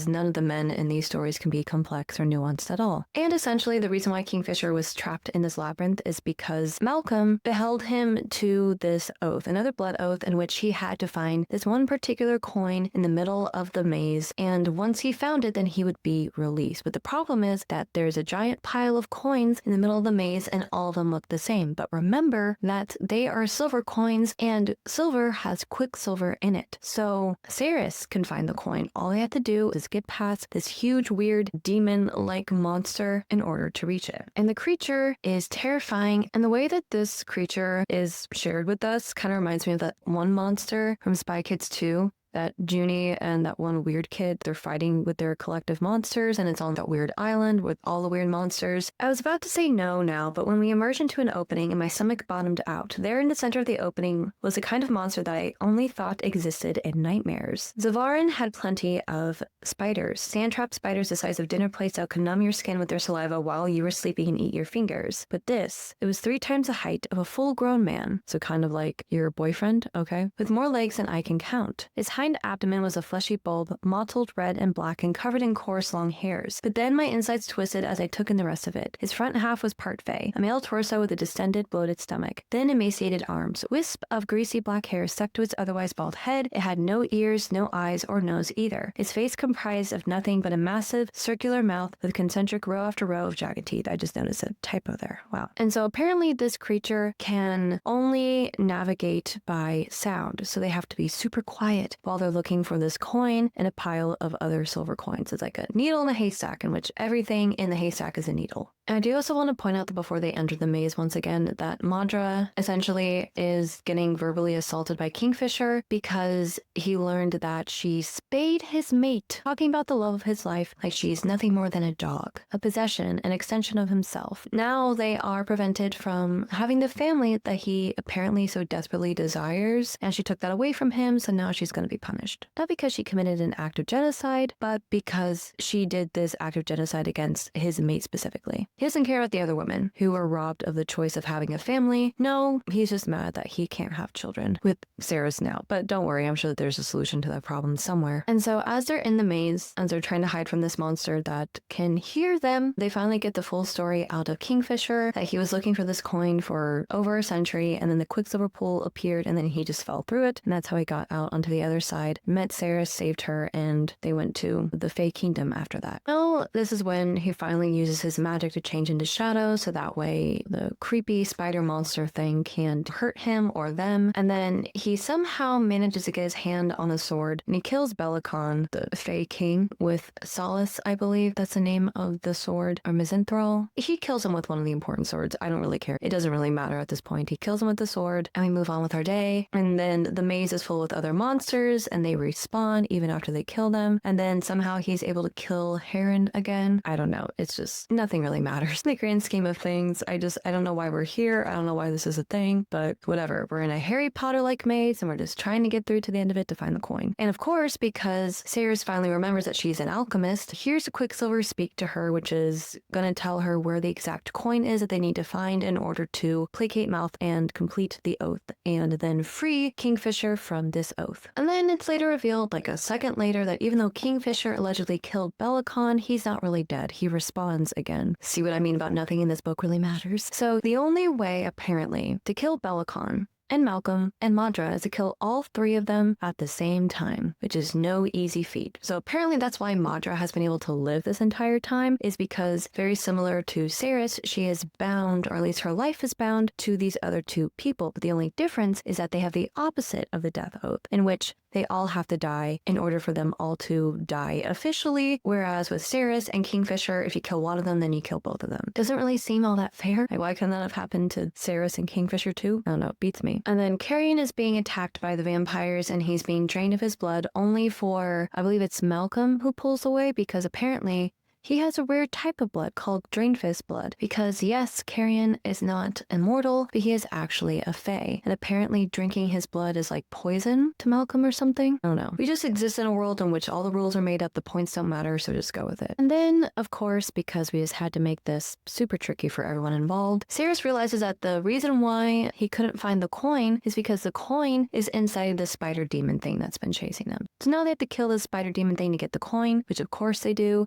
S1: none of the men in these stories can be complex or nuanced at all. And essentially the reason why Kingfisher was trapped in this labyrinth is because Malcolm beheld him to this oath, another blood oath in which he had to find this one particular coin in the middle of the maze, and once he found it, then he would be released. But the problem is that there's a giant pile of coins in the middle of the maze and all of them look the same. But remember that they are silver coins and silver has Quicksilver in it. So Ceres can find the coin. All they have to do is get past this huge, weird, demon-like monster in order to reach it. And the creature is terrifying, and the way that this creature is shared with us kind of reminds me of that one monster from Spy Kids 2. That Junie and that one weird kid, they're fighting with their collective monsters, and it's on that weird island with all the weird monsters. I was about to say no now, but when we emerged into an opening and my stomach bottomed out, there in the center of the opening was a kind of monster that I only thought existed in nightmares. Zavarin had plenty of spiders, sand-trap spiders the size of dinner plates that could numb your skin with their saliva while you were sleeping and eat your fingers. But this, it was 3 times the height of a full-grown man, so kind of like your boyfriend, okay? With more legs than I can count. Its hind abdomen was a fleshy bulb, mottled red and black and covered in coarse long hairs. But then my insides twisted as I took in the rest of it. Its front half was part Fae, a male torso with a distended, bloated stomach, thin emaciated arms, wisp of greasy black hair stuck to its otherwise bald head. It had no ears, no eyes, or nose either. Its face comprised of nothing but a massive, circular mouth with concentric row after row of jagged teeth. I just noticed a typo there. Wow. And so apparently this creature can only navigate by sound, so they have to be super quiet while they're looking for this coin and a pile of other silver coins. It's like a needle in a haystack in which everything in the haystack is a needle. And I do also want to point out that before they enter the maze once again, that Maudra essentially is getting verbally assaulted by Kingfisher because he learned that she spayed his mate, talking about the love of his life like she's nothing more than a dog, a possession, an extension of himself. Now they are prevented from having the family that he apparently so desperately desires, and she took that away from him, so now she's going to be be punished. Not because she committed an act of genocide, but because she did this act of genocide against his mate specifically. He doesn't care about the other women who were robbed of the choice of having a family. No, he's just mad that he can't have children with Sarah's now. But don't worry, I'm sure that there's a solution to that problem somewhere. And so as they're in the maze, as they're trying to hide from this monster that can hear them, they finally get the full story out of Kingfisher, that he was looking for this coin for over a century, and then the Quicksilver pool appeared, and then he just fell through it, and that's how he got out onto the other side, met Sarah, saved her, and they went to the Fey Kingdom after that. Well, this is when he finally uses his magic to change into shadow, so that way the creepy spider monster thing can't hurt him or them, and then he somehow manages to get his hand on a sword, and he kills Bellicon, the Fey King, with Solace, I believe that's the name of the sword, or Mizenthrol. He kills him with one of the important swords. I don't really care. It doesn't really matter at this point. He kills him with the sword, and we move on with our day, and then the maze is full with other monsters, and they respawn even after they kill them, and then somehow he's able to kill Heron again. I don't know. It's just, nothing really matters. In the grand scheme of things, I don't know why we're here. I don't know why this is a thing, but whatever. We're in a Harry Potter-like maze, and we're just trying to get through to the end of it to find the coin. And of course, because Sirius finally remembers that she's an alchemist, here's Quicksilver speak to her, which is gonna tell her where the exact coin is that they need to find in order to placate Mouth and complete the oath, and then free Kingfisher from this oath. And then it's later revealed, like a second later, that even though Kingfisher allegedly killed Bellicon, he's not really dead. He respawns again. See what I mean about nothing in this book really matters? So the only way, apparently, to kill Bellicon and Malcolm and Madra is to kill all three of them at the same time, which is no easy feat. So apparently that's why Madra has been able to live this entire time, is because very similar to Ceres, she is bound, or at least her life is bound, to these other two people. But the only difference is that they have the opposite of the death oath, in which they all have to die in order for them all to die officially, whereas with Ceres and Kingfisher, if you kill one of them, then you kill both of them. Doesn't really seem all that fair. Like, why couldn't that have happened to Ceres and Kingfisher too? I don't know, it beats me. And then Carrion is being attacked by the vampires, and he's being drained of his blood only for, I believe it's Malcolm who pulls away, because apparently he has a rare type of blood called Drainfist blood, because yes, Carrion is not immortal, but he is actually a Fae, and apparently drinking his blood is like poison to Malcolm or something. I don't know. We just exist in a world in which all the rules are made up, the points don't matter, so just go with it. And then, of course, because we just had to make this super tricky for everyone involved, Sirius realizes that the reason why he couldn't find the coin is because the coin is inside the spider demon thing that's been chasing them. So now they have to kill the spider demon thing to get the coin, which of course they do.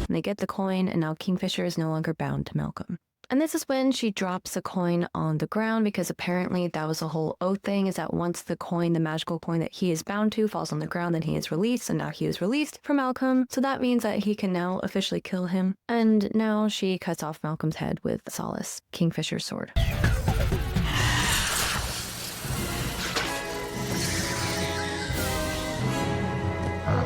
S1: And they get the coin, and now Kingfisher is no longer bound to Malcolm. And this is when she drops the coin on the ground, because apparently that was the whole oath thing, is that once the coin, the magical coin that he is bound to, falls on the ground, then he is released, and now he is released from Malcolm. So that means that he can now officially kill him. And now she cuts off Malcolm's head with Solace, Kingfisher's sword.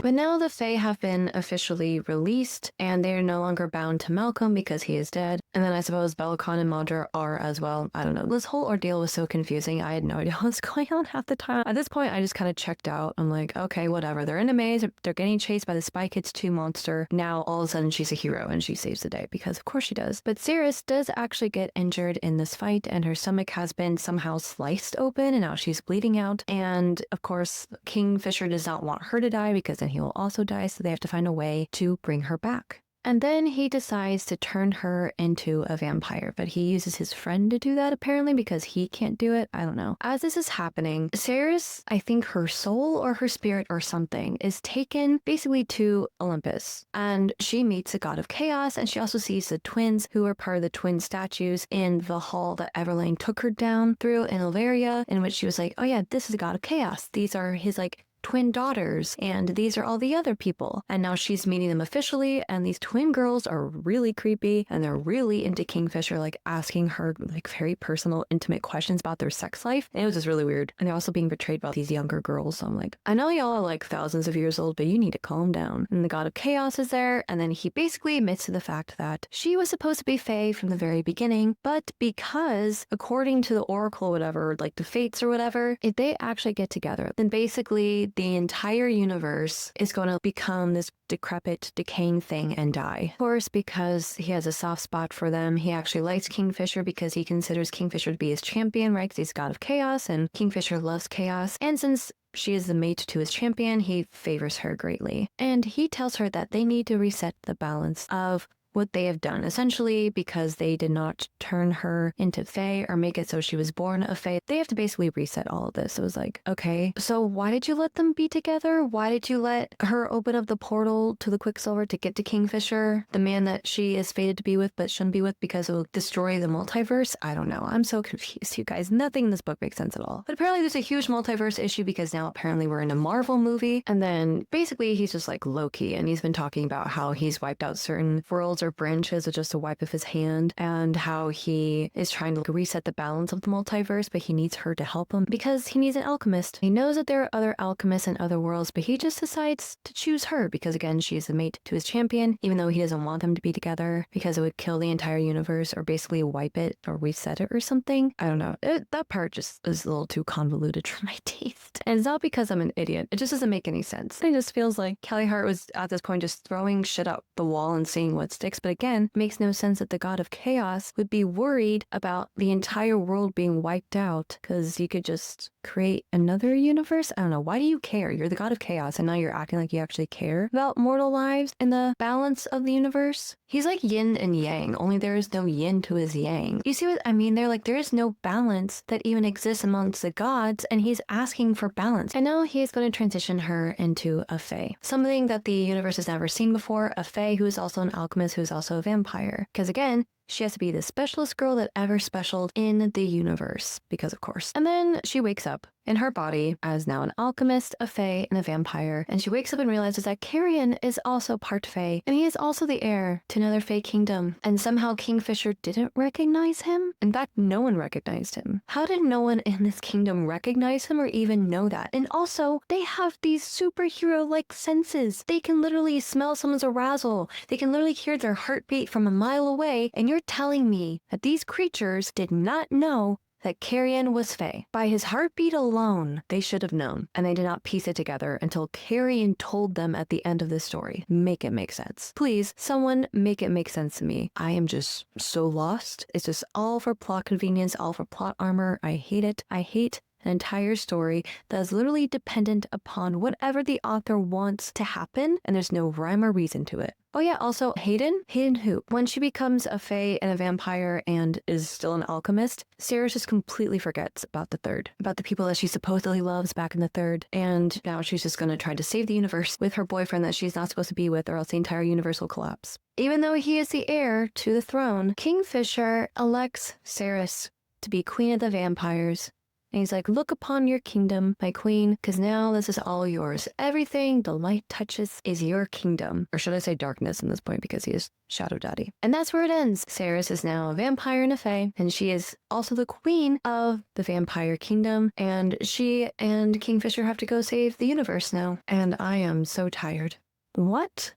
S1: But now the Fae have been officially released, and they are no longer bound to Malcolm because he is dead. And then I suppose Bellicon and Madra are as well. I don't know. This whole ordeal was so confusing. I had no idea what was going on half the time. At this point, I just kind of checked out. I'm like, okay, whatever. They're in a maze. They're getting chased by the Spy Kids 2 monster. Now, all of a sudden, she's a hero, and she saves the day, because of course she does. But Ceres does actually get injured in this fight, and her stomach has been somehow sliced open, and now she's bleeding out. And of course, Kingfisher does not want her to die, because then he will also die, so they have to find a way to bring her back. And then he decides to turn her into a vampire, but he uses his friend to do that apparently, because he can't do it. I don't know. As this is happening, Ceres, I think her soul or her spirit or something, is taken basically to Olympus, and she meets the god of chaos, and she also sees the twins who are part of the twin statues in the hall that Everlane took her down through in Ilveria, in which she was like, oh yeah, this is the god of chaos. These are his like twin daughters, and these are all the other people. And now she's meeting them officially, and these twin girls are really creepy, and they're really into Kingfisher, like asking her like very personal, intimate questions about their sex life. And it was just really weird. And they're also being betrayed by these younger girls. So I'm like, I know y'all are like thousands of years old, but you need to calm down. And the god of chaos is there, and then he basically admits to the fact that she was supposed to be Fae from the very beginning, but because according to the oracle or whatever, like the fates or whatever, if they actually get together, then basically the entire universe is going to become this decrepit, decaying thing and die. Of course, because he has a soft spot for them, he actually likes Kingfisher because he considers Kingfisher to be his champion, right? Because he's god of chaos, and Kingfisher loves chaos. And since she is the mate to his champion, he favors her greatly. And he tells her that they need to reset the balance of what they have done, essentially because they did not turn her into Fae or make it so she was born a Fae. They have to basically reset all of this. It was like, okay, so why did you let them be together? Why did you let her open up the portal to the Quicksilver to get to Kingfisher, the man that she is fated to be with but shouldn't be with because it will destroy the multiverse? I don't know. I'm so confused, you guys. Nothing in this book makes sense at all. But apparently there's a huge multiverse issue because now apparently we're in a Marvel movie. And then basically he's just like Loki, and he's been talking about how he's wiped out certain worlds or branches with just a wipe of his hand, and how he is trying to reset the balance of the multiverse, but he needs her to help him because he needs an alchemist. He knows that there are other alchemists in other worlds, but he just decides to choose her because, again, she is the mate to his champion, even though he doesn't want them to be together because it would kill the entire universe or basically wipe it or reset it or something. I don't know. That part just is a little too convoluted for my taste. And it's not because I'm an idiot. It just doesn't make any sense. It just feels like Callie Hart was at this point just throwing shit up the wall and seeing what sticks. But again, it makes no sense that the god of chaos would be worried about the entire world being wiped out because you could just create another universe. I don't know. Why do you care? You're the god of chaos and now you're acting like you actually care about mortal lives and the balance of the universe. He's like yin and yang, only there is no yin to his yang. You see what I mean? They're like, there is no balance that even exists amongst the gods, and he's asking for balance. And now he is going to transition her into a fae, something that the universe has never seen before, a fae who is also an alchemist, who is also a vampire. Because again, she has to be the specialist girl that ever specialed in the universe, because of course. And then she wakes up in her body as now an alchemist, a fae, and a vampire. And she wakes up and realizes that Carrion is also part fae, and he is also the heir to another fae kingdom. And somehow Kingfisher didn't recognize him. In fact, no one recognized him. How did no one in this kingdom recognize him or even know that? And also, they have these superhero-like senses. They can literally smell someone's arousal. They can literally hear their heartbeat from a mile away, and you're telling me that these creatures did not know that Carrion was Fae. By his heartbeat alone, they should have known, and they did not piece it together until Carrion told them at the end of the story. Make it make sense. Please, someone make it make sense to me. I am just so lost. It's just all for plot convenience, all for plot armor. I hate it. I hate an entire story that is literally dependent upon whatever the author wants to happen, and there's no rhyme or reason to it. Oh yeah, also Hayden who? When she becomes a fae and a vampire and is still an alchemist, Sarah just completely forgets about the third, about the people that she supposedly loves back in the third, and now she's just gonna try to save the universe with her boyfriend that she's not supposed to be with, or else the entire universe will collapse. Even though he is the heir to the throne, Kingfisher elects Ceres to be queen of the vampires. And he's like, look upon your kingdom, my queen, because now this is all yours. Everything the light touches is your kingdom. Or should I say darkness in this point, because he is Shadow Daddy. And that's where it ends. Ceres is now a vampire and a fae, and she is also the queen of the vampire kingdom. And she and Kingfisher have to go save the universe now. And I am so tired. What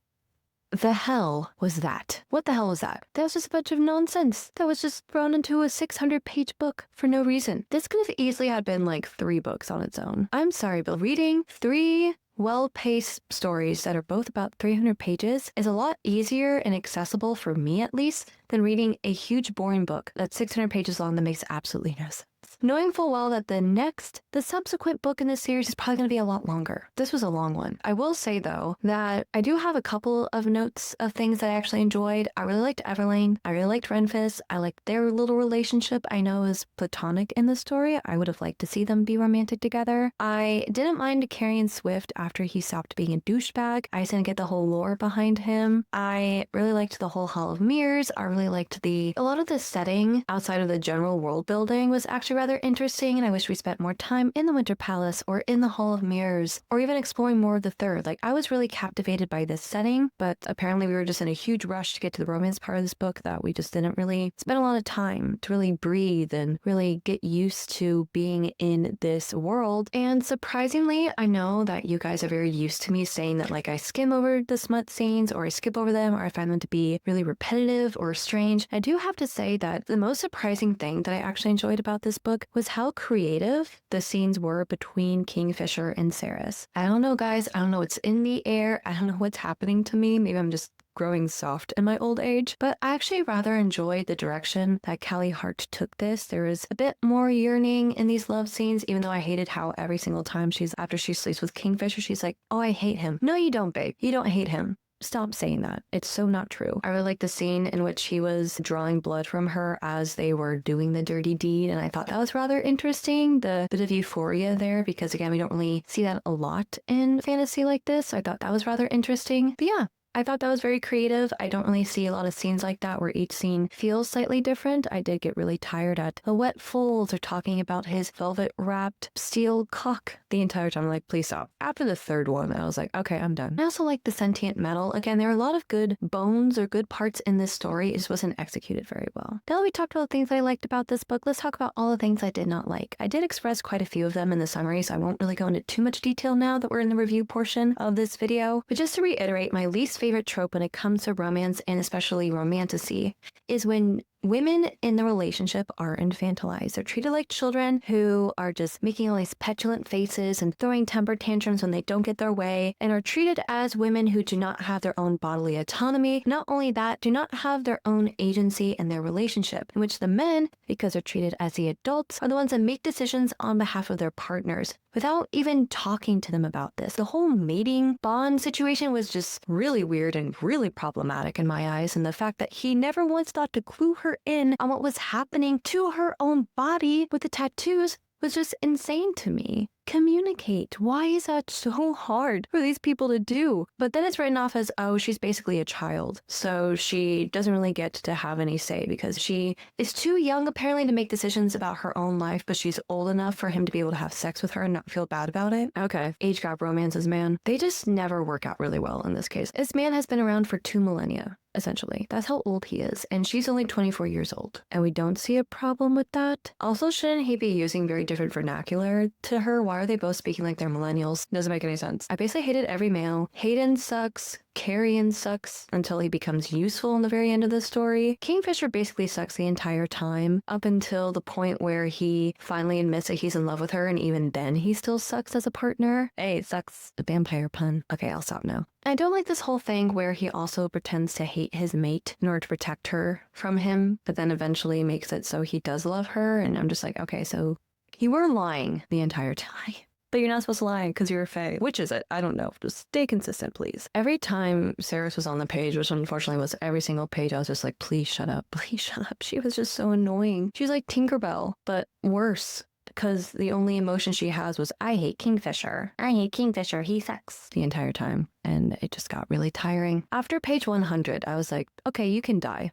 S1: the hell was that? What the hell was that? That was just a bunch of nonsense. That was just thrown into a 600-page book for no reason. This could have easily had been like 3 books on its own. I'm sorry, but reading 3 well-paced stories that are both about 300 pages is a lot easier and accessible, for me at least, than reading a huge boring book that's 600 pages long that makes absolutely no sense. Knowing full well that the subsequent book in this series is probably going to be a lot longer. This was a long one. I will say, though, that I do have a couple of notes of things that I actually enjoyed. I really liked Everlane. I really liked Renfis. I liked their little relationship. I know is platonic in the story. I would have liked to see them be romantic together. I didn't mind Carrion Swift after he stopped being a douchebag. I just didn't get the whole lore behind him. I really liked the whole Hall of Mirrors. I really liked a lot of the setting outside of the general world building was actually rather interesting, and I wish we spent more time in the Winter Palace or in the Hall of Mirrors or even exploring more of the third. Like, I was really captivated by this setting, but apparently we were just in a huge rush to get to the romance part of this book that we just didn't really spend a lot of time to really breathe and really get used to being in this world. And surprisingly, I know that you guys are very used to me saying that, like, I skim over the smut scenes or I skip over them or I find them to be really repetitive or strange. I do have to say that the most surprising thing that I actually enjoyed about this book book was how creative the scenes were between Kingfisher and Saris. I don't know, guys. I don't know what's in the air. I don't know what's happening to me. Maybe I'm just growing soft in my old age, but I actually rather enjoyed the direction that Callie Hart took this. There was a bit more yearning in these love scenes, even though I hated how every single time after she sleeps with Kingfisher, she's like, oh, I hate him. No, you don't, babe. You don't hate him. Stop saying that. It's so not true. I really like the scene in which he was drawing blood from her as they were doing the dirty deed, and I thought that was rather interesting, the bit of euphoria there, because again, we don't really see that a lot in fantasy like this, so I thought that was rather interesting. But yeah, I thought that was very creative. I don't really see a lot of scenes like that where each scene feels slightly different. I did get really tired at the wet folds or talking about his velvet wrapped steel cock the entire time. I'm like, please stop. After the third one, I was like, okay, I'm done. I also like the sentient metal. Again, there are a lot of good bones or good parts in this story. It just wasn't executed very well. Now that we talked about the things I liked about this book, let's talk about all the things I did not like. I did express quite a few of them in the summary, so I won't really go into too much detail now that we're in the review portion of this video. But just to reiterate, my least favorite trope when it comes to romance, and especially romantasy, is when women in the relationship are infantilized. They're treated like children who are just making all these petulant faces and throwing temper tantrums when they don't get their way, and are treated as women who do not have their own bodily autonomy. Not only that, do not have their own agency in their relationship, in which the men, because they're treated as the adults, are the ones that make decisions on behalf of their partners without even talking to them about this. The whole mating bond situation was just really weird and really problematic in my eyes, and the fact that he never once thought to clue her in on what was happening to her own body with the tattoos was just insane to me. Communicate. Why is that so hard for these people to do? But then it's written off as, oh, she's basically a child, so she doesn't really get to have any say because she is too young apparently to make decisions about her own life, but she's old enough for him to be able to have sex with her and not feel bad about it. Okay, age gap romances, man. They just never work out really well in this case. This man has been around for 2 millennia. Essentially, that's how old he is, and she's only 24 years old, and we don't see a problem with that. Also, shouldn't he be using very different vernacular to her? Why are they both speaking like they're millennials? Doesn't make any sense. I basically hated every male. Hayden sucks. Carrion sucks until he becomes useful in the very end of the story. Kingfisher basically sucks the entire time up until the point where he finally admits that he's in love with her, and even then he still sucks as a partner. Hey, it sucks. A vampire pun. Okay, I'll stop now. I don't like this whole thing where he also pretends to hate his mate in order to protect her from him, but then eventually makes it so he does love her, and I'm just like, okay, so you were lying the entire time. But you're not supposed to lie because you're a fae. Which is it? I don't know. Just stay consistent, please. Every time Saris was on the page, which unfortunately was every single page, I was just like, please shut up. Please shut up. She was just so annoying. She's like Tinkerbell, but worse. Because the only emotion she has was, I hate Kingfisher. I hate Kingfisher. He sucks. The entire time. And it just got really tiring. After page 100, I was like, okay, you can die.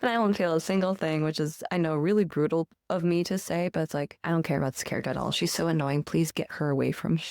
S1: But I don't feel a single thing, which is, I know, really brutal of me to say, but it's like, I don't care about this character at all. She's so annoying. Please get her away from me.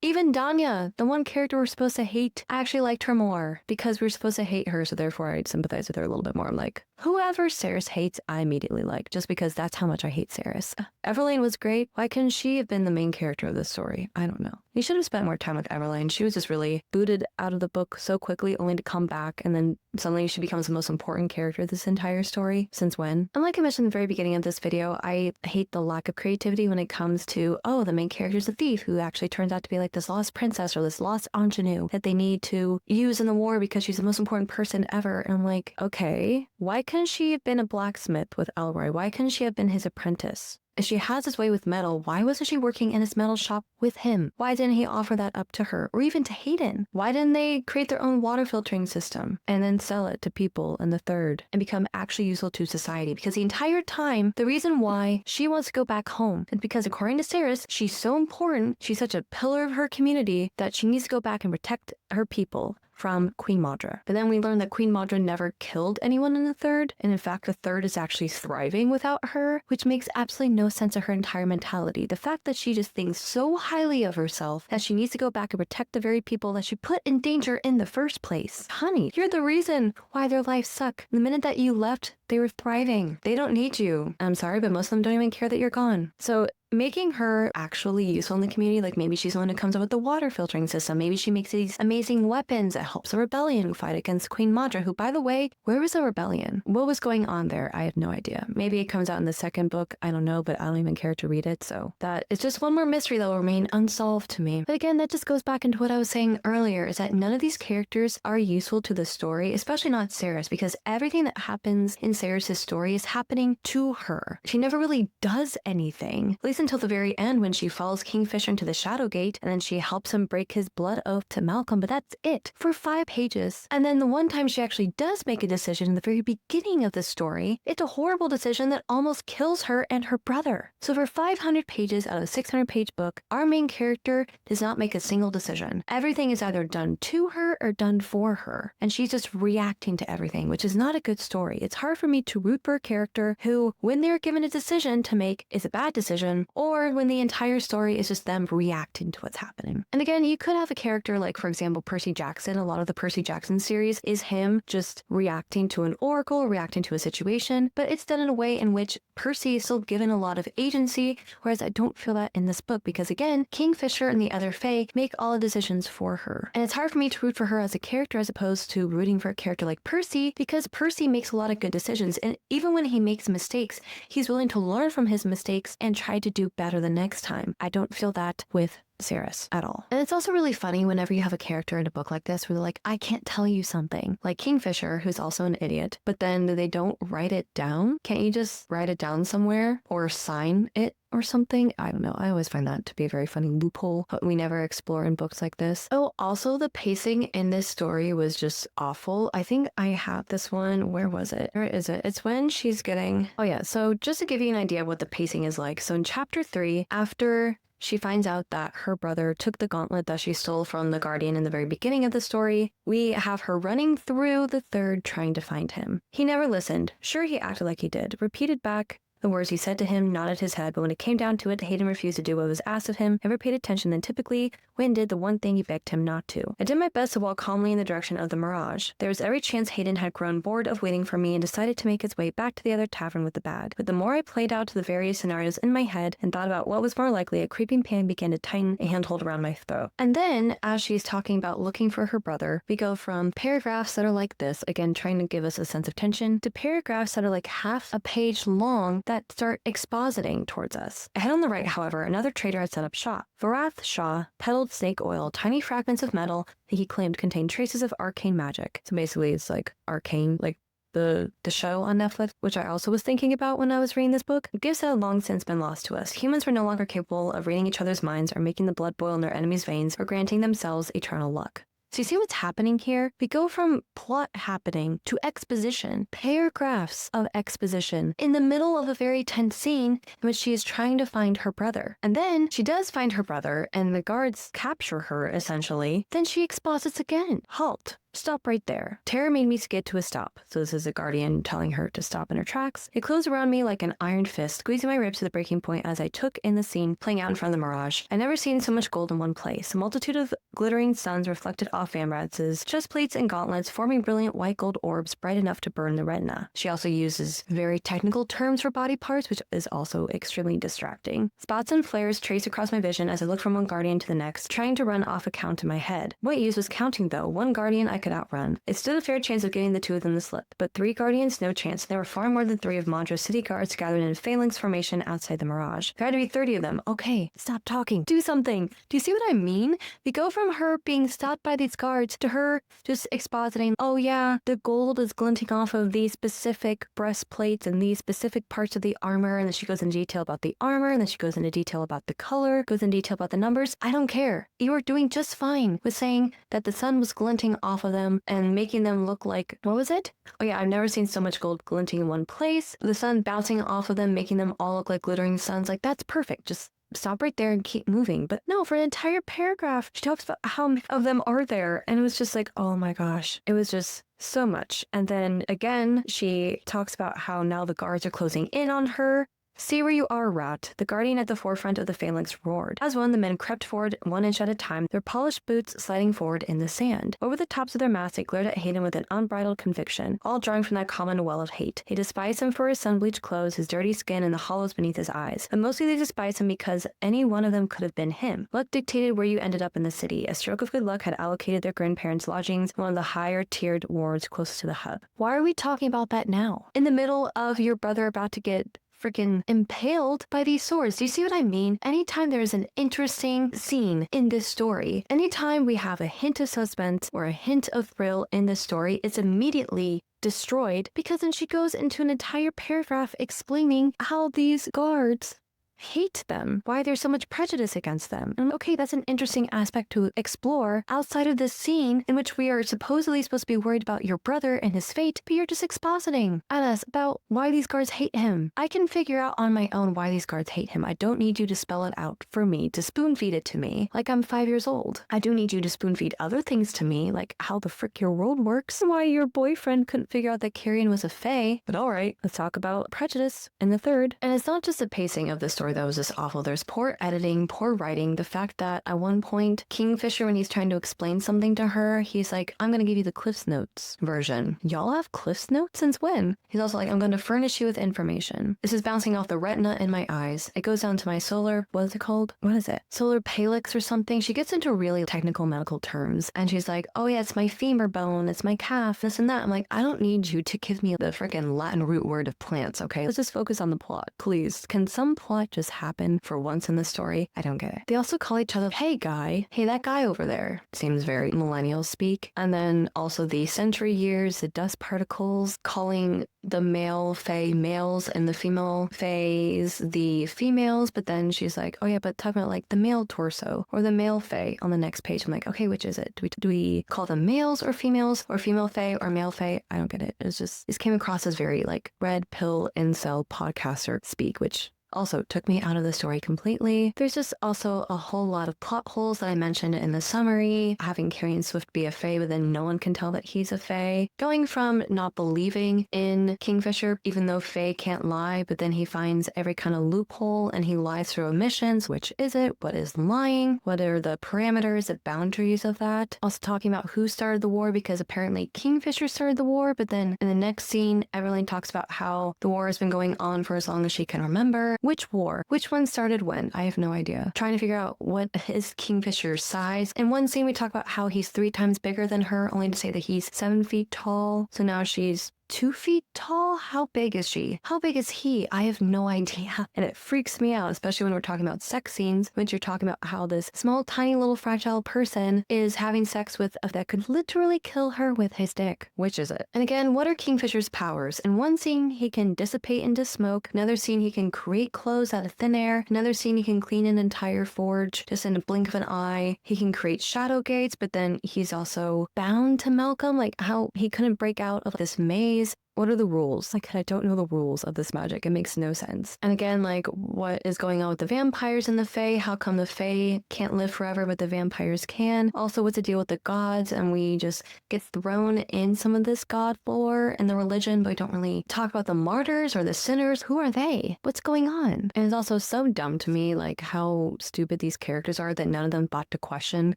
S1: Even Danya, the one character we're supposed to hate, I actually liked her more because we were supposed to hate her, so therefore I sympathize with her a little bit more. I'm like, whoever Saris hates, I immediately like, just because that's how much I hate Saris. Everlane was great. Why couldn't she have been the main character of this story? I don't know. You should have spent more time with Everlane. She was just really booted out of the book so quickly, only to come back, and then suddenly she becomes the most important character of this entire story. Since when? And like I mentioned in the very beginning of this video, I hate the lack of creativity when it comes to, oh, the main character's a thief who actually turns out to be like this lost princess or this lost ingenue that they need to use in the war because she's the most important person ever. And I'm like, okay, why couldn't she have been a blacksmith with Elroy? Why couldn't she have been his apprentice? If she has his way with metal, why wasn't she working in his metal shop with him? Why didn't he offer that up to her? Or even to Hayden? Why didn't they create their own water filtering system and then sell it to people in the third and become actually useful to society? Because the entire time, the reason why she wants to go back home is because according to Saris, she's so important, she's such a pillar of her community that she needs to go back and protect her people from Queen Maudra. But then we learn that Queen Maudra never killed anyone in the third, and in fact the third is actually thriving without her, which makes absolutely no sense of her entire mentality. The fact that she just thinks so highly of herself that she needs to go back and protect the very people that she put in danger in the first place. Honey, you're the reason why their lives suck. The minute that you left, they were thriving. They don't need you. I'm sorry, but most of them don't even care that you're gone. So making her actually useful in the community. Like maybe she's the one who comes up with the water filtering system. Maybe she makes these amazing weapons that helps the rebellion fight against Queen Madra, who, by the way, where was the rebellion? What was going on there? I have no idea. Maybe it comes out in the second book. I don't know, but I don't even care to read it. So that is just one more mystery that will remain unsolved to me. But again, that just goes back into what I was saying earlier, is that none of these characters are useful to the story, especially not Sarah's, because everything that happens in Sarah's story is happening to her. She never really does anything, at least until the very end when she follows Kingfisher into the Shadow Gate and then she helps him break his blood oath to Malcolm, but that's it for 5 pages. And then the one time she actually does make a decision in the very beginning of the story, it's a horrible decision that almost kills her and her brother. So for 500 pages out of a 600-page book, our main character does not make a single decision. Everything is either done to her or done for her, and she's just reacting to everything, which is not a good story. It's hard for me to root for a character who, when they're given a decision to make, is a bad decision, or when the entire story is just them reacting to what's happening. And again, you could have a character like, for example, Percy Jackson. A lot of the Percy Jackson series is him just reacting to an oracle, reacting to a situation, but it's done in a way in which Percy is still given a lot of agency, whereas I don't feel that in this book, because again, Kingfisher and the other Fae make all the decisions for her. And it's hard for me to root for her as a character as opposed to rooting for a character like Percy, because Percy makes a lot of good decisions, and even when he makes mistakes, he's willing to learn from his mistakes and try to do better the next time. I don't feel that with Sarah's at all. And it's also really funny whenever you have a character in a book like this where they're like, I can't tell you something. Like Kingfisher, who's also an idiot, but then they don't write it down. Can't you just write it down somewhere or sign it or something? I don't know. I always find that to be a very funny loophole, but we never explore in books like this. Oh, also the pacing in this story was just awful. I think I have this one. Where was it? Where is it? It's when she's getting... Oh yeah. So just to give you an idea of what the pacing is like. So in chapter 3, after she finds out that her brother took the gauntlet that she stole from the Guardian in the very beginning of the story, we have her running through the third trying to find him. He never listened. Sure, he acted like he did, repeated back the words he said to him, nodded his head, but when it came down to it, Hayden refused to do what was asked of him, never paid attention, then typically Wynn did the one thing he begged him not to. I did my best to walk calmly in the direction of the Mirage. There was every chance Hayden had grown bored of waiting for me and decided to make his way back to the other tavern with the bag. But the more I played out the various scenarios in my head and thought about what was more likely, a creeping pain began to tighten a handhold around my throat. And then, as she's talking about looking for her brother, we go from paragraphs that are like this, again trying to give us a sense of tension, to paragraphs that are like half a page long that start expositing towards us. Ahead on the right, however, another trader had set up shop. Varath Shah peddled snake oil, tiny fragments of metal that he claimed contained traces of arcane magic. So basically it's like arcane, like the show on Netflix, which I also was thinking about when I was reading this book. Gifts had long since been lost to us. Humans were no longer capable of reading each other's minds or making the blood boil in their enemies' veins or granting themselves eternal luck. So you see what's happening here? We go from plot happening to exposition, paragraphs of exposition in the middle of a very tense scene in which she is trying to find her brother. And then she does find her brother and the guards capture her essentially. Then she exposits again. Halt. Stop right there. Terror made me skid to a stop. So this is a guardian telling her to stop in her tracks. It closed around me like an iron fist, squeezing my ribs to the breaking point as I took in the scene playing out in front of the Mirage. I'd never seen so much gold in one place. A multitude of glittering suns reflected off Vambratz's chest plates and gauntlets, forming brilliant white gold orbs bright enough to burn the retina. She also uses very technical terms for body parts, which is also extremely distracting. Spots and flares traced across my vision as I looked from one guardian to the next, trying to run off a count in my head. What use was counting though? One guardian I could outrun. It stood a fair chance of giving the two of them the slip, but 3 guardians, no chance. There were far more than 3 of Madra's city guards gathered in phalanx formation outside the Mirage. There had to be 30 of them. Okay, stop talking. Do something. Do you see what I mean? We go from her being stopped by these guards to her just expositing, oh yeah, the gold is glinting off of these specific breastplates and these specific parts of the armor, and then she goes into detail about the armor, and then she goes into detail about the color, goes into detail about the numbers. I don't care. You were doing just fine with saying that the sun was glinting off of them and making them look like, what was it? Oh yeah, I've never seen so much gold glinting in one place. The sun bouncing off of them, making them all look like glittering suns. Like, that's perfect. Just stop right there and keep moving. But no, for an entire paragraph, she talks about how many of them are there. And it was just like, oh my gosh, it was just so much. And then again, she talks about how now the guards are closing in on her. See where you are, rat. The guardian at the forefront of the phalanx roared. As one, the men crept forward 1 inch at a time, their polished boots sliding forward in the sand. Over the tops of their masks, they glared at Hayden with an unbridled conviction, all drawing from that common well of hate. They despised him for his sun-bleached clothes, his dirty skin, and the hollows beneath his eyes. But mostly they despised him because any one of them could have been him. Luck dictated where you ended up in the city. A stroke of good luck had allocated their grandparents' lodgings in one of the higher-tiered wards closest to the hub. Why are we talking about that now? In the middle of your brother about to get freaking impaled by these swords. Do you see what I mean? Anytime there's an interesting scene in this story, anytime we have a hint of suspense or a hint of thrill in this story, it's immediately destroyed because then she goes into an entire paragraph explaining how these guards hate them, why there's so much prejudice against them. And okay, that's an interesting aspect to explore outside of this scene in which we are supposedly supposed to be worried about your brother and his fate, but you're just expositing at us about why these guards hate him. I can figure out on my own why these guards hate him. I don't need you to spell it out for me, to spoon feed it to me like I'm 5 years old. I do need you to spoon feed other things to me, like how the frick your world works, why your boyfriend couldn't figure out that Carrion was a fae. But alright, let's talk about prejudice in the third. And it's not just the pacing of the story that was just awful. There's poor editing, poor writing. The fact that at one point, Kingfisher, when he's trying to explain something to her, he's like, I'm going to give you the Cliff's Notes version. Y'all have Cliff's Notes? Since when? He's also like, I'm going to furnish you with information. This is bouncing off the retina in my eyes. It goes down to my solar, what is it called? What is it? Solar palix or something. She gets into really technical medical terms. And she's like, oh yeah, it's my femur bone. It's my calf, this and that. I'm like, I don't need you to give me the freaking Latin root word of plants, okay? Let's just focus on the plot, please. Can some plot just happen for once in the story? I don't get it. They also call each other, hey guy, hey that guy over there. Seems very millennial speak. And then also the century years, the dust particles, calling the male fae males and the female faes the females, but then she's like, oh yeah, but talking about like the male torso or the male fae on the next page. I'm like, okay, which is it? Do we call them males or female fae or male fae? I don't get it. It's just, this came across as very like red pill incel podcaster speak, which also took me out of the story completely. There's just also a whole lot of plot holes that I mentioned in the summary. Having Carrion Swift be a fae, but then no one can tell that he's a fae. Going from not believing in Kingfisher, even though fae can't lie, but then he finds every kind of loophole and he lies through omissions. Which is it? What is lying? What are the parameters, the boundaries of that? Also talking about who started the war, because apparently Kingfisher started the war, but then in the next scene, Everlane talks about how the war has been going on for as long as she can remember. Which war? Which one started when? I have no idea. Trying to figure out what is Kingfisher's size. In one scene, we talk about how he's 3 times bigger than her, only to say that he's 7 feet tall. So now she's 2 feet tall? How big is she? How big is he? I have no idea. And it freaks me out, especially when we're talking about sex scenes, when you're talking about how this small, tiny, little, fragile person is having sex with that could literally kill her with his dick. Which is it? And again, what are Kingfisher's powers? In one scene, he can dissipate into smoke. Another scene, he can create clothes out of thin air. Another scene, he can clean an entire forge just in a blink of an eye. He can create shadow gates, but then he's also bound to Malcolm, like how he couldn't break out of this maze. What are the rules? Like, I don't know the rules of this magic. It makes no sense. And again, like, what is going on with the vampires and the fae? How come the fae can't live forever, but the vampires can? Also, what's the deal with the gods? And we just get thrown in some of this god lore and the religion, but we don't really talk about the martyrs or the sinners. Who are they? What's going on? And it's also so dumb to me, like, how stupid these characters are that none of them thought to question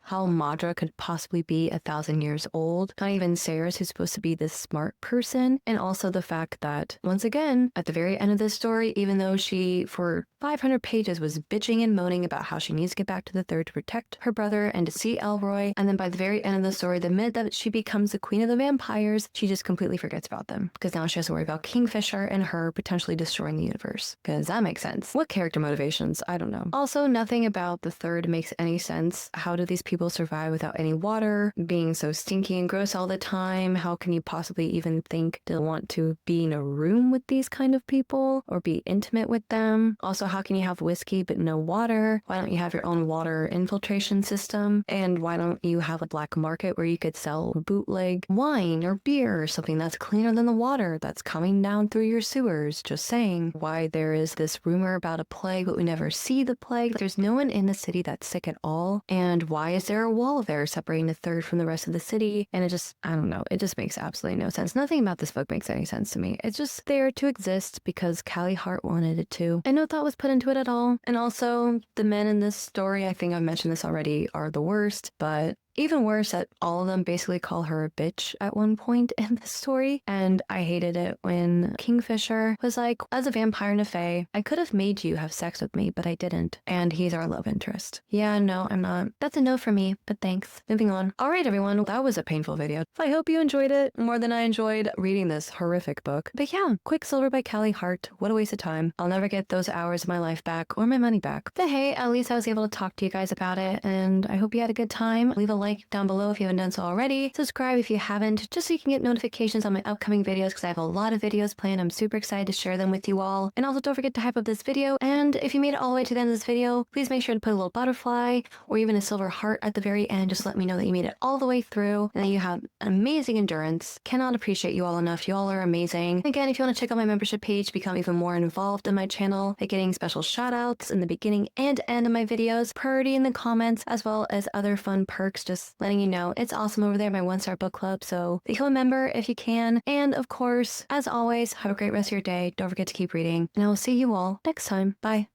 S1: how Madra could possibly be 1,000 years old. Not even Sarah's, who's supposed to be this smart person. And also the fact that, once again, at the very end of this story, even though she, for 500 pages, was bitching and moaning about how she needs to get back to the Third to protect her brother and to see Elroy, and then by the very end of the story, the minute that she becomes the queen of the vampires, she just completely forgets about them. Because now she has to worry about Kingfisher and her potentially destroying the universe. Because that makes sense. What character motivations? I don't know. Also, nothing about the Third makes any sense. How do these people survive without any water? Being so stinky and gross all the time? How can you possibly even think to want to be in a room with these kind of people or be intimate with them? Also, how can you have whiskey but no water? Why don't you have your own water infiltration system? And why don't you have a black market where you could sell bootleg wine or beer or something that's cleaner than the water that's coming down through your sewers? Just saying. Why there is this rumor about a plague but we never see the plague. There's no one in the city that's sick at all. And why is there a wall there separating the Third from the rest of the city? And it just, I don't know, it just makes absolutely no sense. Nothing about this book makes makes any sense to me. It's just there to exist because Callie Hart wanted it to. And no thought was put into it at all. And also, the men in this story, I think I've mentioned this already, are the worst, but even worse that all of them basically call her a bitch at one point in the story. And I hated it when Kingfisher was like, as a vampire in a fae, I could have made you have sex with me, but I didn't. And he's our love interest. Yeah, no, I'm not. That's a no for me, but thanks. Moving on. All right, everyone, that was a painful video. I hope you enjoyed it more than I enjoyed reading this horrific book. But yeah, Quicksilver by Callie Hart. What a waste of time. I'll never get those hours of my life back or my money back. But hey, at least I was able to talk to you guys about it, and I hope you had a good time. Leave a like down below if you haven't done so already. Subscribe if you haven't, just so you can get notifications on my upcoming videos, because I have a lot of videos planned. I'm super excited to share them with you all. And also don't forget to hype up this video. And if you made it all the way to the end of this video, please make sure to put a little butterfly or even a silver heart at the very end. Just let me know that you made it all the way through and that you have amazing endurance. Cannot appreciate you all enough. You all are amazing. Again, if you want to check out my membership page, become even more involved in my channel by getting special shout outs in the beginning and end of my videos, priority in the comments, as well as other fun perks, just letting you know it's awesome over there, my 1-star book club. So become a member if you can. And of course, as always, have a great rest of your day. Don't forget to keep reading, and I will see you all next time. Bye.